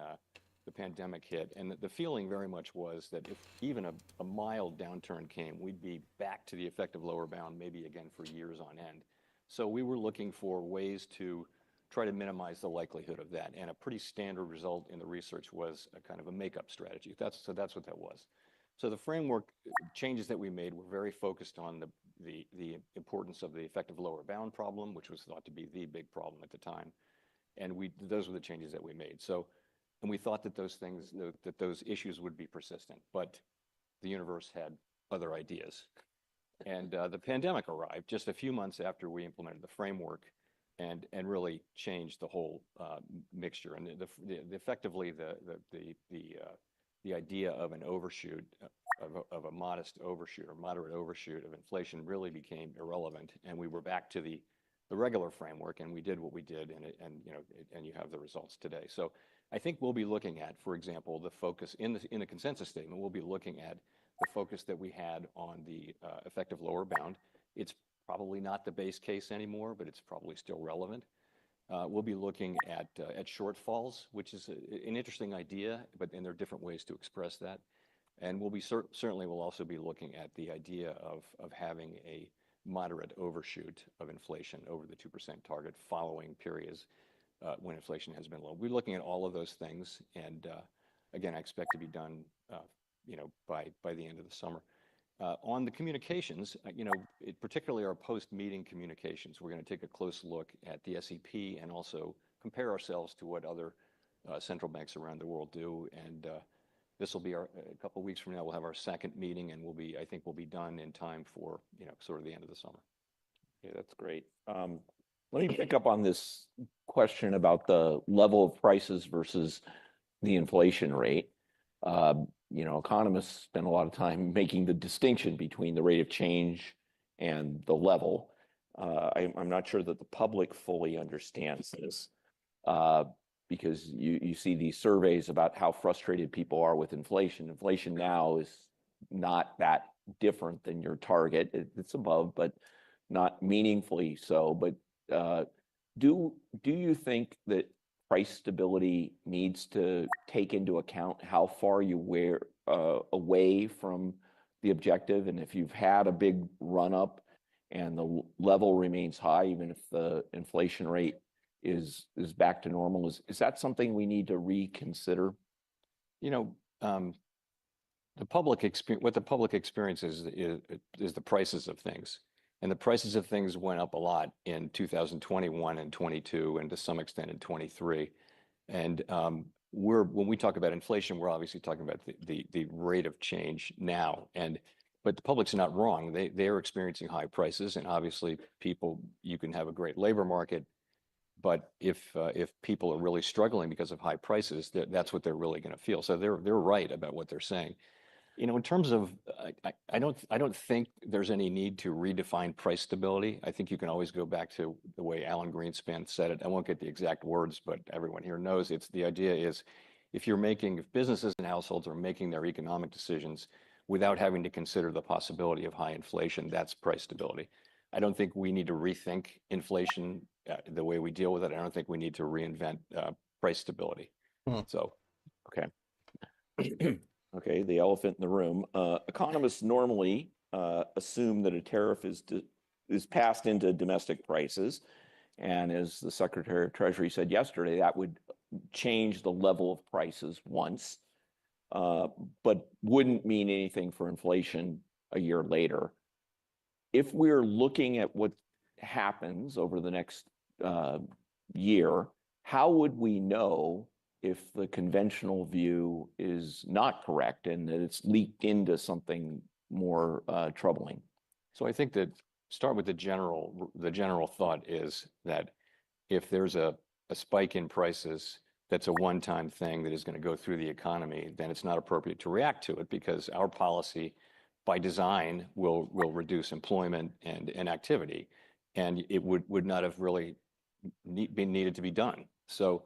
the pandemic hit, and the feeling very much was that if even a mild downturn came, we'd be back to the effective lower bound, maybe again for years on end. So we were looking for ways to try to minimize the likelihood of that, and a pretty standard result in the research was a kind of a makeup strategy. That's what that was. So the framework changes that we made were very focused on the importance of the effective lower bound problem, which was thought to be the big problem at the time, and those were the changes that we made. So, and we thought that those issues would be persistent, but the universe had other ideas, and the pandemic arrived just a few months after we implemented the framework, and really changed the whole mixture. And effectively the idea of an overshoot, of a modest overshoot or moderate overshoot of inflation really became irrelevant, and we were back to the regular framework, and we did what we did, and you have the results today. So I think we'll be looking at, for example, the focus in the consensus statement. We'll be looking at the focus that we had on the effective lower bound. It's probably not the base case anymore, but it's probably still relevant. We'll be looking at shortfalls, which is an interesting idea, and there are different ways to express that. And we'll be certainly we'll also be looking at the idea of having a moderate overshoot of inflation over the 2% target following periods when inflation has been low. We're looking at all of those things, and again, I expect to be done, by the end of the summer. On the communications, particularly our post-meeting communications, we're going to take a close look at the SEP and also compare ourselves to what other central banks around the world do. And this will be a couple of weeks from now. We'll have our second meeting, and I think we'll be done in time for sort of the end of the summer. Yeah, that's great. Let me pick up on this question about the level of prices versus the inflation rate. Economists spend a lot of time making the distinction between the rate of change and the level. I'm not sure that the public fully understands this because you see these surveys about how frustrated people are with inflation. Inflation now is not that different than your target. It's above, but not meaningfully so. But do you think that price stability needs to take into account how far you away from the objective? And if you've had a big run up and the level remains high, even if the inflation rate is back to normal, is that something we need to reconsider? The public experience, what the public experiences is the prices of things. And the prices of things went up a lot in 2021 and 22, and to some extent in 23. And when we talk about inflation, we're obviously talking about the rate of change now. But the public's not wrong. They are experiencing high prices, and obviously you can have a great labor market, but if people are really struggling because of high prices, that's what they're really going to feel. So they're right about what they're saying. In terms of, I don't think there's any need to redefine price stability. I think you can always go back to the way Alan Greenspan said it. I won't get the exact words, but everyone here knows the idea is if businesses and households are making their economic decisions without having to consider the possibility of high inflation, that's price stability. I don't think we need to rethink inflation the way we deal with it. I don't think we need to reinvent price stability. So, okay. Okay, the elephant in the room. Economists normally assume that a tariff is passed into domestic prices. And as the Secretary of Treasury said yesterday, that would change the level of prices once, but wouldn't mean anything for inflation a year later. If we're looking at what happens over the next year, how would we know if the conventional view is not correct and that it's leaked into something more troubling? So I think that start with the general thought is that if there's a spike in prices, that's a one-time thing that is going to go through the economy, then it's not appropriate to react to it because our policy by design will reduce employment and activity, and it would not have really been needed to be done. So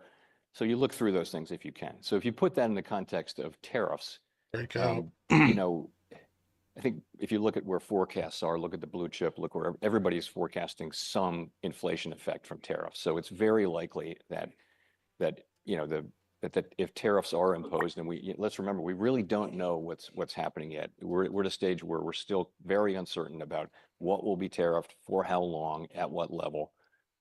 you look through those things if you can. So if you put that in the context of tariffs, you know, I think if you look at where forecasts are, look at the blue chip, look where everybody's forecasting some inflation effect from tariffs. So it's very likely that you know that if tariffs are imposed, and let's remember we really don't know what's happening yet. We're at a stage where we're still very uncertain about what will be tariffed, for how long, at what level.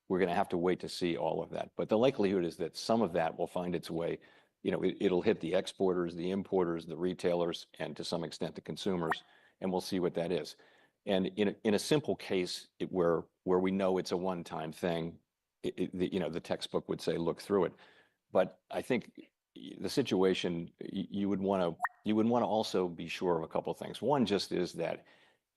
We're going to have to wait to see all of that. But the likelihood is that some of that will find its way. You know, it'll hit the exporters, the importers, the retailers, and to some extent the consumers, and we'll see what that is. And in a simple case where we know it's a one-time thing, you know, the textbook would say look through it. But I think the situation you would want to also be sure of a couple of things. One just is that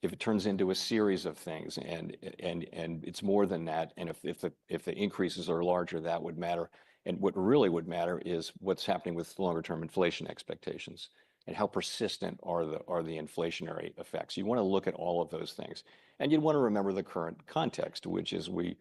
if it turns into a series of things and it's more than that, and if the increases are larger, that would matter. And what really would matter is what's happening with longer term inflation expectations and how persistent are the inflationary effects. You want to look at all of those things, and you'd want to remember the current context, which is we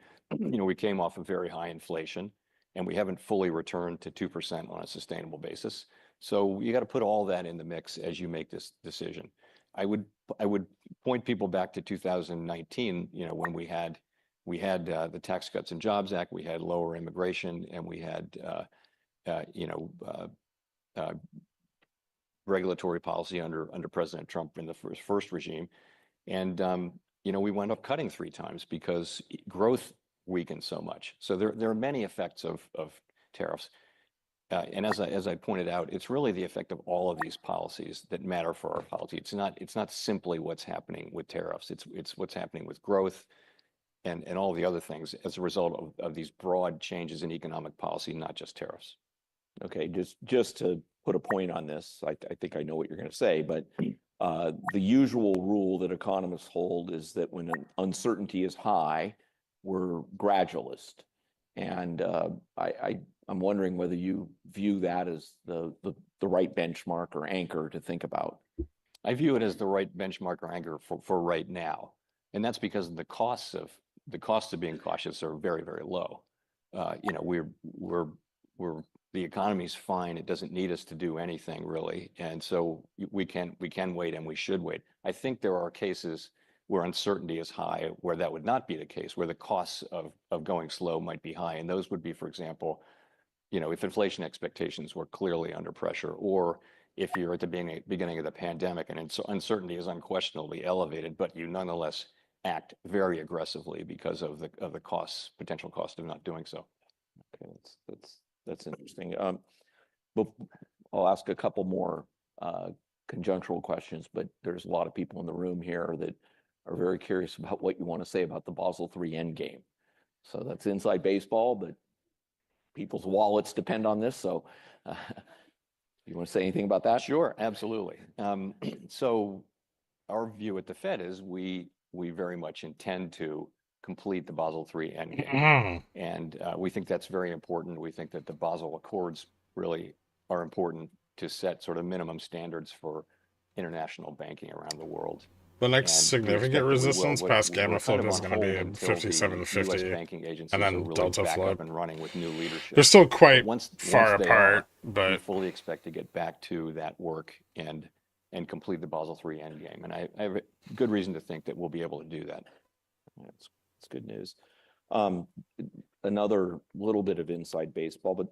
came off of very high inflation, and we haven't fully returned to 2% on a sustainable basis. So you got to put all that in the mix as you make this decision. I would point people back to 2019, you know, when we had the Tax Cuts and Jobs Act, we had lower immigration, and we had regulatory policy under President Trump in the first regime, and you know, we wound up cutting 3 times because growth weakened so much. So there are many effects of tariffs. And as I pointed out, it's really the effect of all of these policies that matter for our policy. It's not simply what's happening with tariffs. It's what's happening with growth and all the other things as a result of these broad changes in economic policy, not just tariffs. Okay, just to put a point on this, I think I know what you're going to say, but the usual rule that economists hold is that when uncertainty is high, we're gradualist. And I'm wondering whether you view that as the right benchmark or anchor to think about. I view it as the right benchmark or anchor for right now, and that's because the costs of being cautious are very, very low. You know, the economy's fine. It doesn't need us to do anything really, and so we can wait, and we should wait. I think there are cases where uncertainty is high, where that would not be the case, where the costs of going slow might be high, and those would be, for example, you know, if inflation expectations were clearly under pressure, or if you're at the beginning of the pandemic and uncertainty is unquestionably elevated, but you nonetheless act very aggressively because of the potential cost of not doing so. Okay, that's interesting. But I'll ask a couple more conjunctural questions, but there's a lot of people in the room here that are very curious about what you want to say about the Basel III endgame. So that's inside baseball, but people's wallets depend on this. So you want to say anything about that? Sure, absolutely. So our view at the Fed is we very much intend to complete the Basel III endgame. And we think that's very important. We think that the Basel Accords really are important to set sort of minimum standards for international banking around the world. The next significant resistance past gamma flip is going to be at 57.50, and then delta flip. And running with new leadership. They're still quite once far apart, but we fully expect to get back to that work and complete the Basel III endgame. And I have a good reason to think that we'll be able to do that. That's good news. Another little bit of inside baseball, but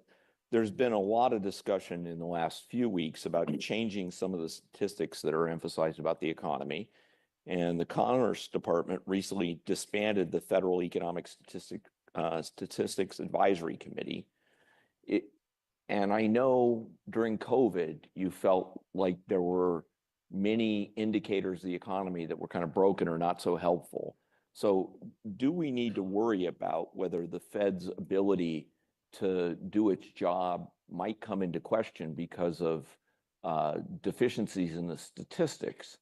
there's been a lot of discussion in the last few weeks about changing some of the statistics that are emphasized about the economy. And the Commerce Department recently disbanded the Federal Economic Statistics Advisory Committee. And I know during COVID, you felt like there were many indicators of the economy that were kind of broken or not so helpful. So do we need to worry about whether the Fed's ability to do its job might come into question because of deficiencies in the statistics?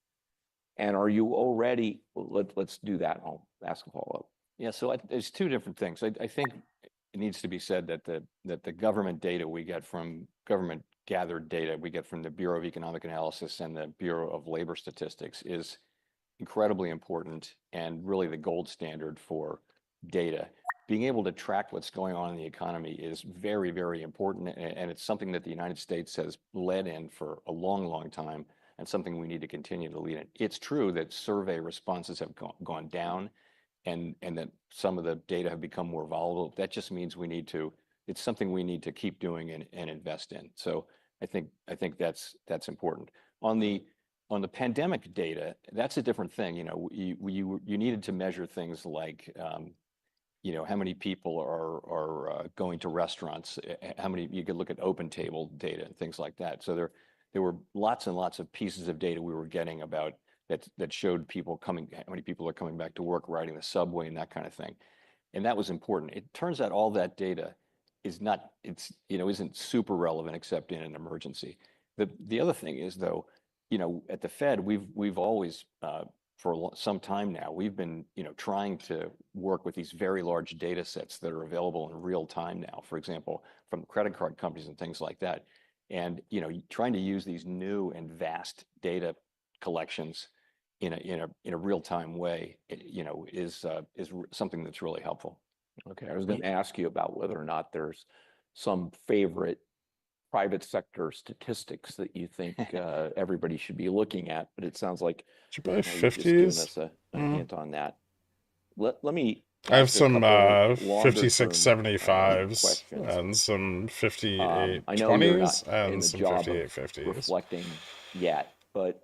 And are you already, let's do that. I'll ask a follow-up. Yeah, so there's two different things. I think it needs to be said that the government data we get from government gathered data we get from the Bureau of Economic Analysis and the Bureau of Labor Statistics is incredibly important and really the gold standard for data. Being able to track what's going on in the economy is very, very important, and it's something that the United States has led in for a long, long time, and something we need to continue to lead in. It's true that survey responses have gone down, and that some of the data have become more volatile. That just means it's something we need to keep doing and invest in. So I think that's important. On the pandemic data, that's a different thing. You needed to measure things like how many people are going to restaurants, how many, you could look at open table data and things like that. So there were lots and lots of pieces of data we were getting about that showed how many people are coming back to work, riding the subway and that kind of thing. And that was important. It turns out all that data isn't super relevant except in an emergency. The other thing is, though, at the Fed, we've always, for some time now, we've been, trying to work with these very large data sets that are available in real time now, for example, from credit card companies and things like that. And, trying to use these new and vast data collections in a real time way, is something that's really helpful. Okay, I was going to ask you about whether or not there's some favorite private sector statistics that you think everybody should be looking at, but it sounds like should buy you've just given us a hint on that. Let me. I have some 5675s and some 5820s and some 5850s. Reflecting yet, but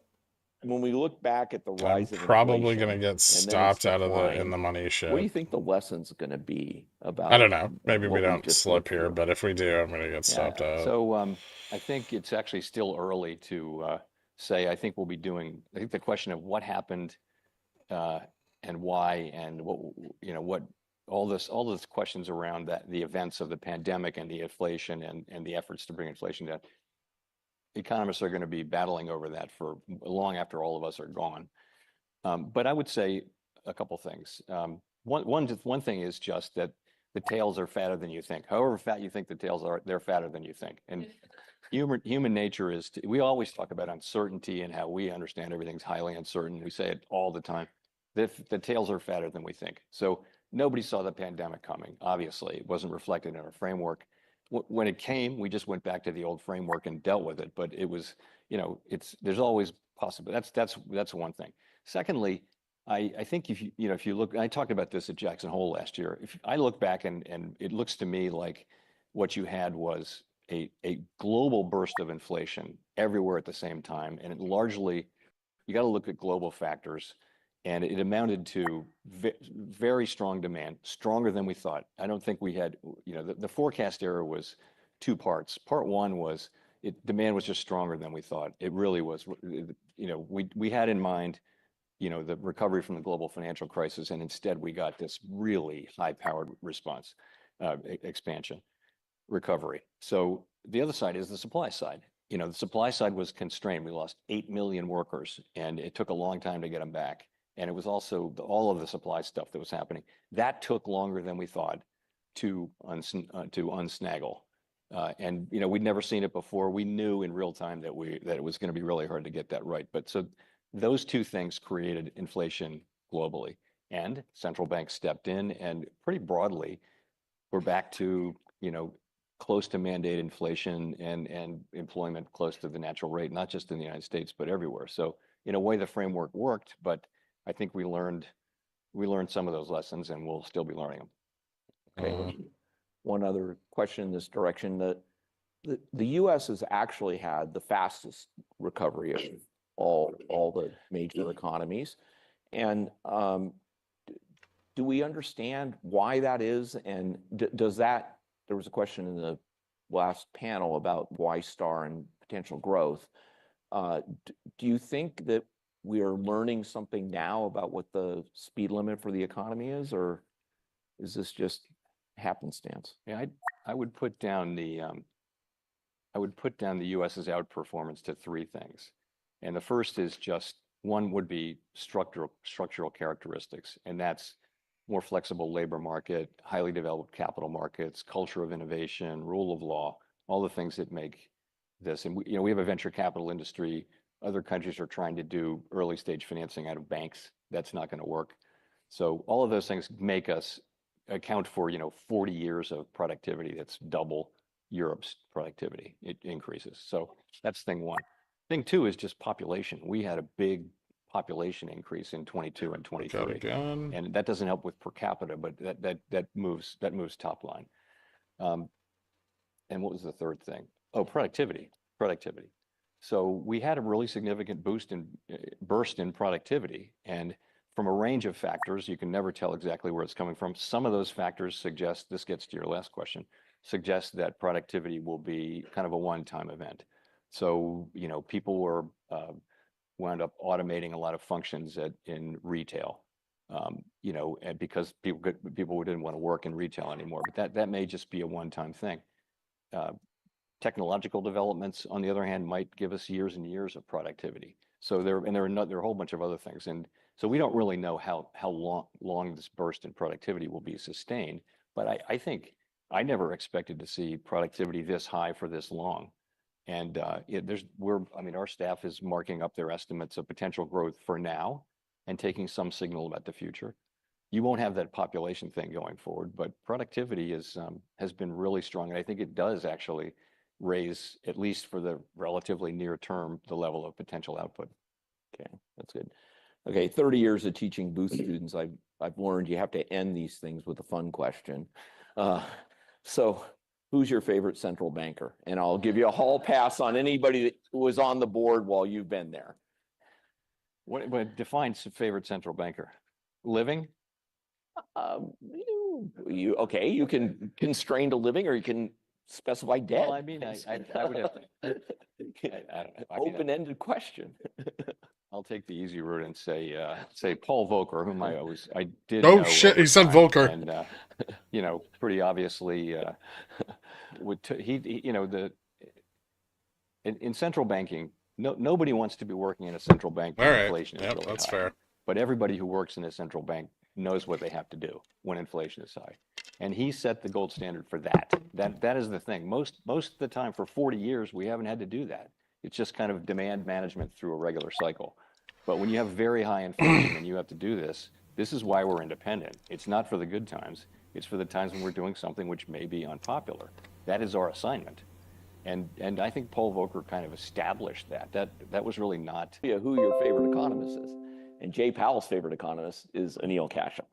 when we look back at the rise of probably going to get stopped out of the in the money ship. What do you think the lesson's going to be about? I don't know. Maybe we don't slip here, but if we do, I'm going to get stopped out. So I think it's actually still early to say. I think the question of what happened and why and what all those questions around the events of the pandemic and the inflation and the efforts to bring inflation down. Economists are going to be battling over that for long after all of us are gone. But I would say a couple things. One thing is just that the tails are fatter than you think. However fat you think the tails are, they're fatter than you think. And human nature is, we always talk about uncertainty and how we understand everything's highly uncertain. We say it all the time. The tails are fatter than we think. So nobody saw the pandemic coming. Obviously, it wasn't reflected in our framework. When it came, we just went back to the old framework and dealt with it. But it was, there's always possible. That's one thing. Secondly, I think if you look, I talked about this at Jackson Hole last year. If I look back and it looks to me like what you had was a global burst of inflation everywhere at the same time, and it largely, you got to look at global factors. And it amounted to very strong demand, stronger than we thought. I don't think we had, the forecast error was two parts. Part one was demand was just stronger than we thought. It really was. We had in mind, the recovery from the global financial crisis, and instead we got this really high-powered response, expansion, recovery. So the other side is the supply side. The supply side was constrained. We lost 8 million workers, and it took a long time to get them back. And it was also all of the supply stuff that was happening. That took longer than we thought to unsnaggle. And we'd never seen it before. We knew in real time that it was going to be really hard to get that right. But so those two things created inflation globally, and central banks stepped in, and pretty broadly, we're back to close to mandate inflation and employment close to the natural rate, not just in the United States but everywhere. So in a way, the framework worked, but I think we learned some of those lessons, and we'll still be learning them. Okay. One other question in this direction. the U.S. has actually had the fastest recovery of all the major economies. And do we understand why that is? And does that, there was a question in the last panel about Y-star and potential growth. Do you think that we are learning something now about what the speed limit for the economy is, or is this just happenstance? Yeah, I would put down the U.S.'s outperformance to three things. And the first is just, one would be structural characteristics, and that's more flexible labor market, highly developed capital markets, culture of innovation, rule of law, all the things that make this. And we have a venture capital industry. Other countries are trying to do early stage financing out of banks. That's not going to work. So all of those things make us account for 40 years of productivity. That's double Europe's productivity. It increases. So that's thing one. Thing two is just population. We had a big population increase in 22 and 23, and that doesn't help with per capita, but that moves top line. And what was the third thing? Oh, productivity. So we had a really significant burst in productivity, and from a range of factors, you can never tell exactly where it's coming from. Some of those factors suggest, this gets to your last question, suggest that productivity will be kind of a one-time event. So, people were wound up automating a lot of functions in retail, and because people didn't want to work in retail anymore. But that may just be a one-time thing. Technological developments, on the other hand, might give us years and years of productivity. So there are a whole bunch of other things, and so we don't really know how long this burst in productivity will be sustained. But I think I never expected to see productivity this high for this long. And our staff is marking up their estimates of potential growth for now and taking some signal about the future. You won't have that population thing going forward, but productivity has been really strong, and I think it does actually raise, at least for the relatively near term, the level of potential output. Okay, that's good. Okay, 30 years of teaching booth students, I've learned you have to end these things with a fun question. So who's your favorite central banker? And I'll give you a hall pass on anybody that was on the board while you've been there. What defines favorite central banker? Living? You can constrain to living, or you can specify dead. Well, I mean, I would have to, I don't know. Open-ended question. I'll take the easy route and say Paul Volcker, whom I did. Oh shit! He said Volcker. And pretty obviously, in central banking, nobody wants to be working in a central bank when inflation is really that's high. fair. But everybody who works in a central bank knows what they have to do when inflation is high, and he set the gold standard for that. That is the thing. Most of the time, for 40 years, we haven't had to do that. It's just kind of demand management through a regular cycle. But when you have very high inflation and you have to do this is why we're independent. It's not for the good times. It's for the times when we're doing something which may be unpopular. That is our assignment. And I think Paul Volcker kind of established that. That was really not. Who your favorite economist is. And Jay Powell's favorite economist is Anil Kashyap.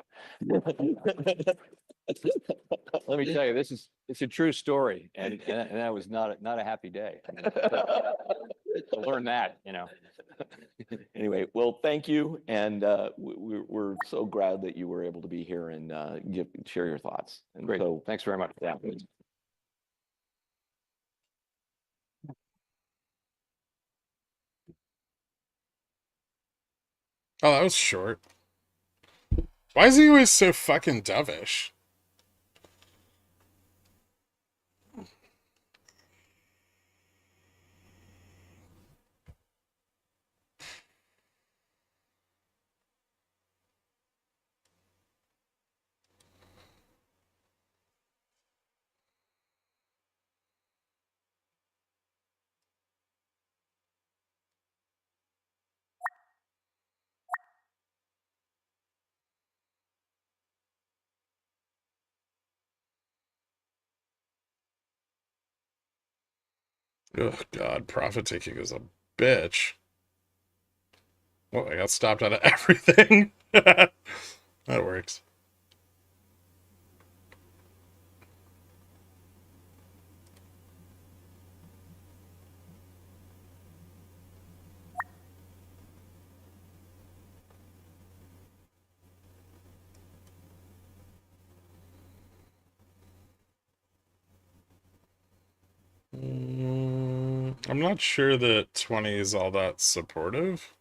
Let me tell you, it's a true story, and that was not a happy day. To learn that, Anyway, well, thank you, and we're so glad that you were able to be here and share your thoughts. And great. So, thanks very much. Yeah. Oh, that was short. Why is he always so fucking dovish? Oh god, profit taking is a bitch. Well, I got stopped out of everything. That works. I'm not sure that 20 is all that supportive.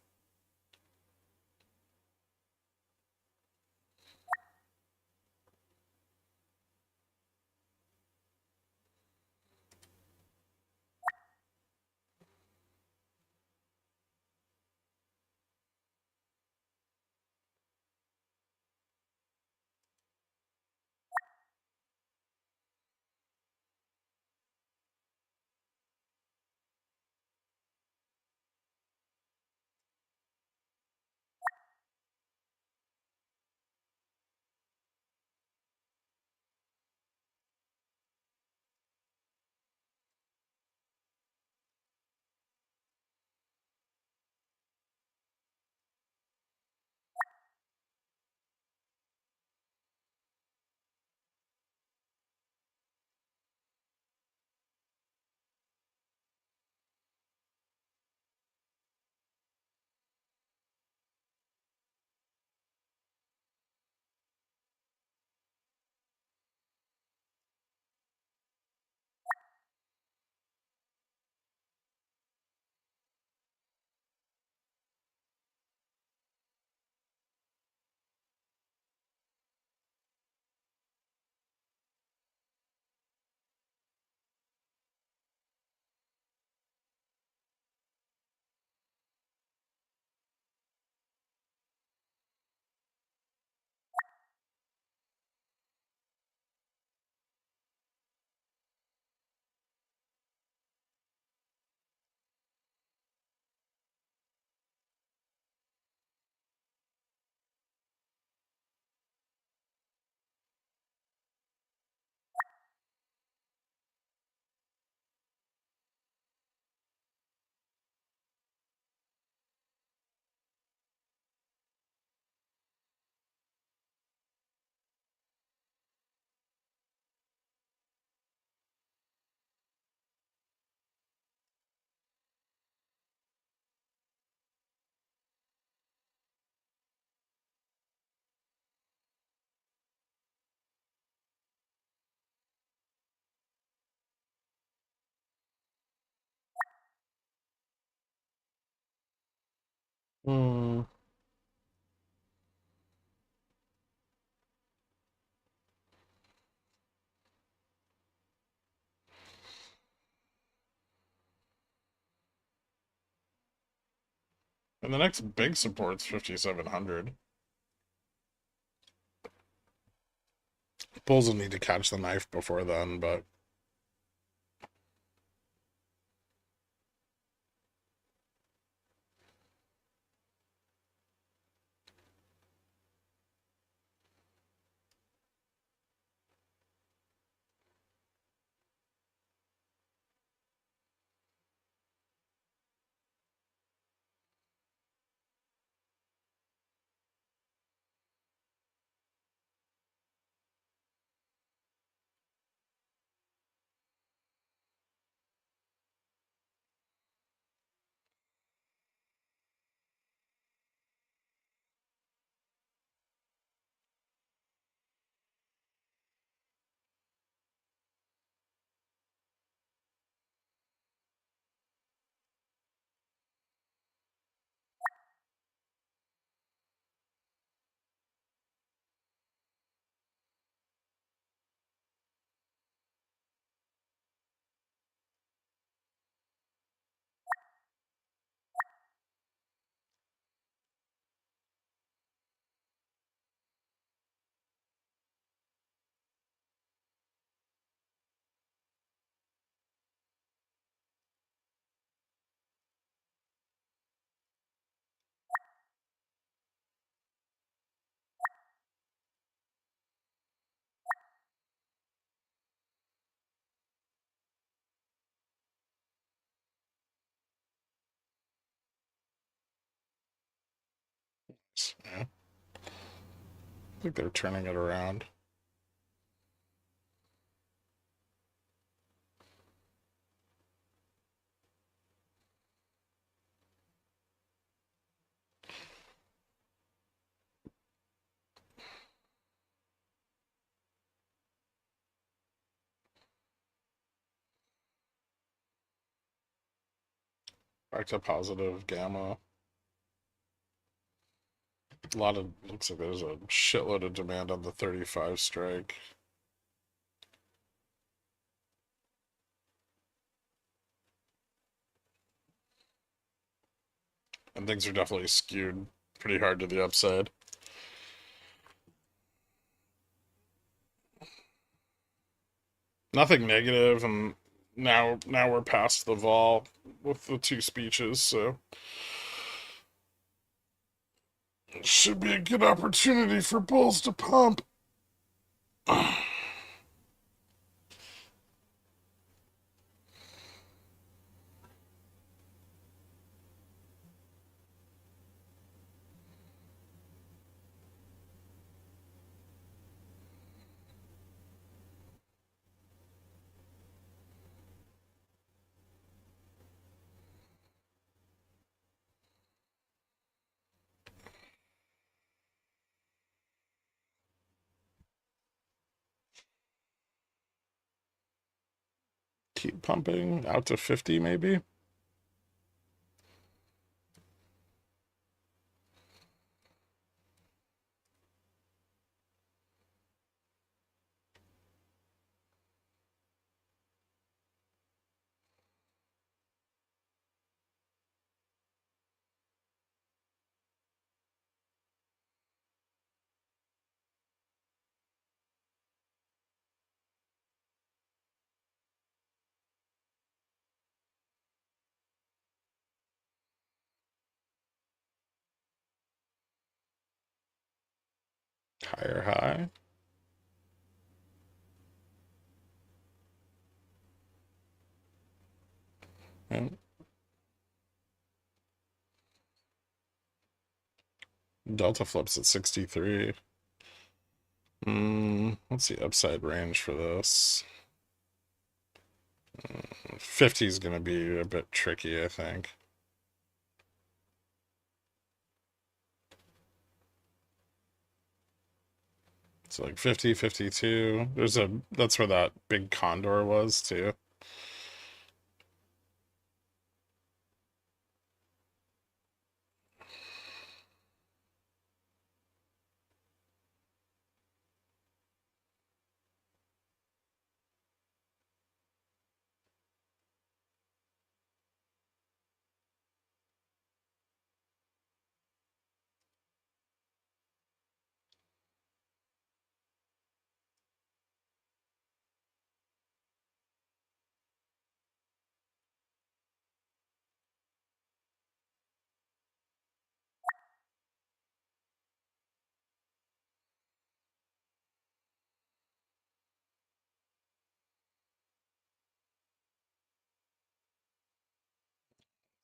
Hmm. And the next big support's 5,700. Bulls will need to catch the knife before then, but yeah. I think they're turning it around. Back to positive gamma. A lot of, looks like there's a shitload of demand on the 35 strike. And things are definitely skewed pretty hard to the upside. Nothing negative, and now we're past the vol with the two speeches, so it should be a good opportunity for bulls to pump. Keep pumping out to 50 maybe. Higher high. And Delta flips at 63. What's the upside range for this? 50 is going to be a bit tricky, I think. So like 50, 52. That's where that big condor was too.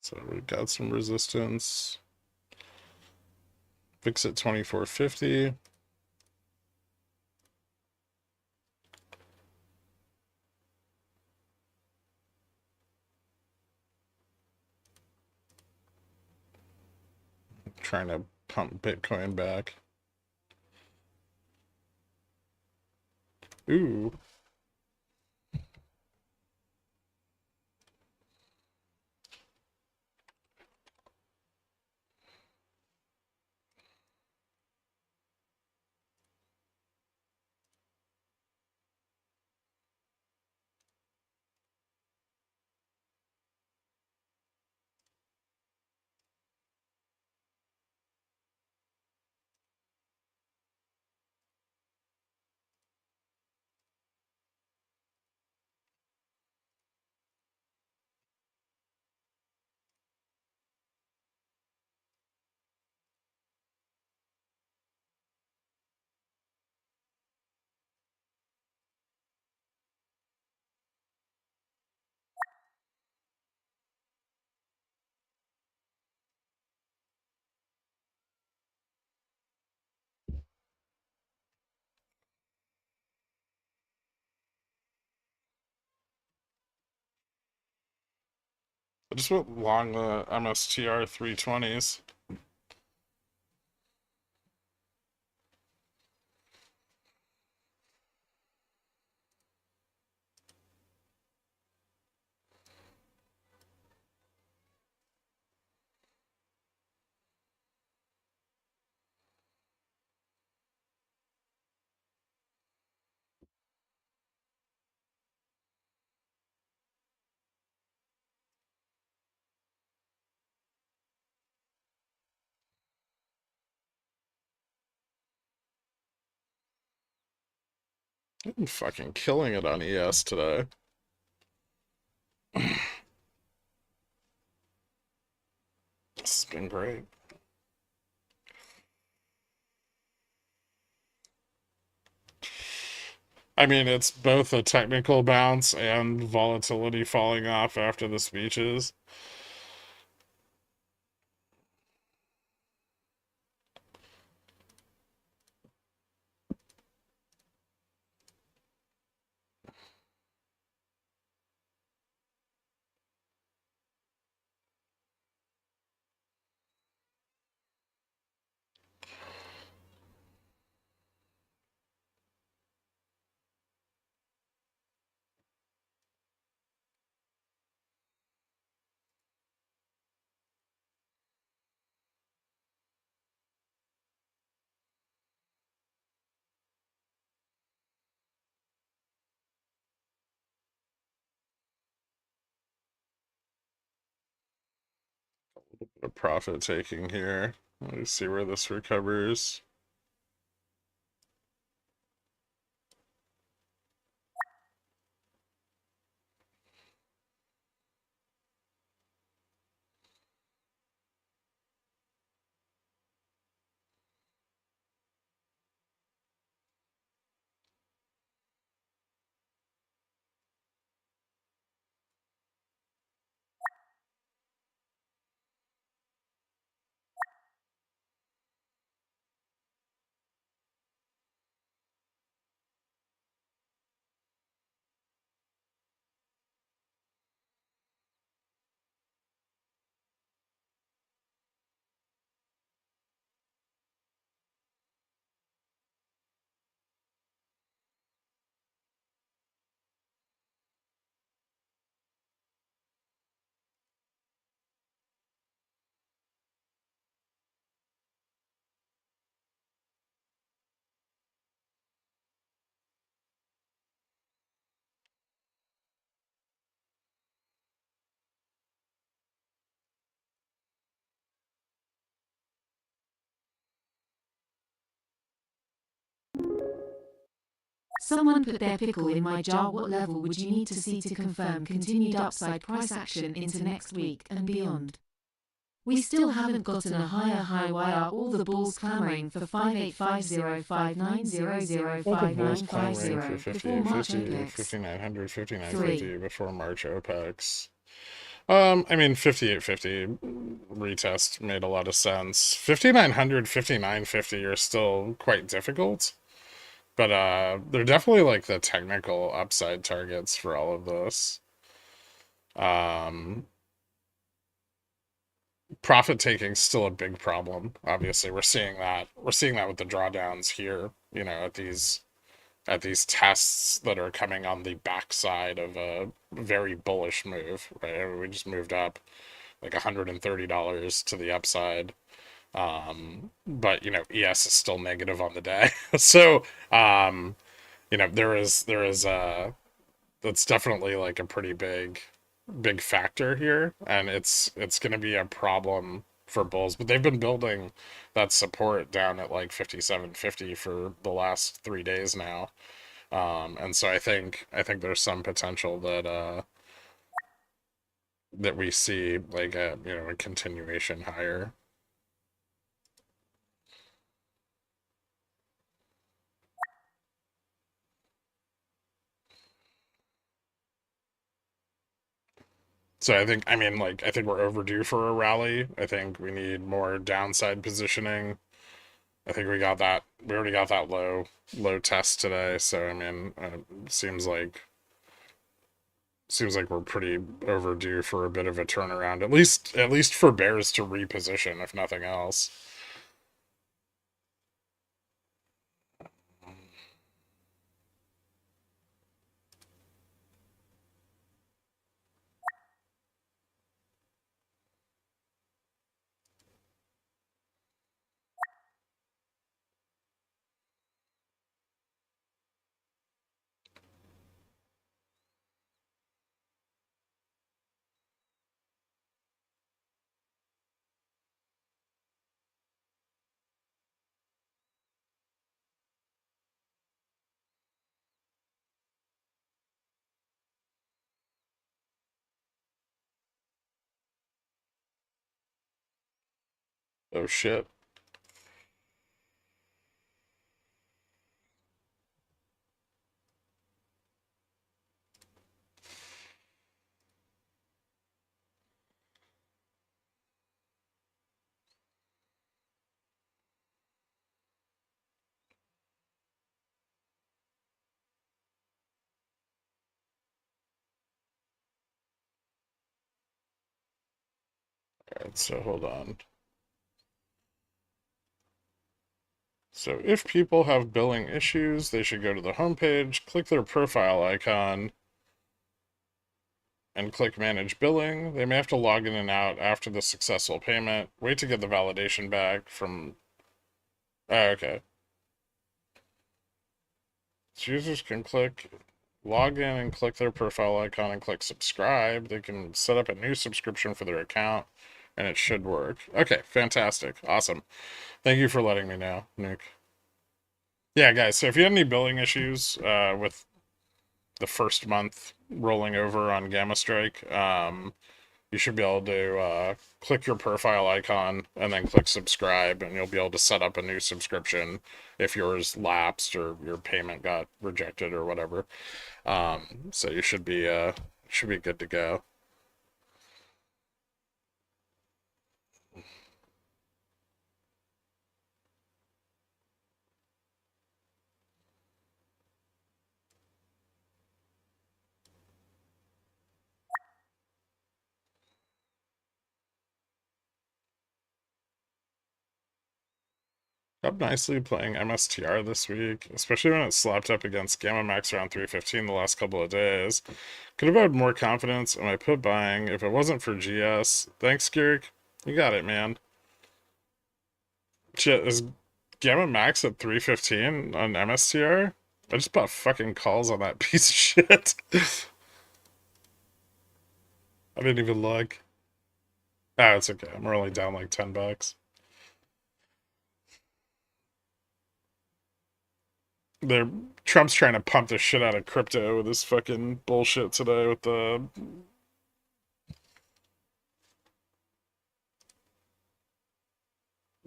So we've got some resistance. Fix at 2450. Trying to pump Bitcoin back. Ooh. I just went long the MSTR 320s. I'm fucking killing it on ES today. This has been great. I mean, it's both a technical bounce and volatility falling off after the speeches. A profit taking here. Let me see where this recovers. Someone put their pickle in my jar. What level would you need to see to confirm continued upside price action into next week and beyond? We still haven't gotten a higher high. Why are all the bulls clamoring for 5850, 5900, All the bulls clamoring for 5850 5900, 3. 5950 before March OPEX. I mean, 5850 retest made a lot of sense. 5900, 5950 are still quite difficult. But they're definitely like the technical upside targets for all of this. Profit taking still a big problem. Obviously, we're seeing that. We're seeing that with the drawdowns here, you know, at these tests that are coming on the backside of a very bullish move, right? We just moved up like $130 to the upside. But you know, ES is still negative on the day. So, you know, there is that's definitely like a pretty big factor here, and it's going to be a problem for bulls. But they've been building that support down at like 5750 for the last 3 days now. And so I think there's some potential that that we see like a, you know, a continuation higher. So I mean, like, I think we're overdue for a rally. I think we need more downside positioning. I think we got that. We already got that low test today. So I mean, seems like we're pretty overdue for a bit of a turnaround. At least for bears to reposition, if nothing else. Oh shit. Alright, so hold on. So if people have billing issues, they should go to the homepage, click their profile icon, and click Manage Billing. They may have to log in and out after the successful payment. Wait to get the validation back from... Oh, okay. So users can log in and click their profile icon and click subscribe. They can set up a new subscription for their account, and it should work. Okay, fantastic. Awesome. Thank you for letting me know, Nick. Yeah, guys, so if you had any billing issues with the first month rolling over on Gamma Strike, you should be able to click your profile icon and then click subscribe, and you'll be able to set up a new subscription if yours lapsed or your payment got rejected or whatever. So you should be good to go. Up nicely playing MSTR this week, especially when it slapped up against Gamma Max around 315 the last couple of days. Could have had more confidence in my put buying if it wasn't for GS. Thanks, Gherkin. You got it, man. Shit, is Gamma Max at 315 on MSTR? I just bought fucking calls on that piece of shit. I didn't even look. Ah, it's okay. I'm only down like $10. Trump's trying to pump the shit out of crypto with his fucking bullshit today with the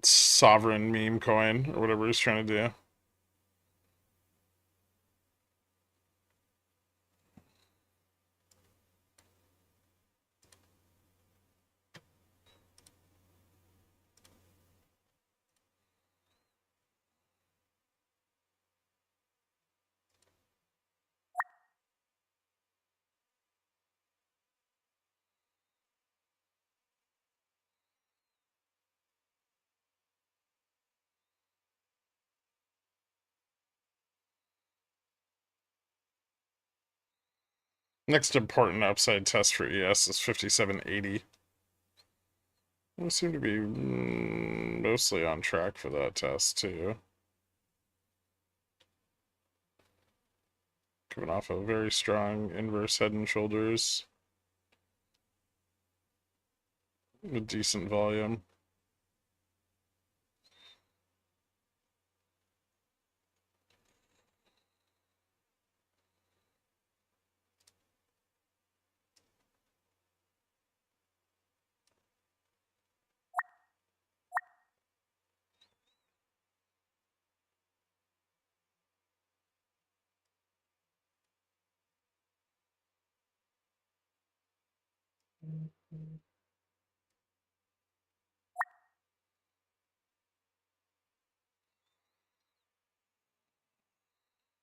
sovereign meme coin or whatever he's trying to do. Next important upside test for ES is 5780. We seem to be mostly on track for that test too. Coming off a very strong inverse head and shoulders with decent volume.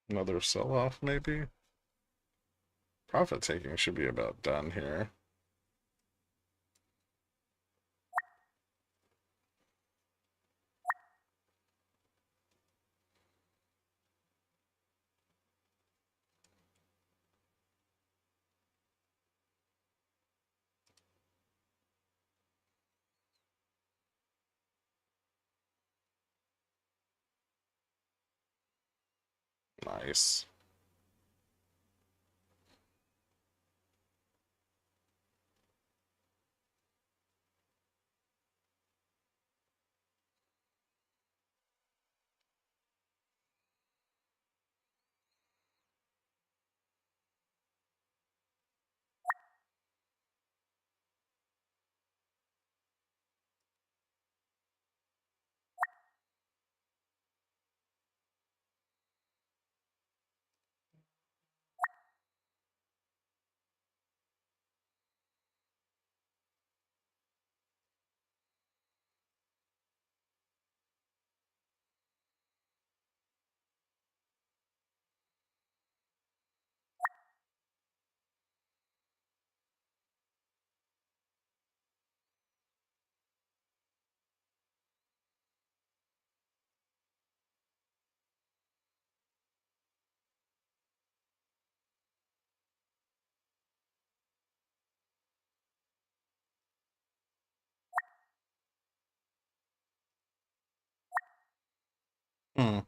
Another sell-off, maybe? Profit taking should be about done here. Nice. Hmm.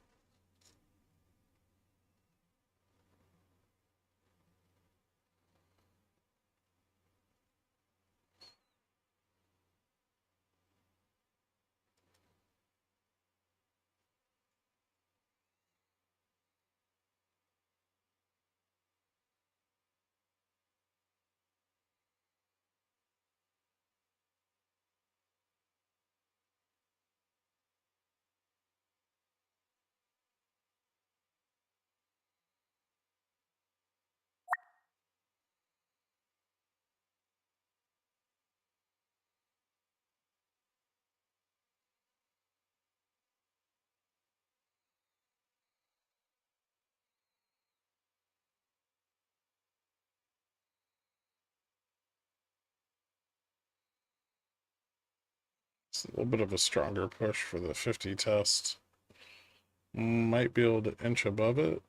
It's a little bit of a stronger push for the 50 test. Might be able to inch above it.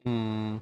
Hmm.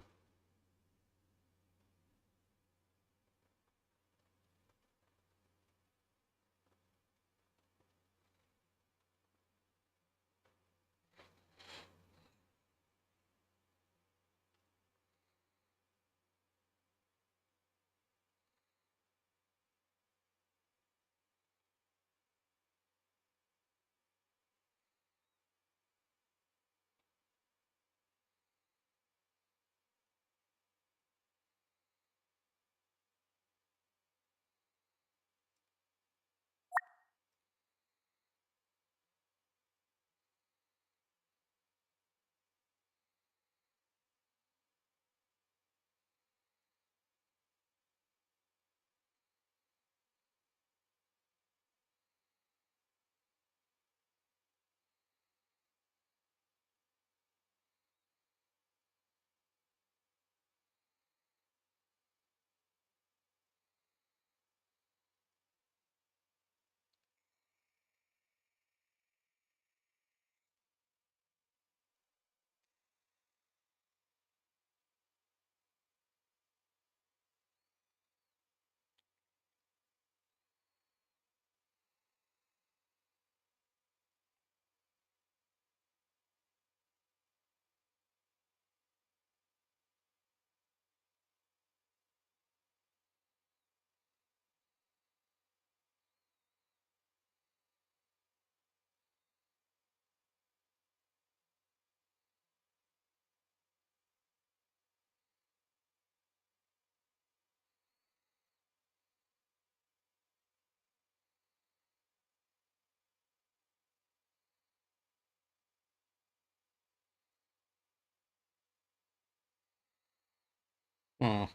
Hmm.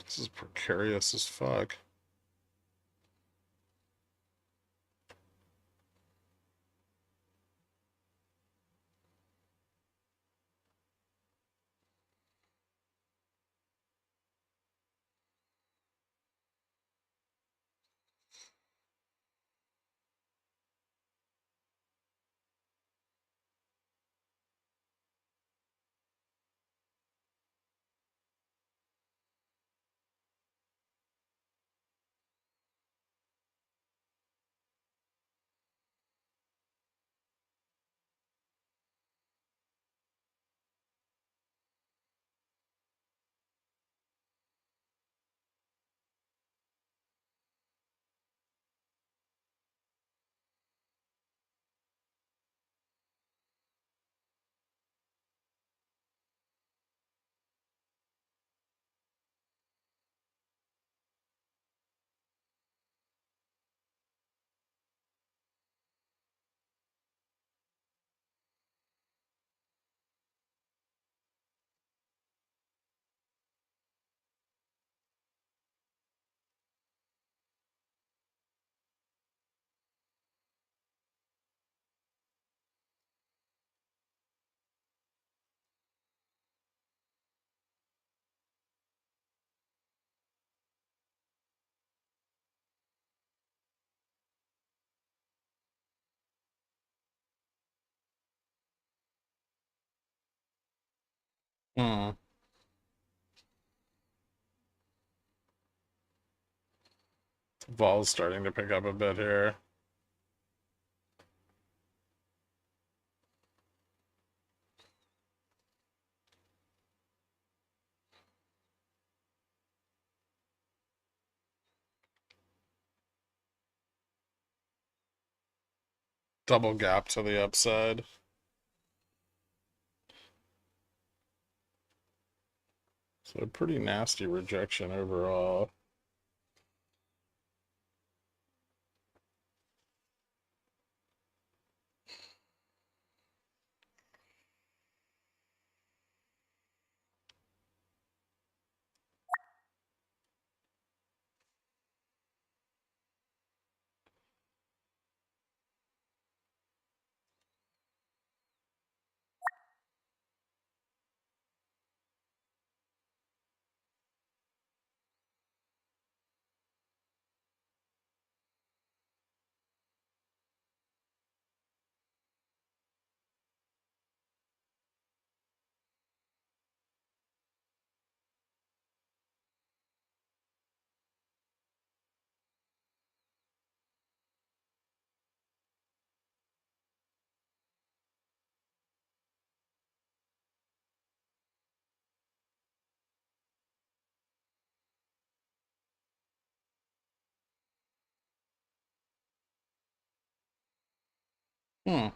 This is precarious as fuck. Hmm. Vol's starting to pick up a bit here. Double gap to the upside. So a pretty nasty rejection overall. Hmm.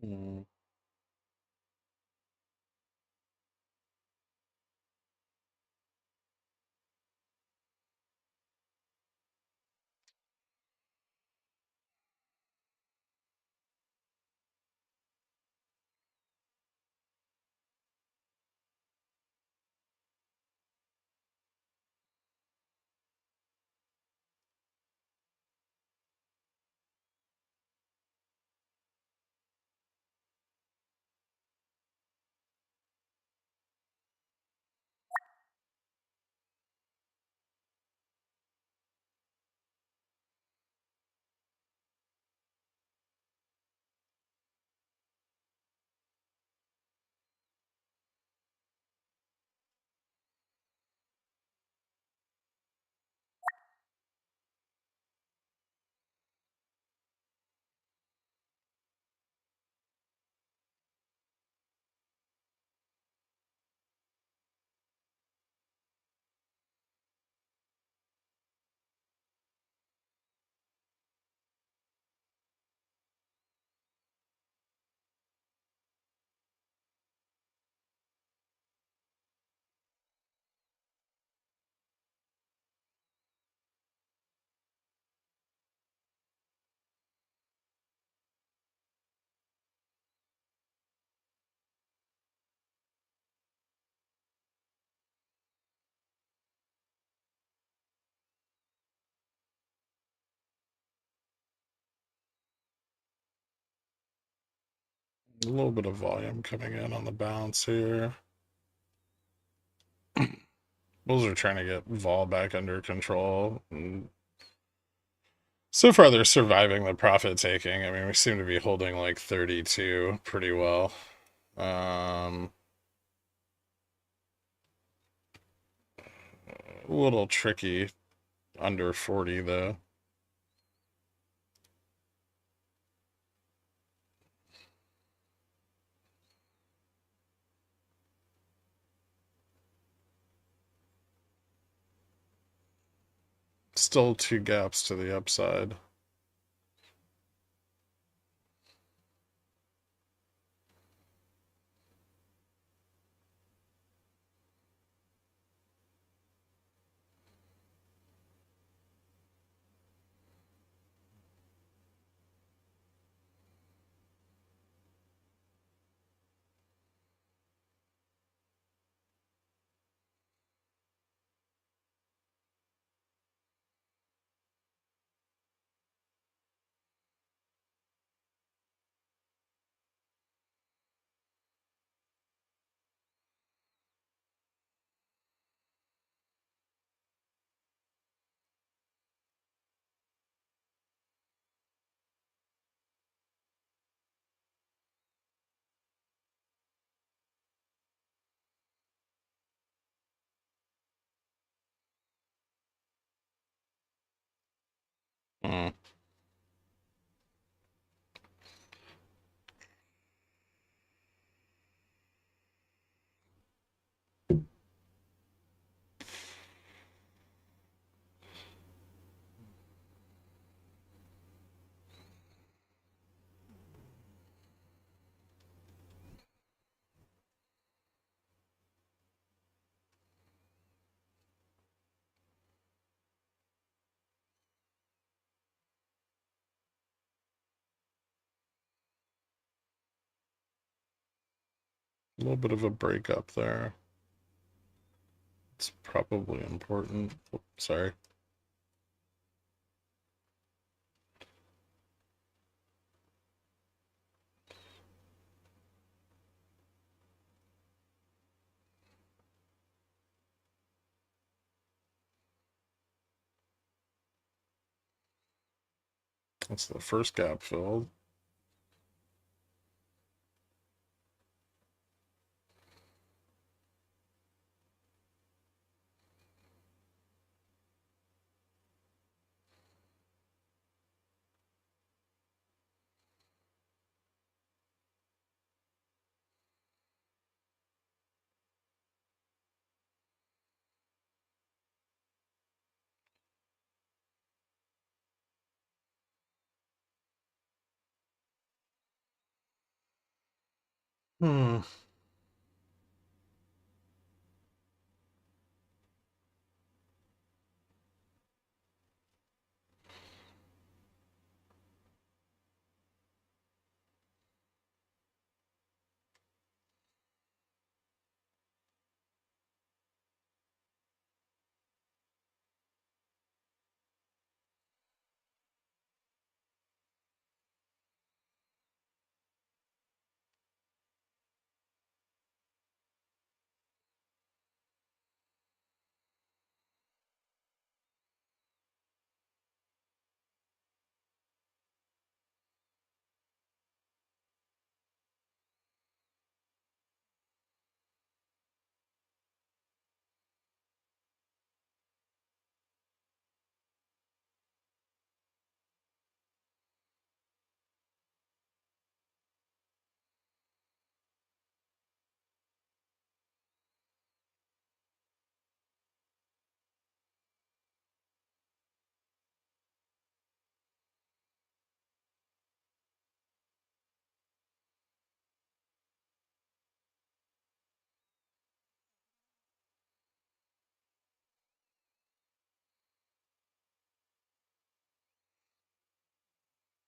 Hmm. A little bit of volume coming in on the bounce here. Bulls are trying to get vol back under control. And so far, they're surviving the profit taking. I mean, we seem to be holding like 32 pretty well. A little tricky under 40 though. Still 2 gaps to the upside. Hmm. A little bit of a breakup there. It's probably important. Oh, sorry. That's the first gap filled. Hmm.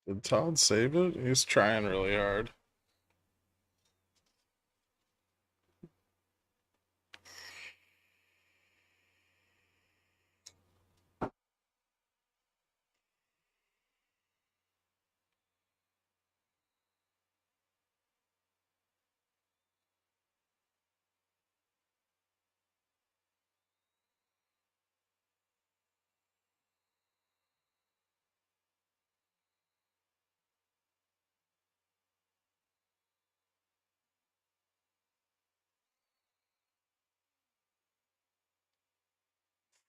Did Todd save it? He's trying really hard.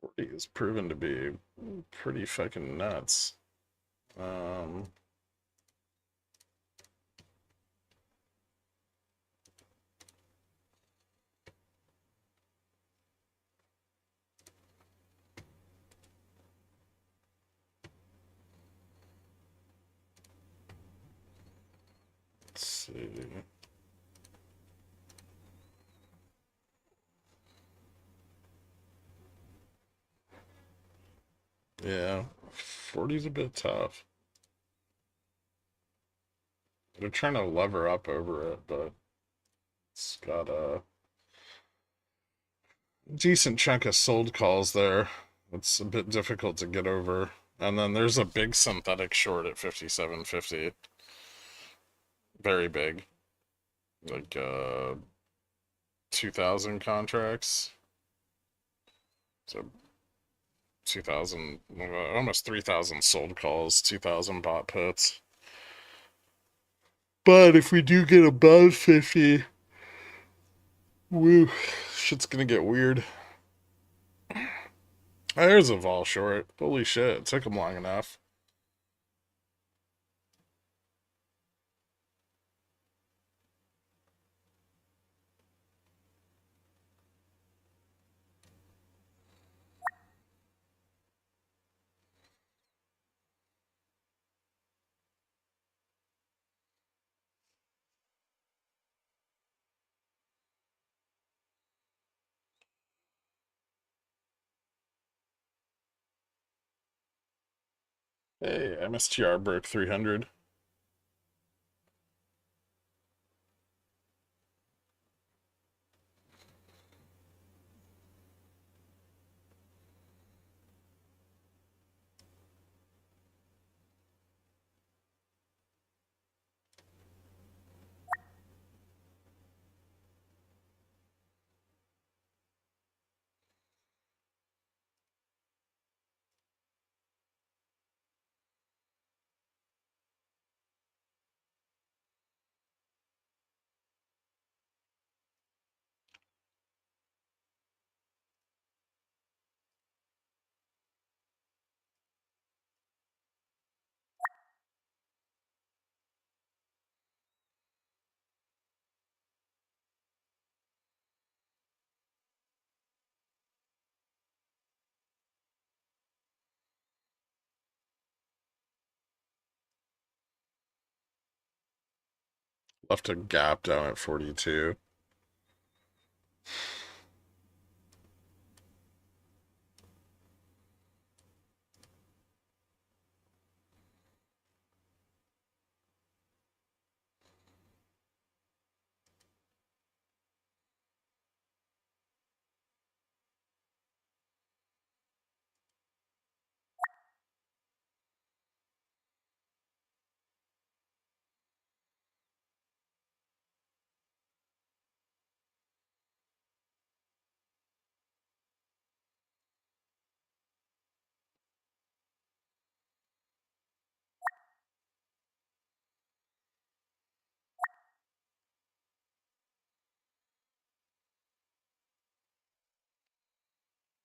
40 is proven to be pretty fucking nuts. Let's see. Yeah, 40's a bit tough. They're trying to lever up over it, but it's got a decent chunk of sold calls there. It's a bit difficult to get over. And then there's a big synthetic short at 57.50. Very big. Like 2,000 contracts. So 2,000, almost 3,000 sold calls, 2,000 bought puts. But if we do get above 50, woo, shit's gonna get weird. There's a vol short. Holy shit, it took him long enough. Hey, MSTR broke 300. Left a gap down at 42.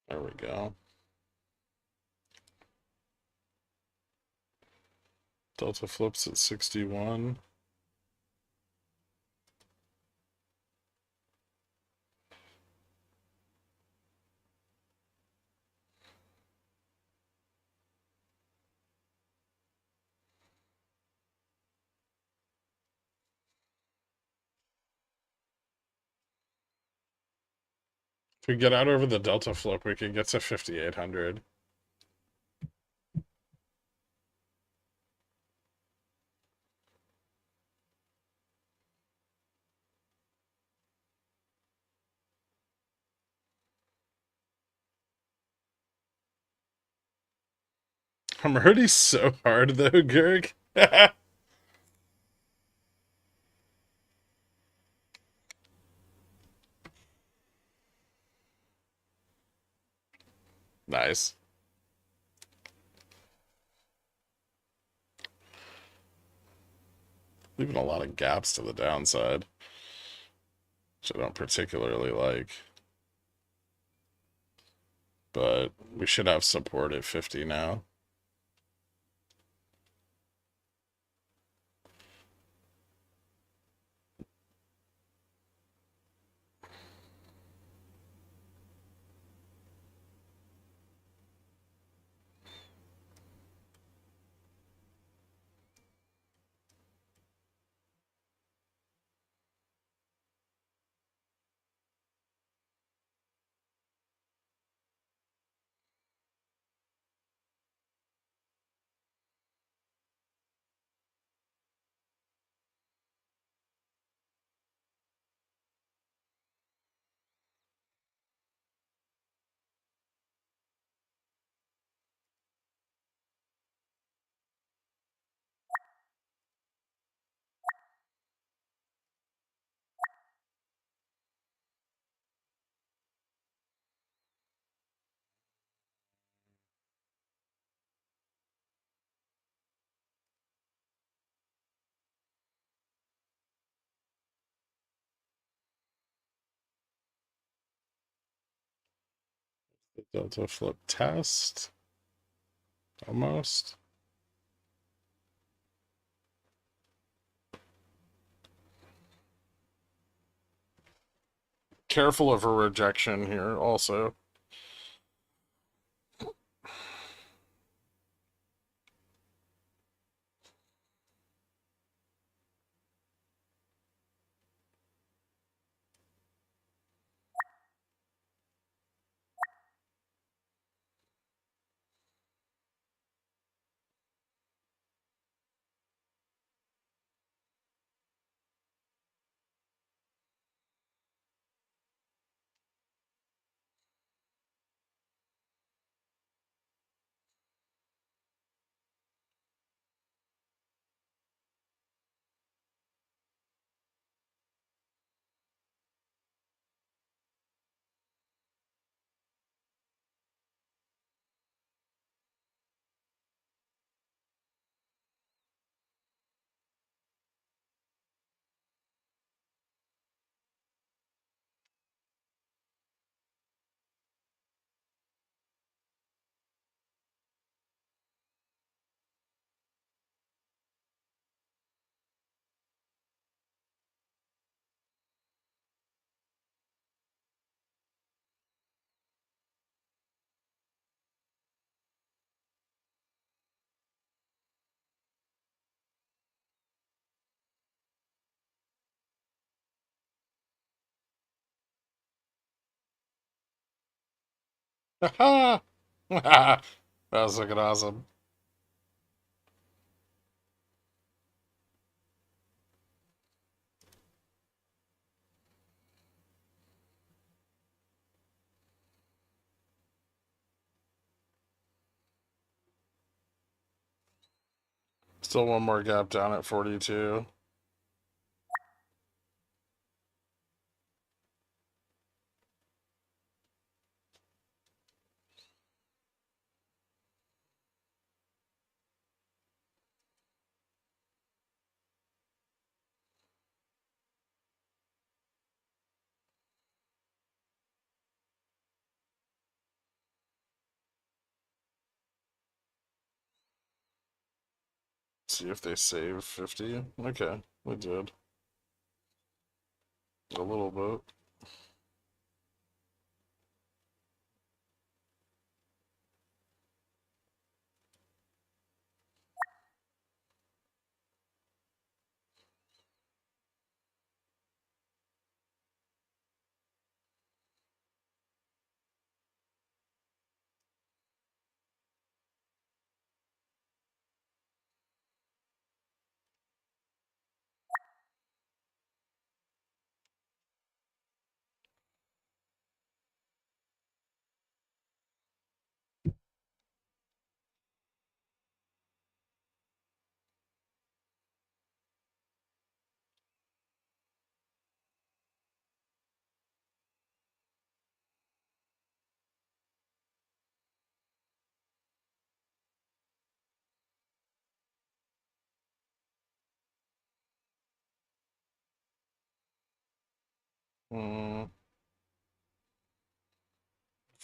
There we go. Delta flips at 61. If we get out over the Delta flip, we could get to 5,800. I'm already so hard though, Gherk. Nice. Leaving a lot of gaps to the downside, which I don't particularly like. but we should have support at 50 now. The delta flip test. Almost. Careful of a rejection here also. That was looking awesome. Still one more gap down at 42. See if they save 50. Okay, we did. A little bit.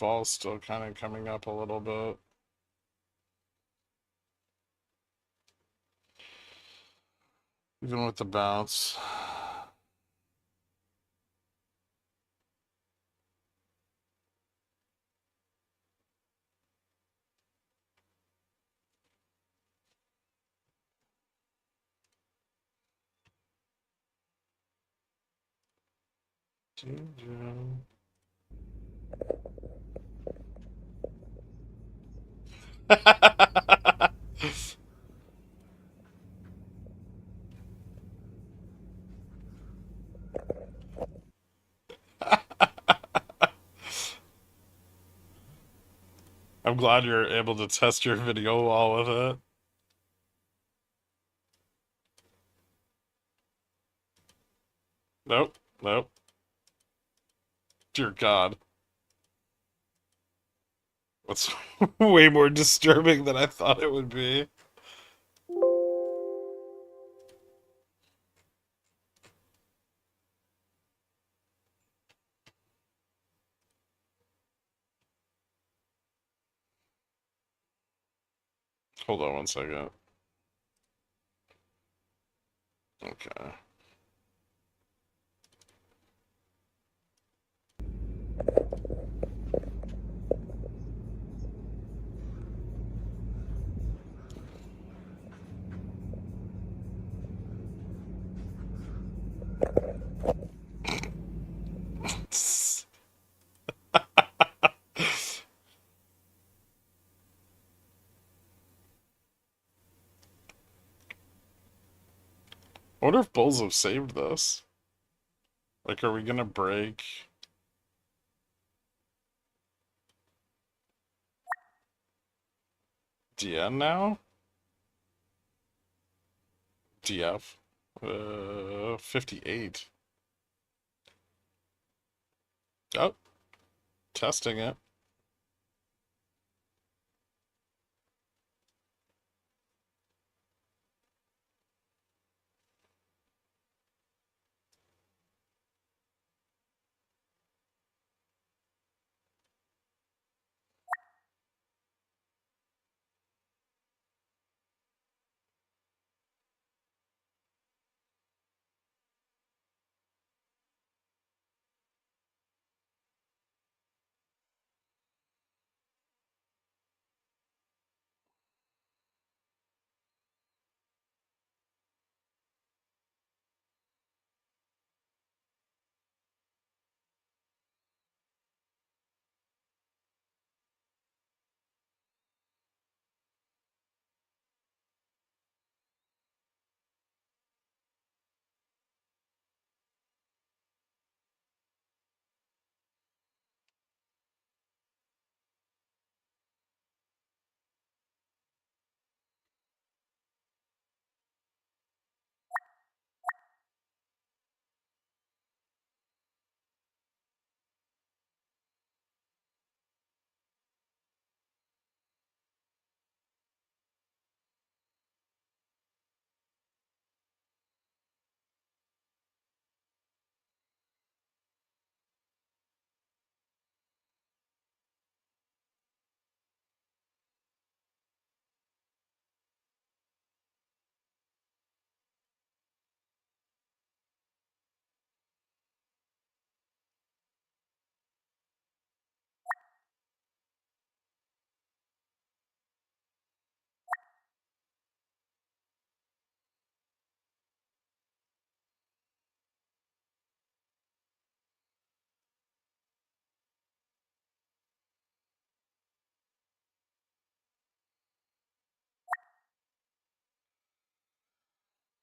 Vol's still kind of coming up a little bit. Even with the bounce. I'm glad you're able to test your video wall with it. Nope, nope. Dear God. That's way more disturbing than I thought it would be. Hold on one second. Okay. I wonder if bulls have saved this. Like, are we gonna break DN now? DF? 58. Oh, testing it.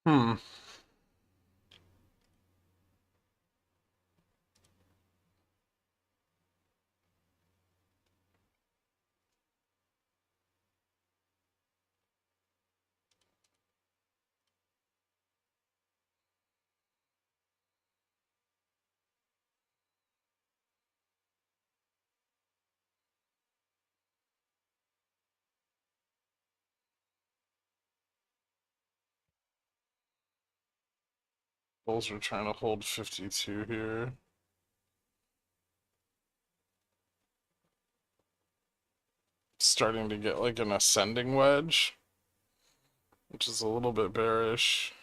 Hmm. Bulls are trying to hold 52 here. starting to get like an ascending wedge, which is a little bit bearish.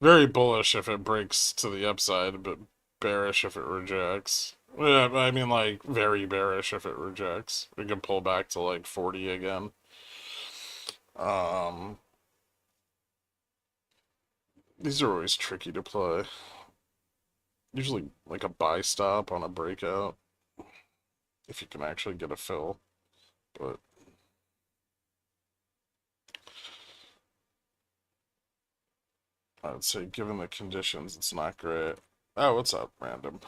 Very bullish if it breaks to the upside, but bearish if it rejects. Yeah, I mean, like, very bearish if it rejects. We could pull back to like 40 again. These are always tricky to play. Usually like a buy stop on a breakout, if you can actually get a fill, but I would say given the conditions, it's not great. Oh, what's up, random?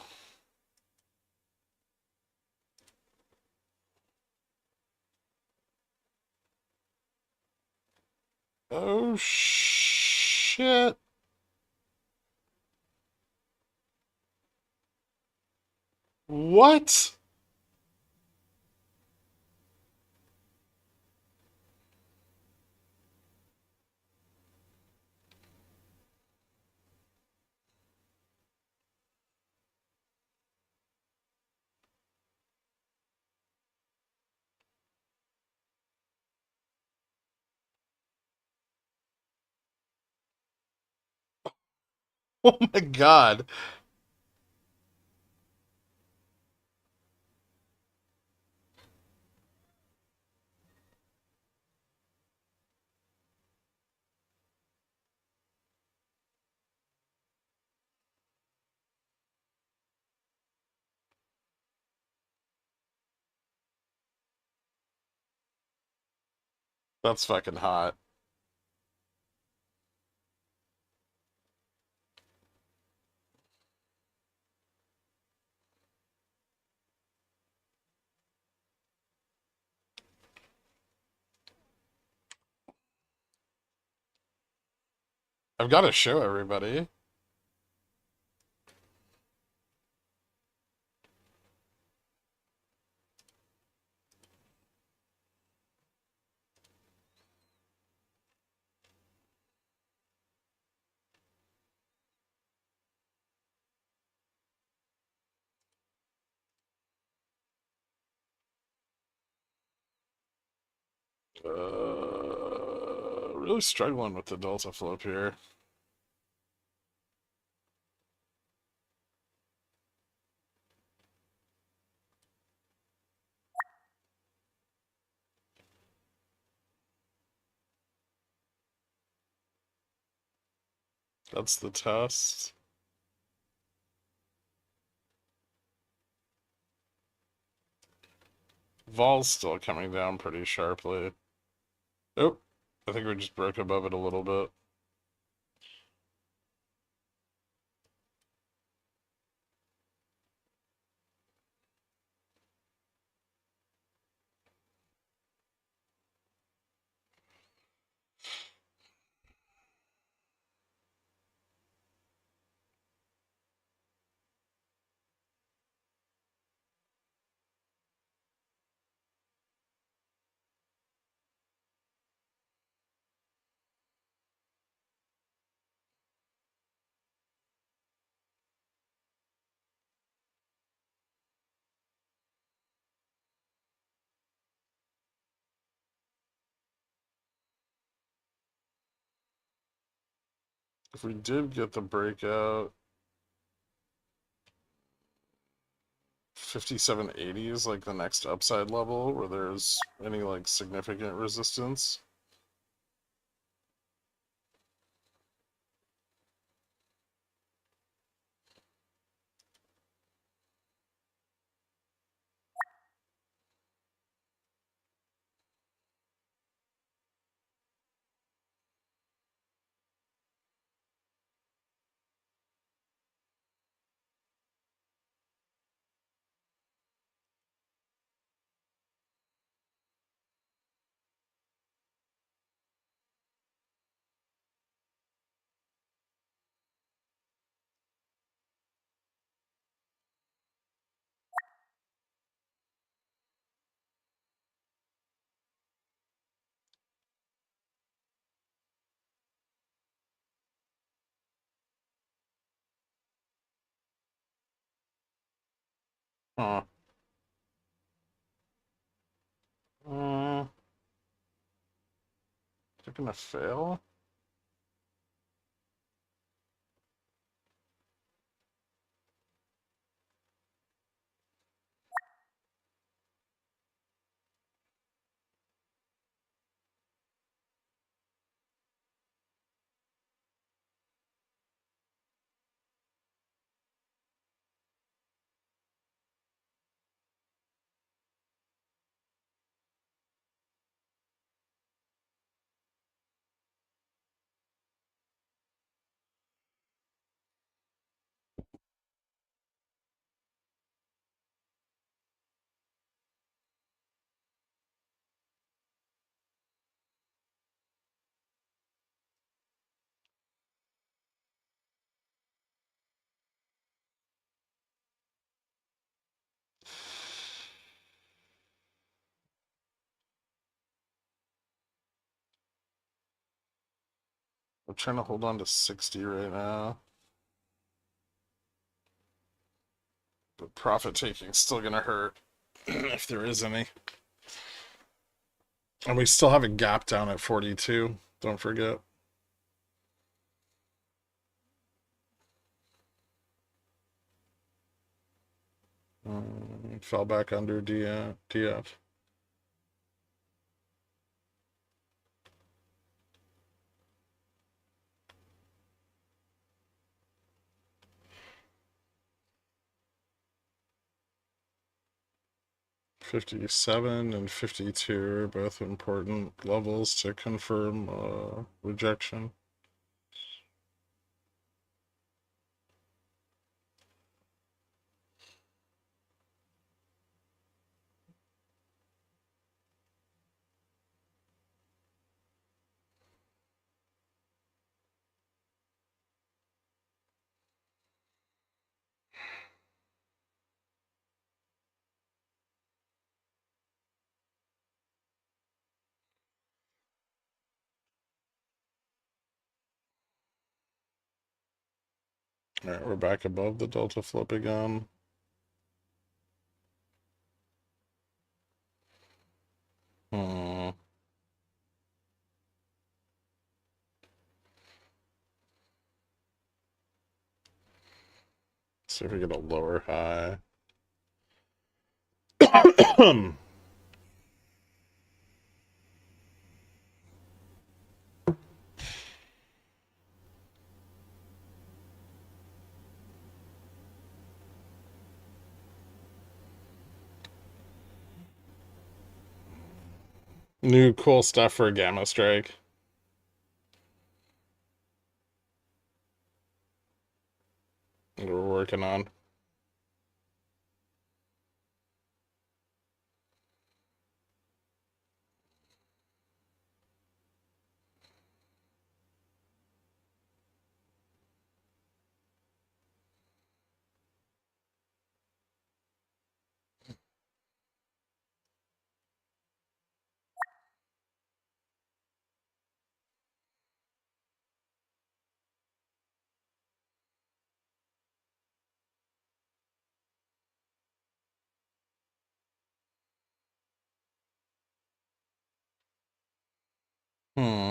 Oh, shit. What? Oh my god. That's fucking hot. I've got to show everybody. Really struggling with the Delta flip here. That's the test. Vol's still coming down pretty sharply. Oh, I think we just broke above it a little bit. If we did get the breakout, 5780 is like the next upside level where there's any like significant resistance. Huh. gonna fail? I'm trying to hold on to 60 right now. But profit taking is still gonna hurt if there is any. And we still have a gap down at 42. Don't forget. Fell back under DF. $57 and $52 are both important levels to confirm rejection. All right, we're back above the delta flip again. See if we get a lower high. New cool stuff for Gamma Strike. That we're working on. Hmm.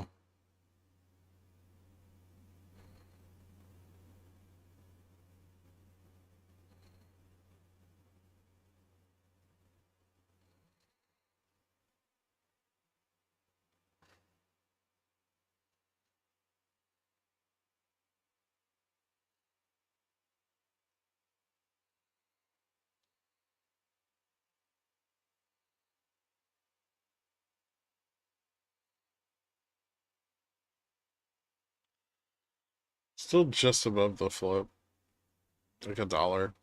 Still just above the flip. Like $1.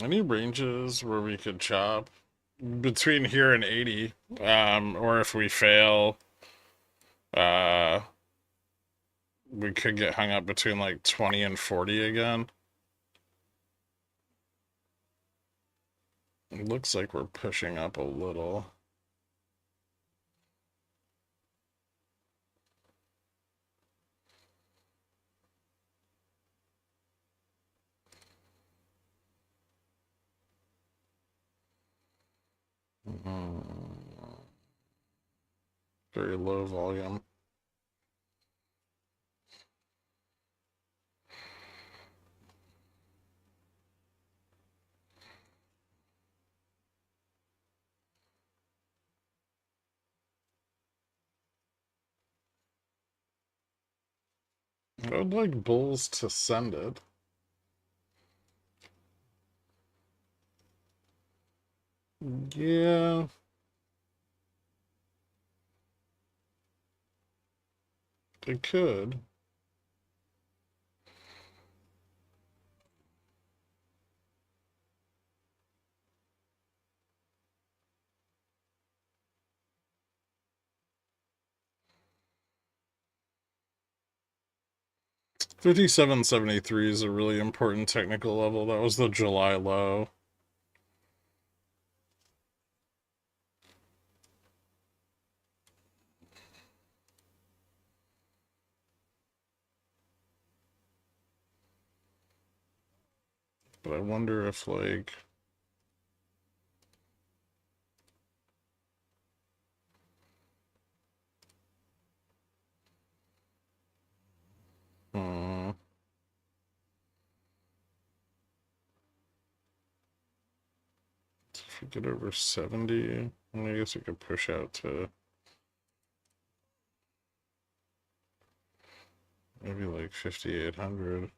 Any ranges where we could chop between here and 80? Or if we fail, we could get hung up between like 20 and 40 again. It looks like we're pushing up a little. Very low volume. I would like bulls to send it. Yeah. It could. $57.73 is a really important technical level. That was the July low. But I wonder if, like... If we get over 70, I guess we could push out to maybe like 5,800.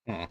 Hmm.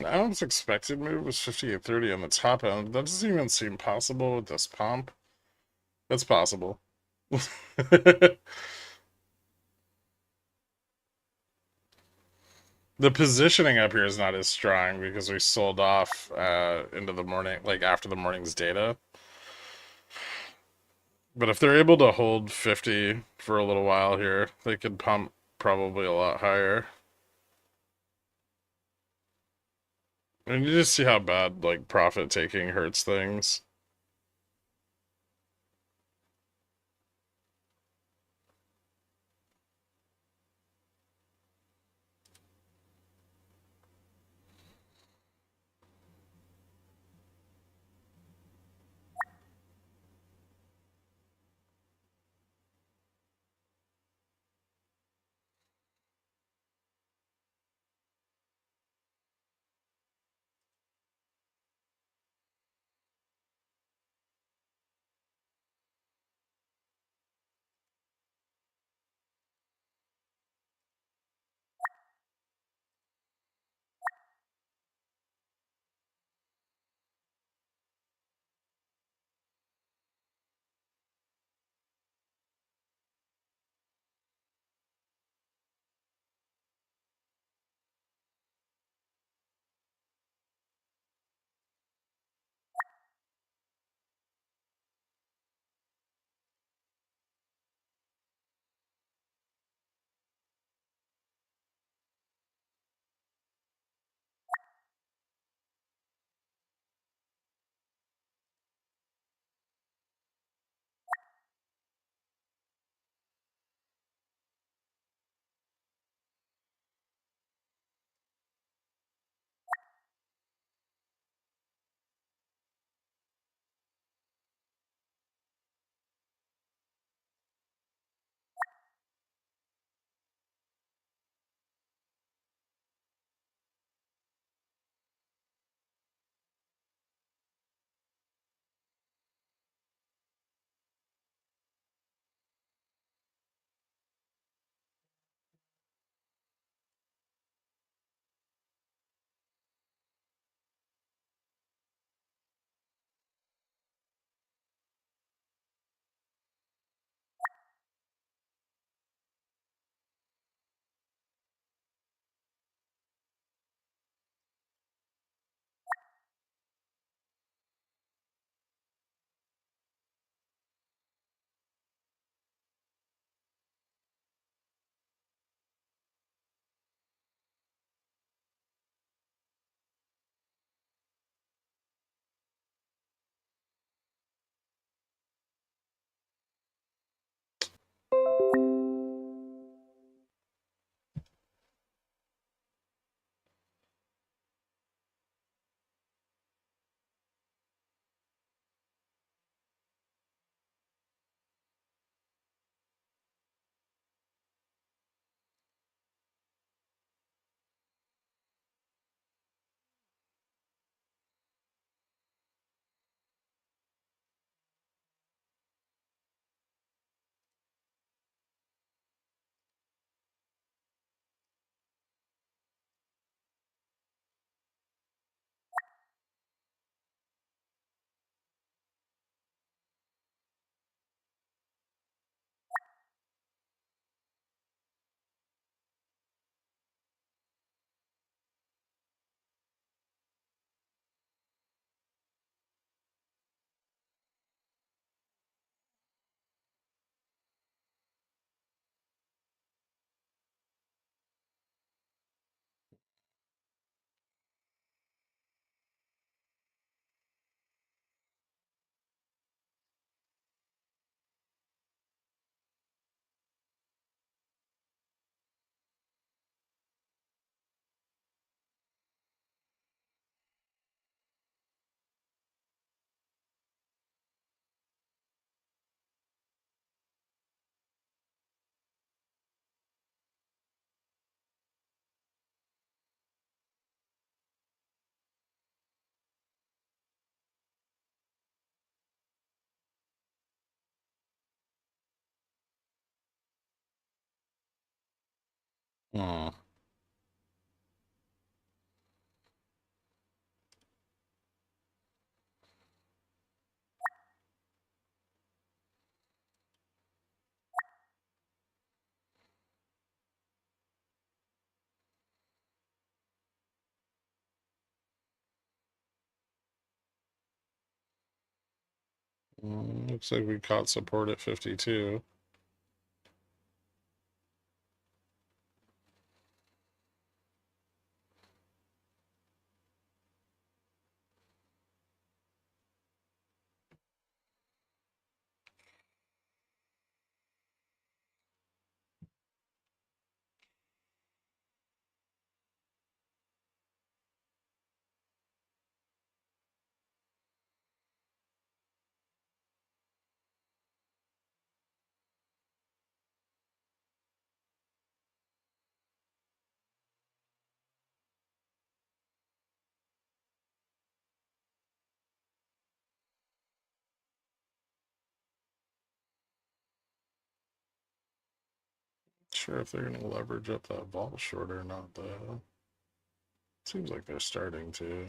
Adam's expected move was 58.30 on the top end. That doesn't even seem possible with this pump. That's possible. The positioning up here is not as strong because we sold off into the morning, like after the morning's data. But if they're able to hold 50 for a little while here, they could pump probably a lot higher. And you just see how bad like profit taking hurts things. Hmm. Looks like we caught support at 52. sure if they're going to leverage up that vol short or not, though. Seems like they're starting to.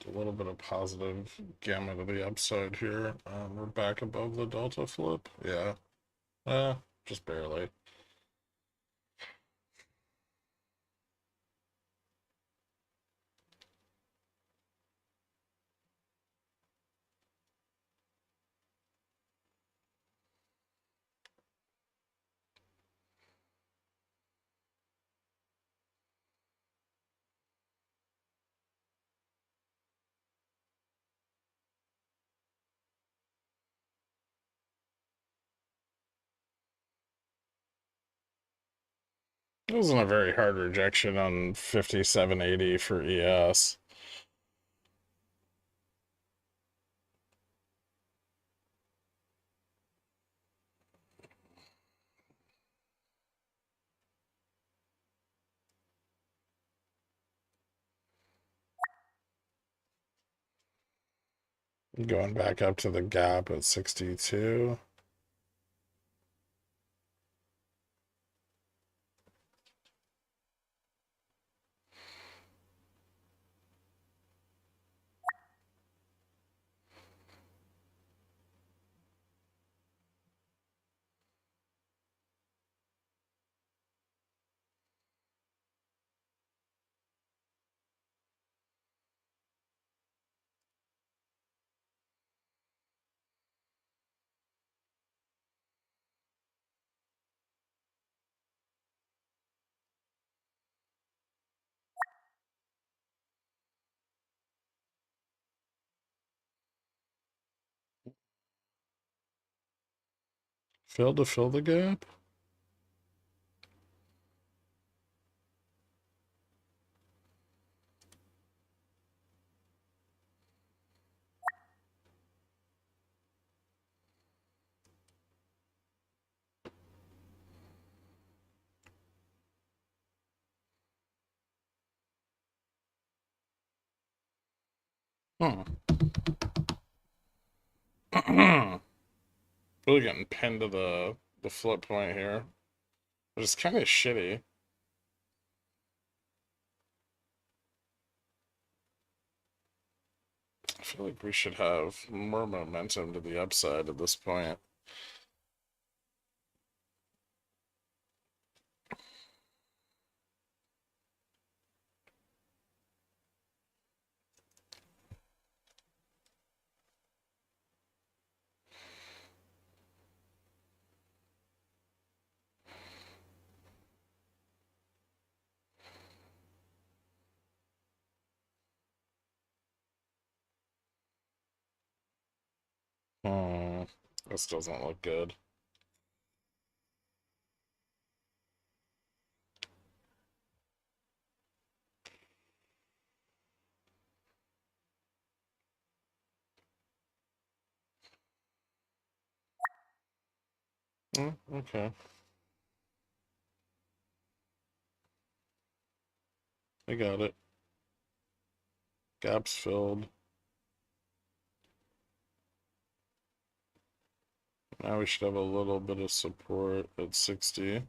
A little bit of positive gamma to the upside here. We're back above the delta flip. Yeah. Just barely. It wasn't a very hard rejection on 5780 for ES. Going back up to the gap at 62. Failed to fill the gap? Huh. Really getting pinned to the flip point here. But it's kind of shitty. I feel like we should have more momentum to the upside at this point. This doesn't look good. Okay. I got it. Gaps filled. Now we should have a little bit of support at 60.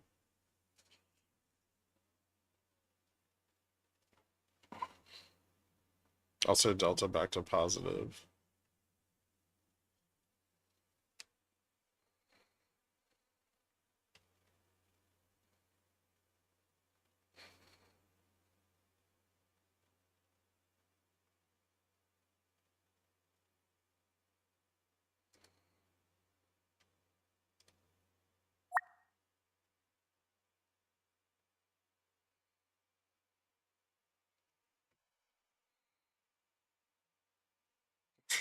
Also delta back to positive.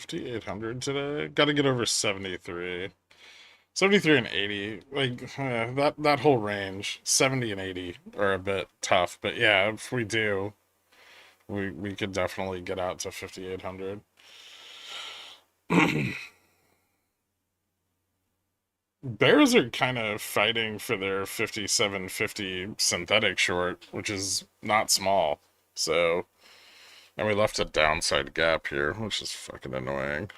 $5,800 today. Got to get over 73. 73 and 80, like that whole range, 70 and 80 are a bit tough, but yeah, if we do, we could definitely get out to 5,800. Bears are kind of fighting for their 57.50 synthetic short, which is not small. So, and we left a downside gap here, which is fucking annoying.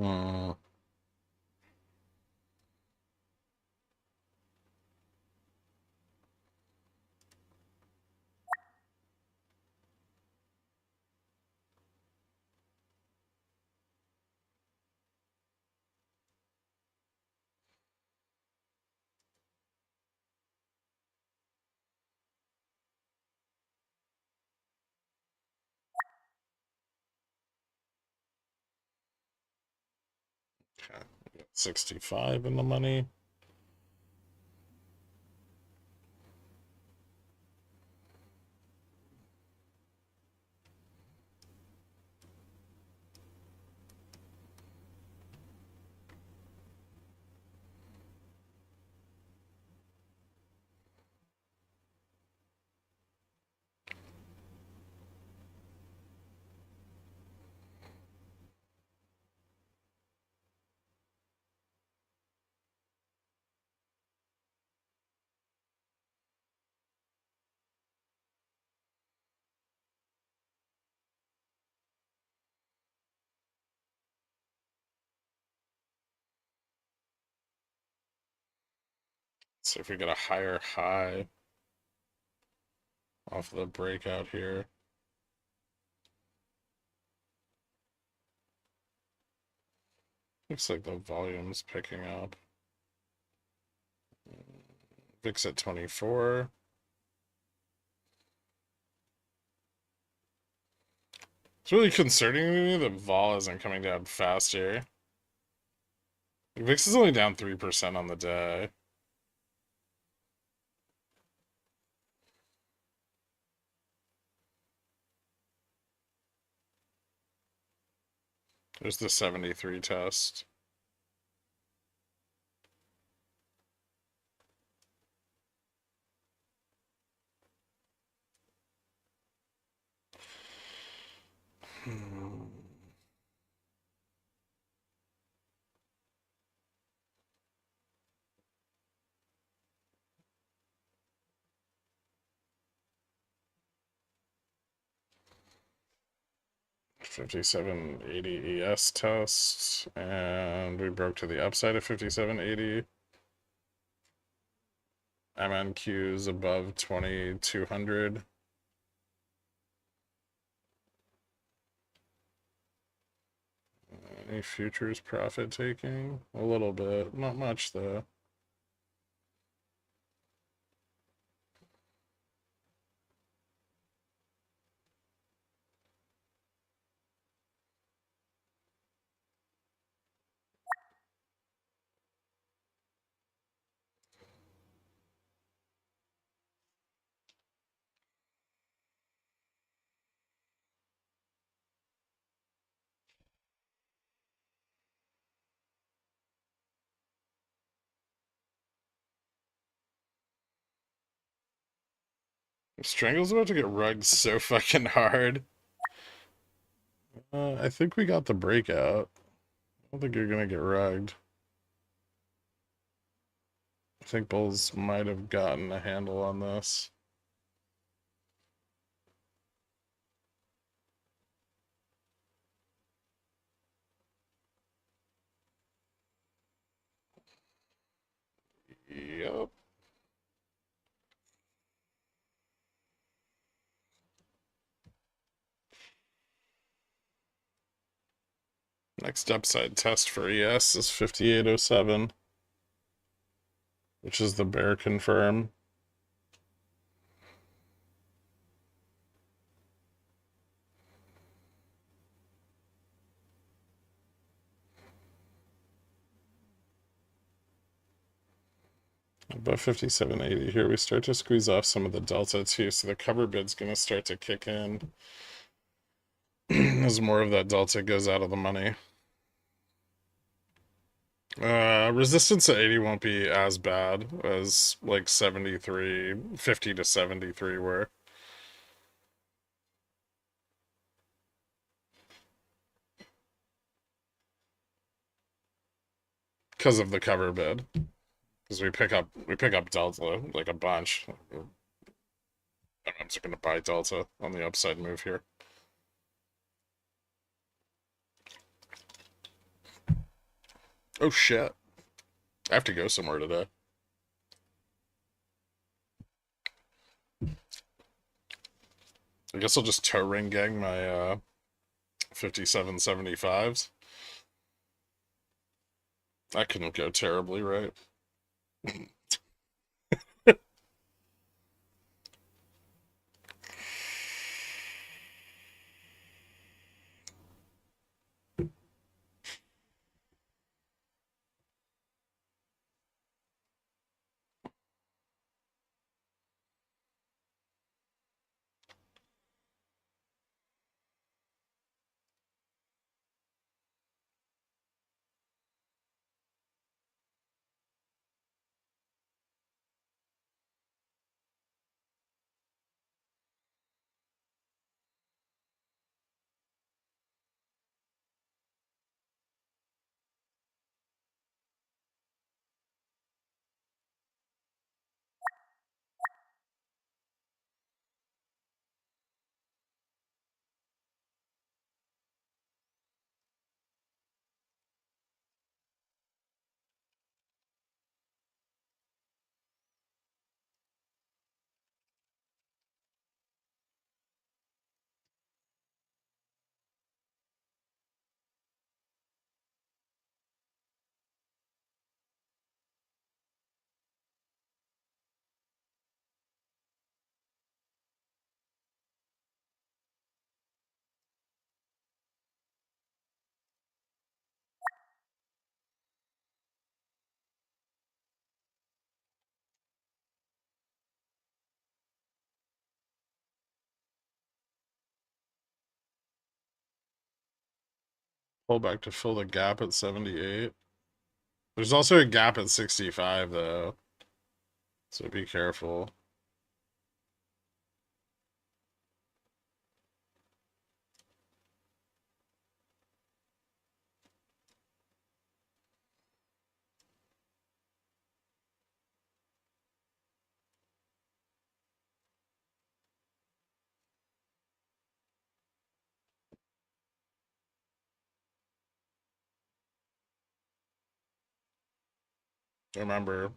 Hmm. Okay, we got 65 in the money. See if we get a higher high off the breakout here. Looks like the volume's picking up. VIX at 24. It's really concerning to me that vol isn't coming down faster. VIX is only down 3% on the day. There's the 73 test. Hmm. 5780 ES test, and we broke to the upside of 5780. MNQs above 2200. Any futures profit taking? A little bit, not much though. Strangle's about to get rugged so fucking hard. I think we got the breakout. I don't think you're gonna get rugged. I think bulls might have gotten a handle on this. Yep. Next upside test for ES is 5807, which is the bear confirm. Above 5780 here, we start to squeeze off some of the delta too, so the cover bid's going to start to kick in as more of that delta goes out of the money. Resistance at 80 won't be as bad as like 73, 50 to 73 were. Because of the cover bid. Because we pick up delta like a bunch. I'm just gonna buy delta on the upside move here. Oh shit. I have to go somewhere today. I guess I'll just toe ring gang my 5775s. That couldn't go terribly right. Pull back to fill the gap at 78. There's also a gap at 65 though. So be careful. Remember,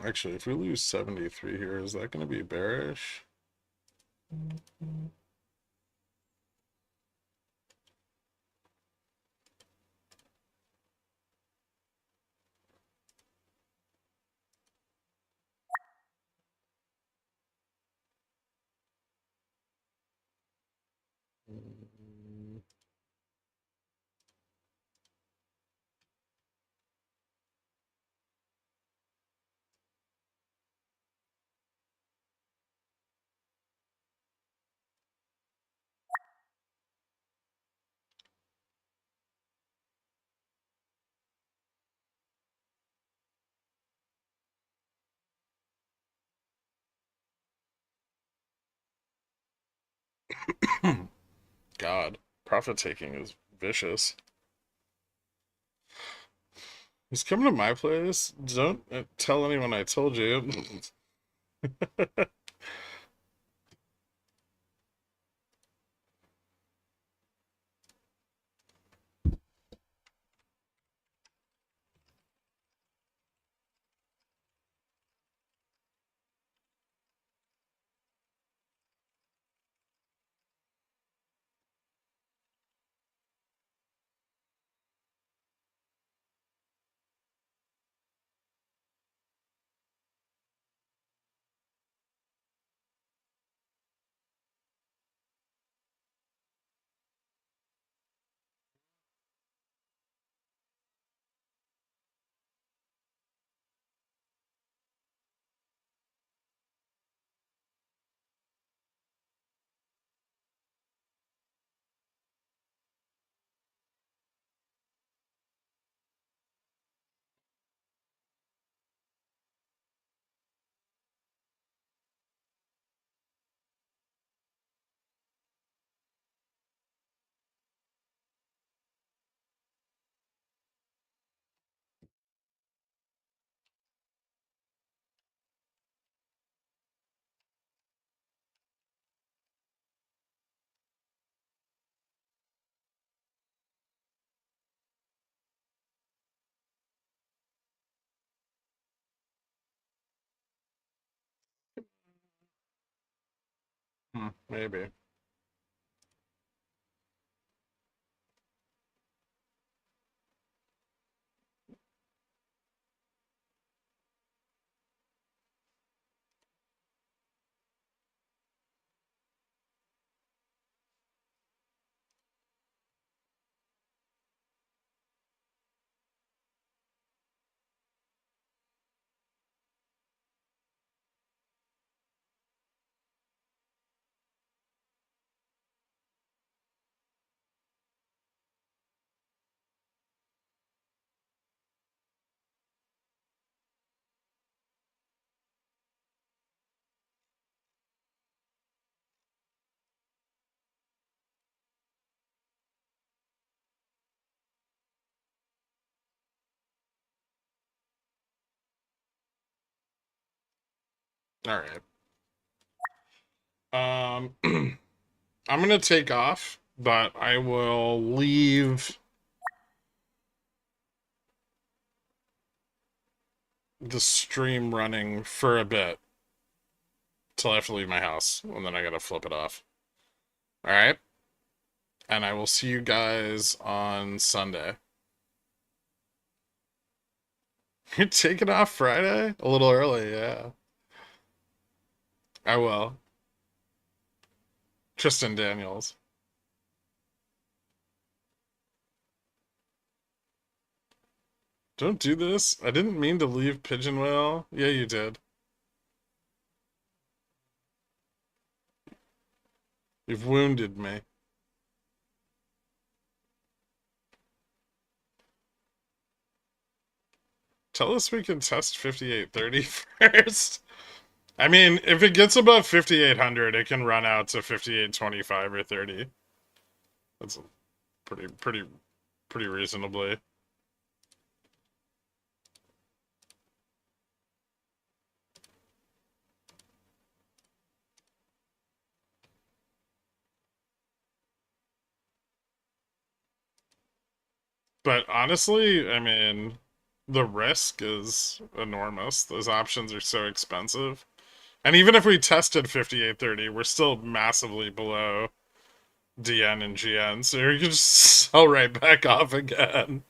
actually, if we lose 73 here, is that going to be bearish? God, profit taking is vicious. He's coming to my place. Don't tell anyone I told you. Maybe. All right. I'm gonna take off, but I will leave the stream running for a bit till I have to leave my house, and then I gotta flip it off. All right. And I will see you guys on Sunday. You're taking off Friday? A little early, yeah. I will. Tristan Daniels. Don't do this. I didn't mean to leave Pigeon Whale. Yeah, you did. You've wounded me. Tell us we can test 5830 first. I mean, if it gets above 5800, it can run out to 5825 or 30. That's pretty reasonably. But honestly, I mean, the risk is enormous. Those options are so expensive. And even if we tested 5830, we're still massively below DN and GN, so you can just sell right back off again.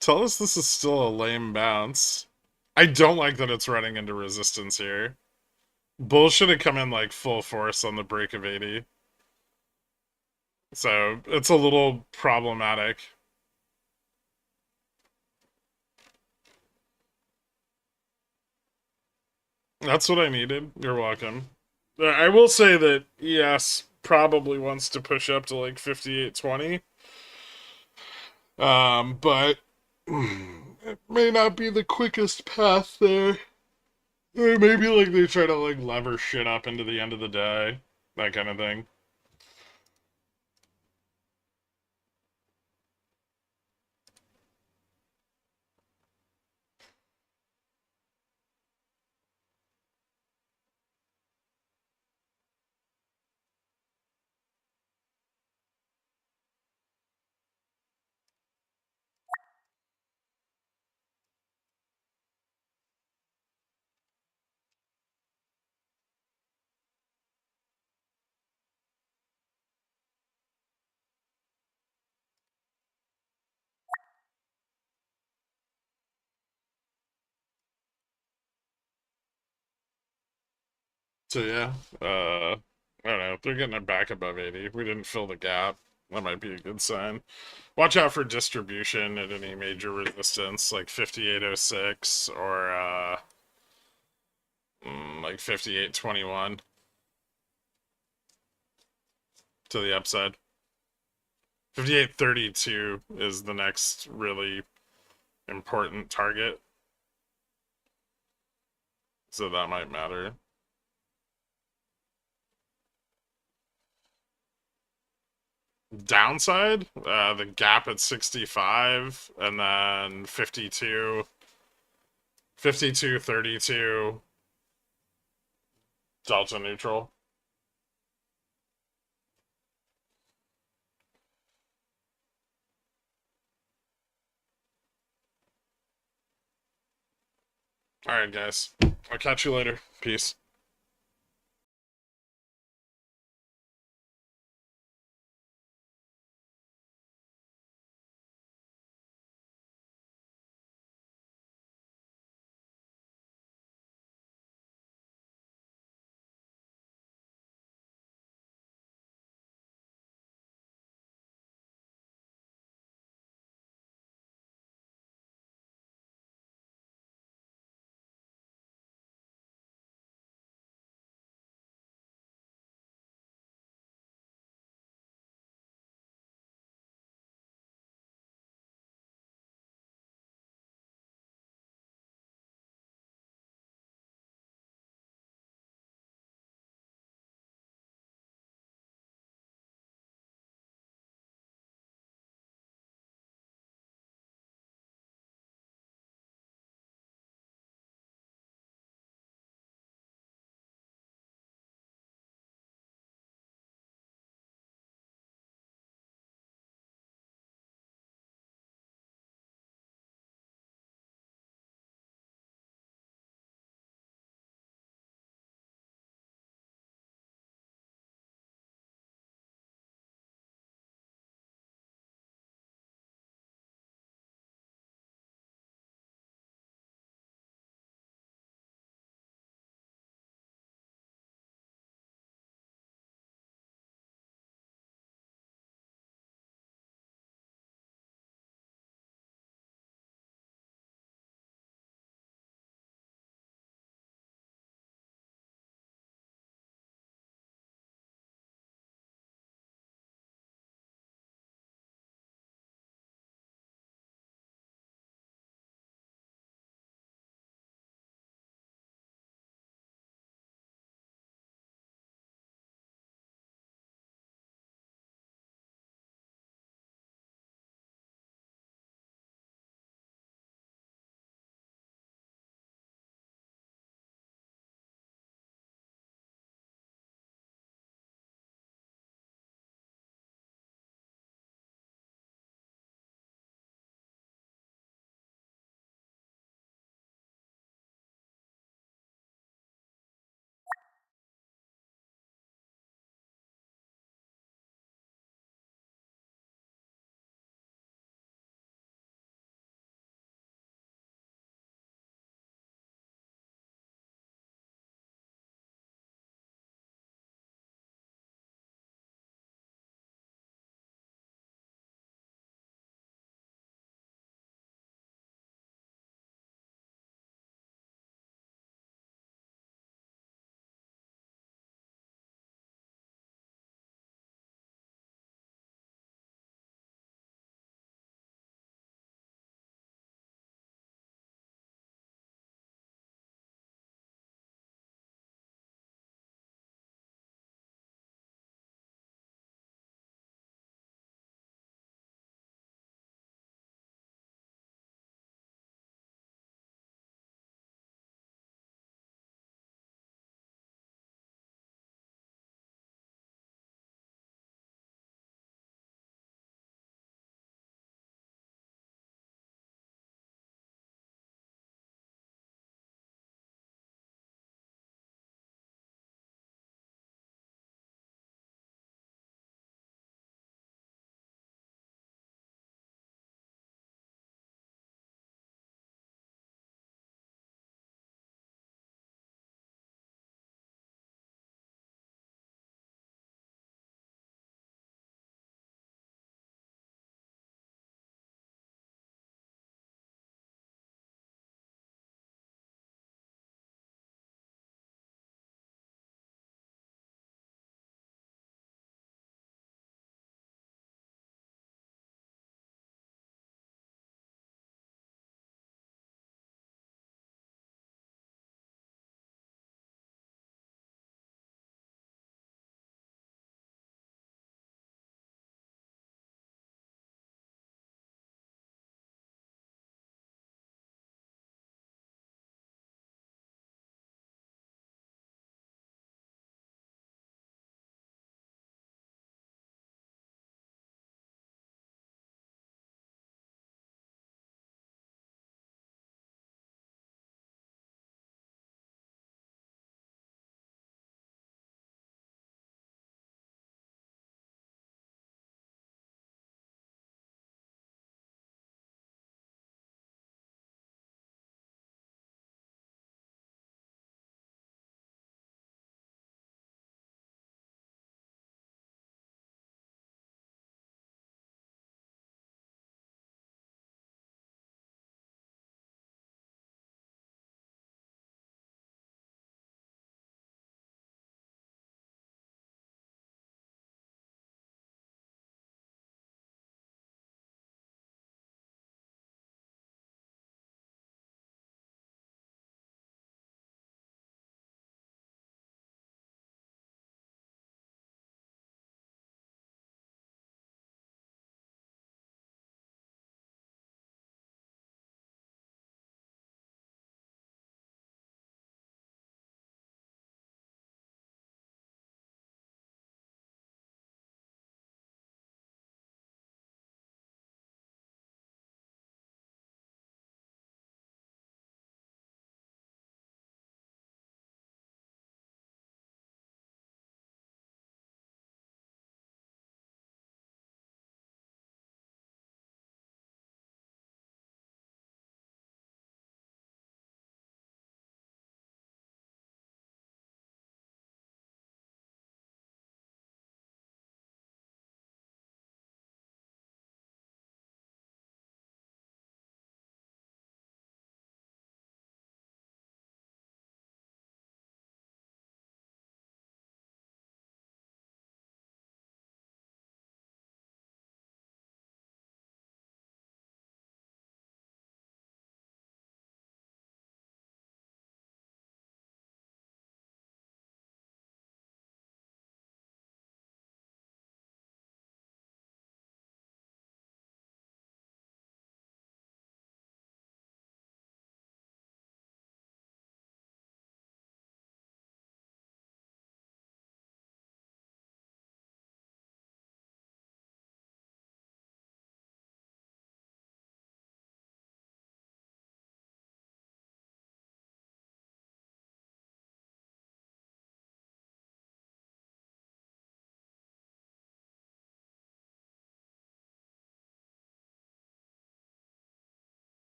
Tell us this is still a lame bounce. I don't like that it's running into resistance here. Bull should have come in like full force on the break of 80. So it's a little problematic. That's what I needed. You're welcome. I will say that ES probably wants to push up to like 5820. But it may not be the quickest path there. Or maybe like they try to like lever shit up into the end of the day. That kind of thing. So yeah, I don't know. They're getting it back above 80. We didn't fill the gap. That might be a good sign. Watch out for distribution at any major resistance, like 5806 or like 5821 to the upside. 5832 is the next really important target. So that might matter. Downside, the gap at 65 and then 52, 52, 32, delta neutral. All right, guys. I'll catch you later. Peace.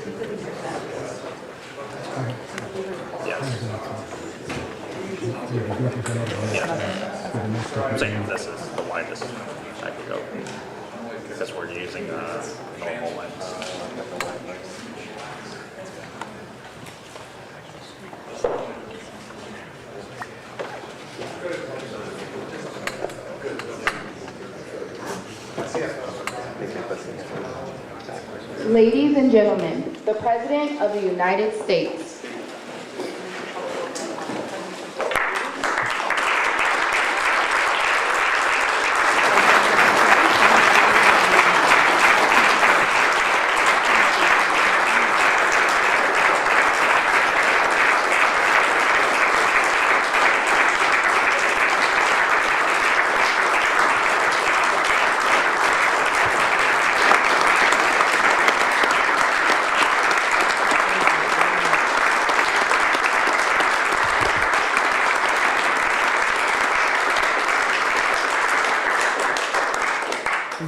I'm saying this is the widest I could go. Because we're using normal lens. Ladies and gentlemen, the President of the United States.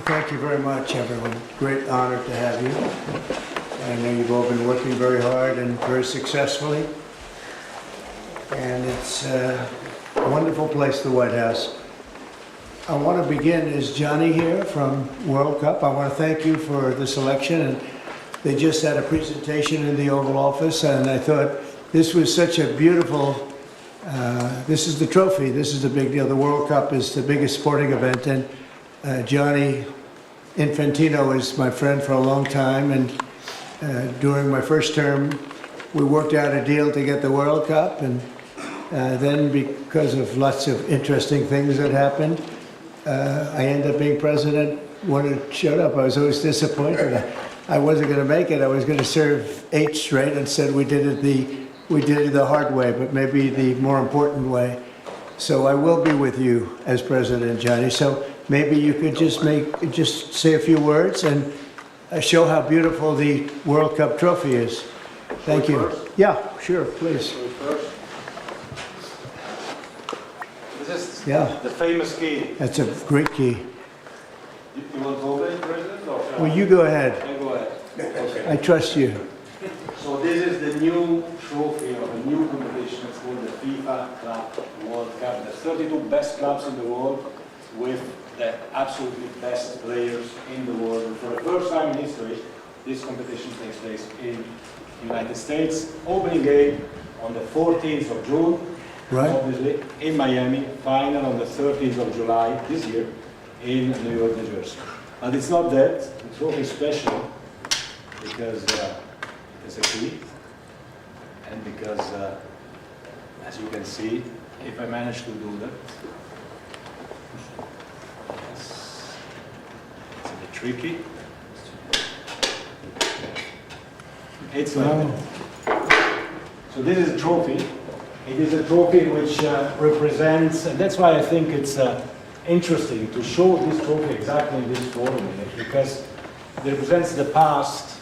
Thank you very much, everyone. Great honor to have you. I know you've all been working very hard and very successfully. And it's a wonderful place, the White House. I want to begin, is Johnny here from World Cup? I want to thank you for the selection. And they just had a presentation in the Oval Office, and I thought this was such a beautiful, this is the trophy, this is the big deal. The World Cup is the biggest sporting event, and Johnny Infantino is my friend for a long time, and during my first term, we worked out a deal to get the World Cup, and then because of lots of interesting things that happened, I ended up being president. When it showed up, I was always disappointed. I wasn't going to make it. I was going to serve 8 straight, and said we did it the hard way, but maybe the more important way. So I will be with you as president, Johnny. So maybe you could just say a few words and show how beautiful the World Cup trophy is. Thank you. Yeah, sure, please. This is Yeah. the famous key. That's a great key. You want to open it, President? Or Well, you go ahead. I go ahead. Okay. I trust you. So this is the new trophy of a new competition. It's called the FIFA Club World Cup. The 32 best clubs in the world with the absolutely best players in the world. And for the first time in history, this competition takes place in the United States. Opening game on the 14th of June, Right. obviously, in Miami. Final on the 13th of July this year in New York, New Jersey. But it's not that. The trophy is special because it's a key, and because, as you can see, if I manage to do that, it's a bit tricky. It's like that. So this is a trophy. It is a trophy which represents, and that's why I think it's interesting to show this trophy exactly in this form, because it represents the past,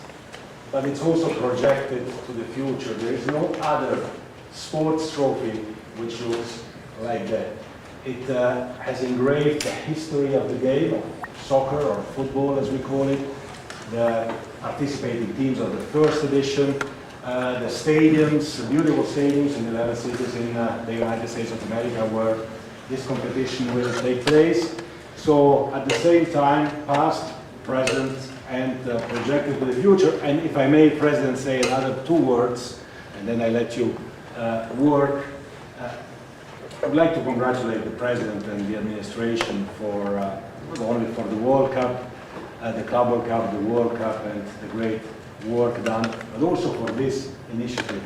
but it's also projected to the future. There is no other sports trophy which looks like that. It has engraved the history of the game, of soccer or football as we call it, the participating teams of the first edition, the stadiums, the beautiful stadiums in 11 cities in the United States of America where this competition will take place. So at the same time, past, present, and projected to the future. And if I may, President, say another 2 words, and then I let you work. I would like to congratulate the President and the administration for not only for the World Cup, the Club World Cup, the World Cup, and the great work done, but also for this initiative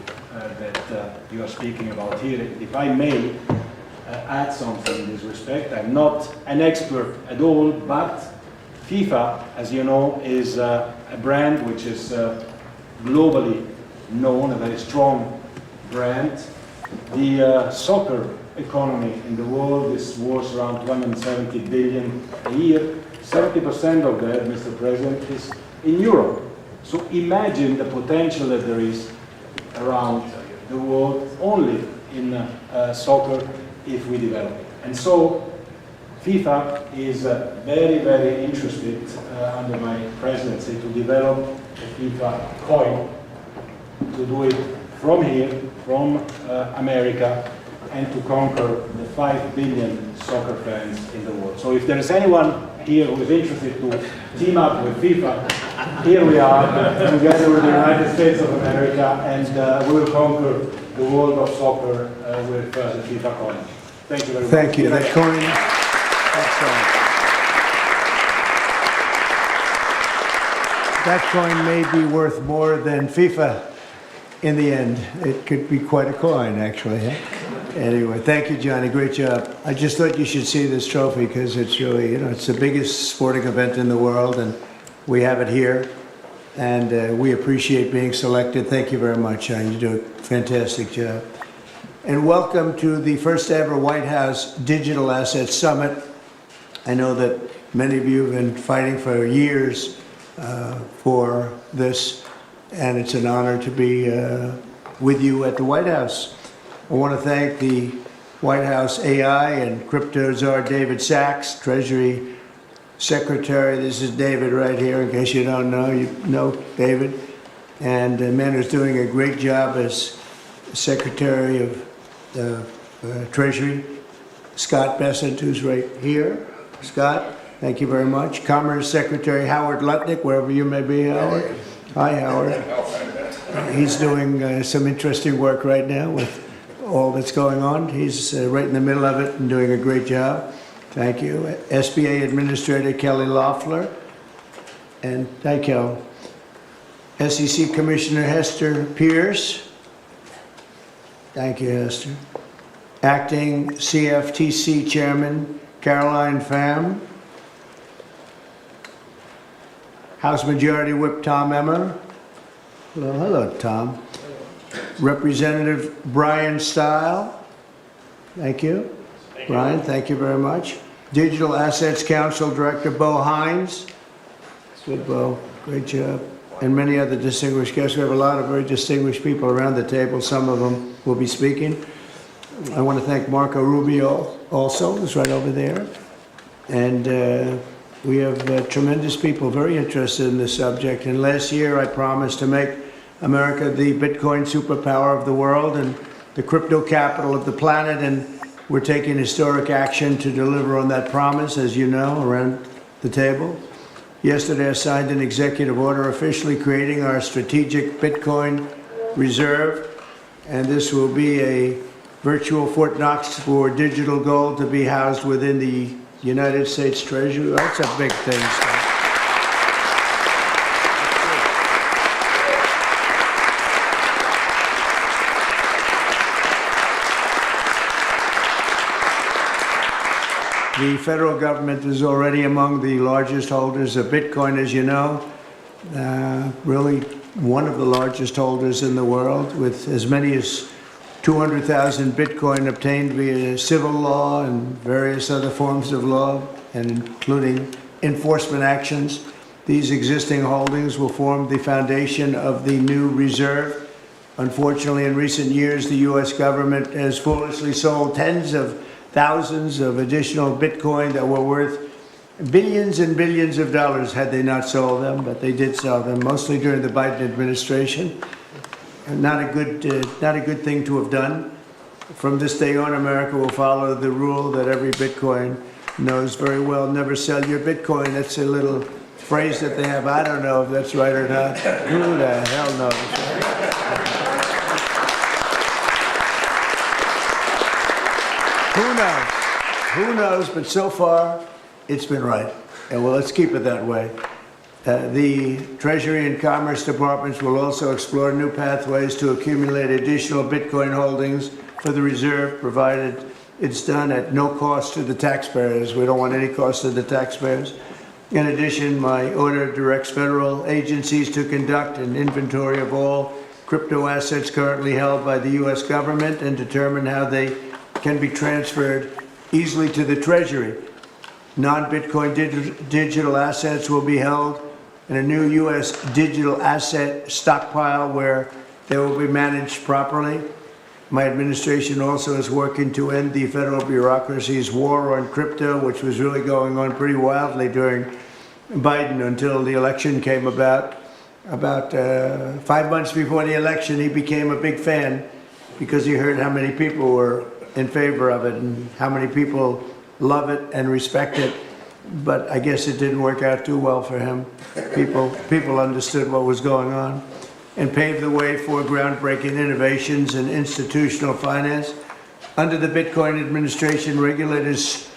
that you are speaking about here. If I may add something in this respect, I'm not an expert at all, but FIFA, as you know, is a brand which is globally known, a very strong brand. The soccer economy in the world is worth around 270 billion a year. 70% of that, Mr. President, is in Europe. So imagine the potential that there is around the world only in soccer if we develop it. And so FIFA is very, very interested under my presidency to develop a FIFA coin, to do it from here, from America, and to conquer the 5 billion soccer fans in the world. So if there is anyone here who is interested to team up with FIFA, here we are, together with the United States of America, and we will conquer the world of soccer with the FIFA coin. Thank you very much. Thank you. That coin, that coin may be worth more than FIFA in the end. It could be quite a coin, actually. Huh? Anyway, thank you, Johnny. Great job. I just thought you should see this trophy because it's really, it's the biggest sporting event in the world, and we have it here. And we appreciate being selected. Thank you very much, John. You do a fantastic job. And welcome to the first ever White House Digital Assets Summit. I know that many of you have been fighting for years for this, and it's an honor to be with you at the White House. I want to thank the White House AI and crypto czar David Sachs, Treasury Secretary. This is David right here, in case you don't know. You know David. And the man who's doing a great job as Secretary of Treasury, Scott Bessent, who's right here. Scott, thank you very much. Commerce Secretary Howard Lutnick, wherever you may be, Howard. Hi, Howard. He's doing some interesting work right now with all that's going on. He's right in the middle of it and doing a great job. Thank you. SBA Administrator Kelly Loeffler. And thank you. SEC Commissioner Hester Pierce. Thank you, Hester. Acting CFTC Chairman Caroline Pham. House Majority Whip Tom Emmer. Well, hello, Tom. Representative Brian Stile. Thank you. Brian, thank you very much. Digital Assets Council Director Bo Hines. Good, Bo. Great job. And many other distinguished guests. We have a lot of very distinguished people around the table. Some of them will be speaking. I want to thank Marco Rubio also, who's right over there. And we have tremendous people very interested in this subject. And last year I promised to make America the Bitcoin superpower of the world and the crypto capital of the planet. And we're taking historic action to deliver on that promise, as you know, around the table. Yesterday, I signed an executive order officially creating our strategic Bitcoin reserve. And this will be a virtual Fort Knox for digital gold to be housed within the United States Treasury. That's a big thing, Scott. The federal government is already among the largest holders of Bitcoin, as you know. Really one of the largest holders in the world, with as many as 200,000 Bitcoin obtained via civil law and various other forms of law, and including enforcement actions. These existing holdings will form the foundation of the new reserve. Unfortunately, in recent years, the U.S. government has foolishly sold tens of thousands of additional Bitcoin that were worth billions and billions of dollars had they not sold them, but they did sell them, mostly during the Biden administration. Not a good thing to have done. From this day on, America will follow the rule that every Bitcoin knows very well: never sell your Bitcoin. That's a little phrase that they have. I don't know if that's right or not. Who the hell knows? Who knows? Who knows? But so far, it's been right. And well, let's keep it that way. The Treasury and Commerce Departments will also explore new pathways to accumulate additional Bitcoin holdings for the reserve, provided it's done at no cost to the taxpayers. We don't want any cost to the taxpayers. In addition, my order directs federal agencies to conduct an inventory of all crypto assets currently held by the U.S. government and determine how they can be transferred easily to the Treasury. Non-Bitcoin digital assets will be held in a new U.S. digital asset stockpile where they will be managed properly. My administration also is working to end the federal bureaucracy's war on crypto, which was really going on pretty wildly during Biden until the election came about. about 5 months before the election, he became a big fan because he heard how many people were in favor of it and how many people love it and respect it. But I guess it didn't work out too well for him. People understood what was going on and paved the way for groundbreaking innovations in institutional finance. Under the Bitcoin administration, regulators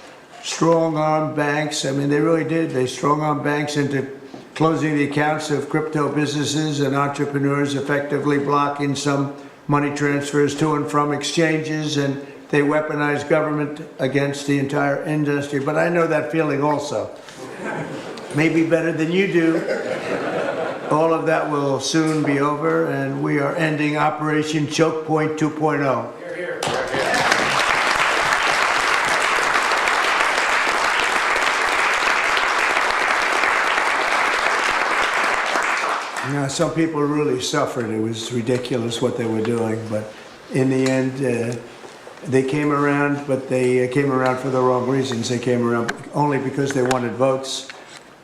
strong-armed banks. I mean, they really did. They strong-armed banks into closing the accounts of crypto businesses and entrepreneurs, effectively blocking some money transfers to and from exchanges, and they weaponized government against the entire industry. But I know that feeling also. Maybe better than you do. All of that will soon be over, and we are ending Operation Choke Point 2.0. Now, some people really suffered. It was ridiculous what they were doing, but in the end, they came around, but they came around for the wrong reasons. They came around only because they wanted votes,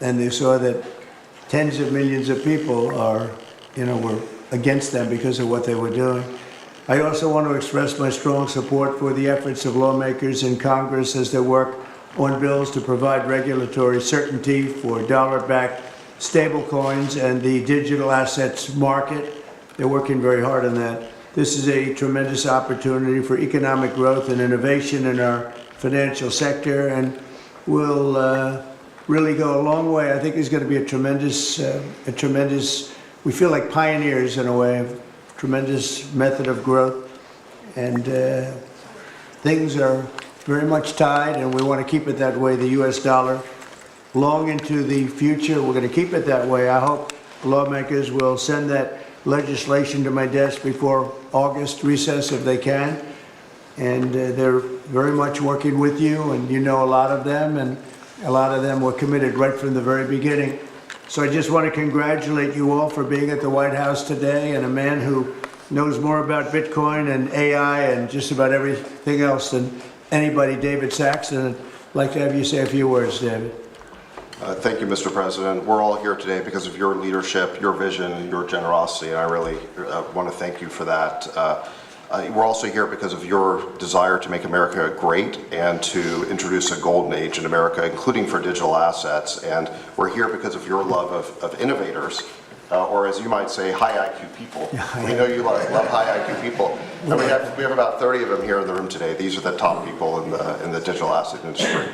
and they saw that tens of millions of people were against them because of what they were doing. I also want to express my strong support for the efforts of lawmakers in Congress as they work on bills to provide regulatory certainty for dollar-backed stablecoins and the digital assets market. They're working very hard on that. This is a tremendous opportunity for economic growth and innovation in our financial sector, and will really go a long way. I think there's going to be a tremendous, we feel like pioneers in a way, of tremendous method of growth, and things are very much tied, and we want to keep it that way. The U.S. dollar long into the future. We're going to keep it that way. I hope lawmakers will send that legislation to my desk before August recess if they can. And they're very much working with you, and you know a lot of them, and a lot of them were committed right from the very beginning. So I just want to congratulate you all for being at the White House today, and a man who knows more about Bitcoin and AI and just about everything else than anybody, David Saxon. I'd like to have you say a few words, David. Thank you, Mr. President. We're all here today because of your leadership, your vision, and your generosity, and I really want to thank you for that. We're also here because of your desire to make America great and to introduce a golden age in America, including for digital assets. And we're here because of your love of innovators, or as you might say, high IQ people. We know you love high IQ people. And we have about 30 of them here in the room today. These are the top people in the digital asset industry.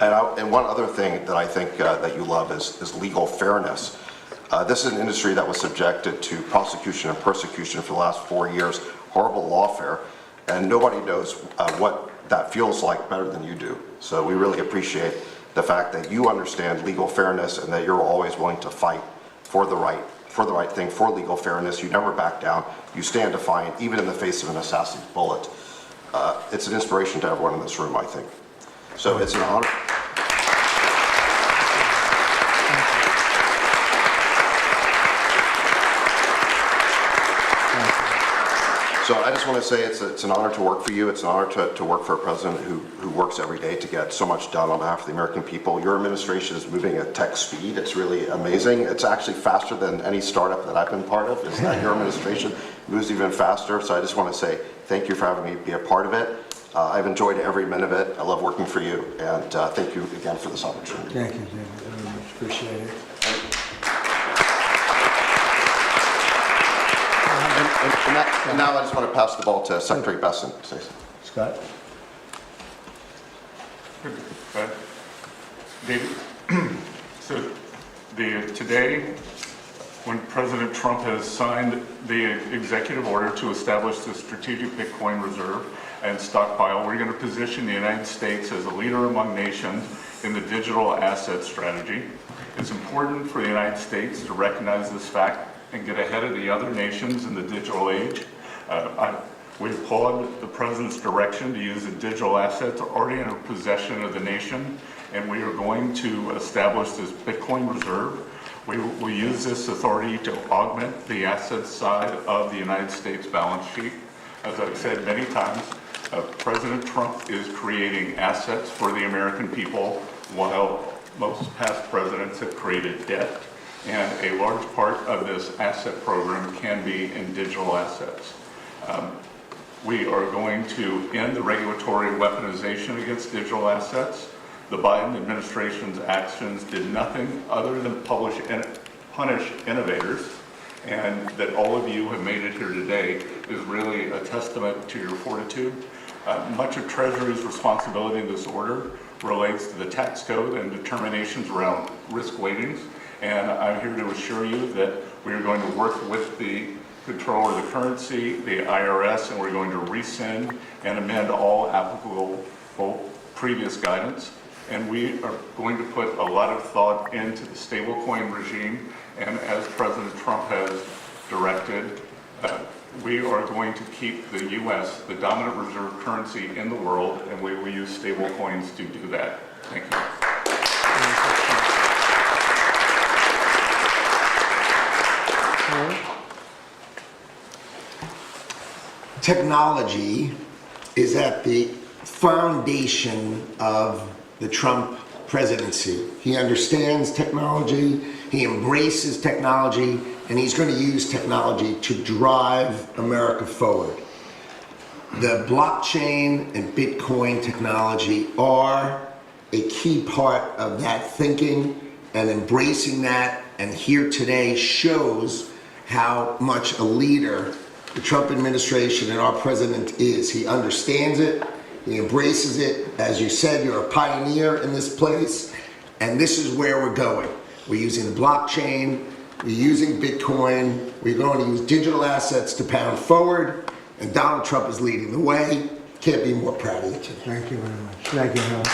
And one other thing that I think that you love is legal fairness. This is an industry that was subjected to prosecution and persecution for the last 4 years, horrible lawfare, and nobody knows what that feels like better than you do. So we really appreciate the fact that you understand legal fairness and that you're always willing to fight for the right thing, for legal fairness. You never back down. You stand defiant, even in the face of an assassin's bullet. It's an inspiration to everyone in this room, I think. So it's an honor. So I just want to say it's an honor to work for you. It's an honor to work for a president who works every day to get so much done on behalf of the American people. Your administration is moving at tech speed. It's really amazing. It's actually faster than any startup that I've been part of. Is that your administration moves even faster. So I just want to say thank you for having me be a part of it. I've enjoyed every minute of it. I love working for you, and thank you again for this opportunity. Thank you, David. Very much appreciate it. And now I just want to pass the ball to Secretary Besson. Scott? David, so today, when President Trump has signed the executive order to establish the strategic Bitcoin reserve and stockpile, we're going to position the United States as a leader among nations in the digital asset strategy. It's important for the United States to recognize this fact and get ahead of the other nations in the digital age. We applaud the President's direction to use the digital assets already in possession of the nation, and we are going to establish this Bitcoin reserve. We will use this authority to augment the asset side of the United States balance sheet. As I've said many times, President Trump is creating assets for the American people, while most past presidents have created debt. And a large part of this asset program can be in digital assets. We are going to end the regulatory weaponization against digital assets. The Biden administration's actions did nothing other than punish innovators, and that all of you have made it here today is really a testament to your fortitude. Much of Treasury's responsibility in this order relates to the tax code and determinations around risk weightings, and I'm here to assure you that we are going to work with the Controller of the Currency, the IRS, and we're going to rescind and amend all applicable previous guidance. And we are going to put a lot of thought into the stablecoin regime, and as President Trump has directed, we are going to keep the U.S. the dominant reserve currency in the world, and we will use stablecoins to do that. Thank you. Technology is at the foundation of the Trump presidency. He understands technology, he embraces technology, and he's going to use technology to drive America forward. The blockchain and Bitcoin technology are a key part of that thinking and embracing that, and here today shows how much a leader the Trump administration and our president is. He understands it, he embraces it. As you said, you're a pioneer in this place, and this is where we're going. We're using the blockchain, we're using Bitcoin, we're going to use digital assets to pound forward, and Donald Trump is leading the way. Can't be more proud of you today. Thank you very much. Thank you, Helen.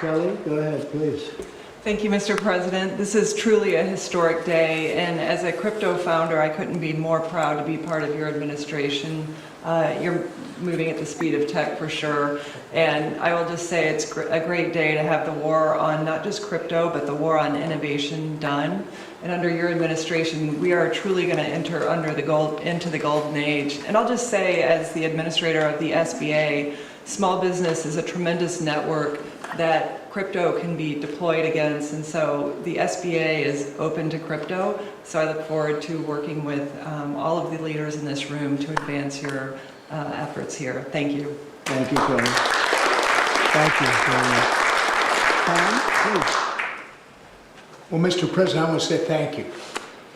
Kelly, go ahead, please. Thank you, Mr. President. This is truly a historic day, and as a crypto founder, I couldn't be more proud to be part of your administration. You're moving at the speed of tech for sure, and I will just say it's a great day to have the war on not just crypto, but the war on innovation done. And under your administration, we are truly going to enter into the golden age. And I'll just say, as the administrator of the SBA, small business is a tremendous network that crypto can be deployed against, and so the SBA is open to crypto. So I look forward to working with all of the leaders in this room to advance your efforts here. Thank you. Thank you, Kelly. Thank you very much. Tom, please. Well, Mr. President, I want to say thank you.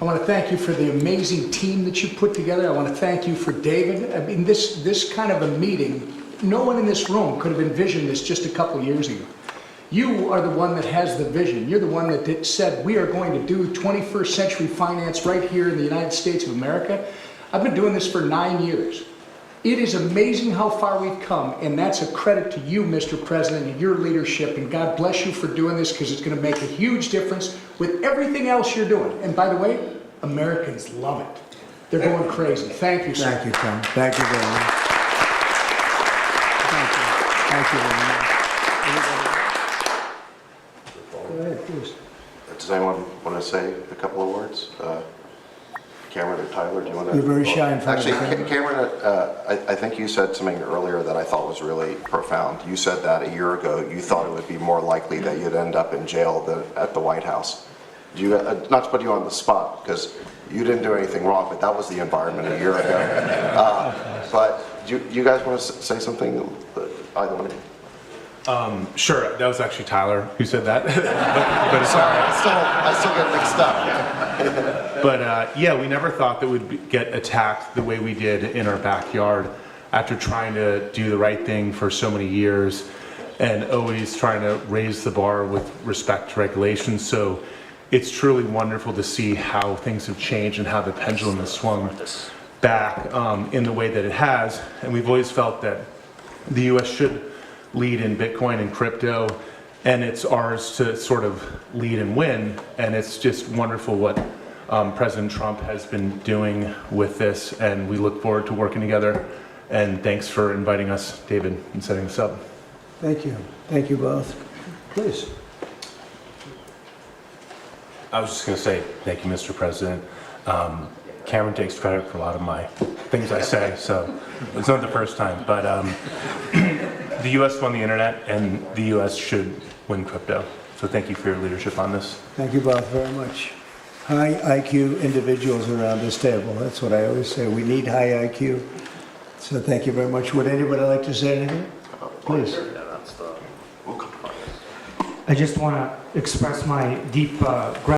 I want to thank you for the amazing team that you put together. I want to thank you for David. I mean, this kind of a meeting, no one in this room could have envisioned this just a couple years ago. You are the one that has the vision. You're the one that said, we are going to do 21st century finance right here in the United States of America. I've been doing this for 9 years. It is amazing how far we've come, and that's a credit to you, Mr. President, and your leadership, and God bless you for doing this, because it's going to make a huge difference with everything else you're doing. And by the way, Americans love it. They're going crazy. Thank you, sir. Thank you, Tom. Thank you very much. Thank you. Thank you very much. Go ahead, please. Does anyone want to say a couple of words? Cameron or Tyler, do you want to? You're very shy in front of the Actually, camera. Cameron, I think you said something earlier that I thought was really profound. You said that a year ago you thought it would be more likely that you'd end up in jail than at the White House. Do you, not to put you on the spot, because you didn't do anything wrong, but that was the environment a year ago. But do you guys want to say something? Either one. Sure, that was actually Tyler who said that. but sorry, I still get mixed up. But yeah, we never thought that we'd get attacked the way we did in our backyard after trying to do the right thing for so many years and always trying to raise the bar with respect to regulations. So it's truly wonderful to see how things have changed and how the pendulum has swung back in the way that it has. And we've always felt that the U.S. should lead in Bitcoin and crypto, and it's ours to sort of lead and win. And it's just wonderful what President Trump has been doing with this, and we look forward to working together. And thanks for inviting us, David, and setting this up. Thank you. Thank you both. Please. I was just going to say thank you, Mr. President. Cameron takes credit for a lot of my things I say, so it's not the first time. But the U.S. won the internet, and the U.S. should win crypto. So thank you for your leadership on this. Thank you both very much. High IQ individuals around this table. That's what I always say. We need high IQ. So thank you very much. Would anybody like to say anything? Please. That's the. I just want to express my deep gratitude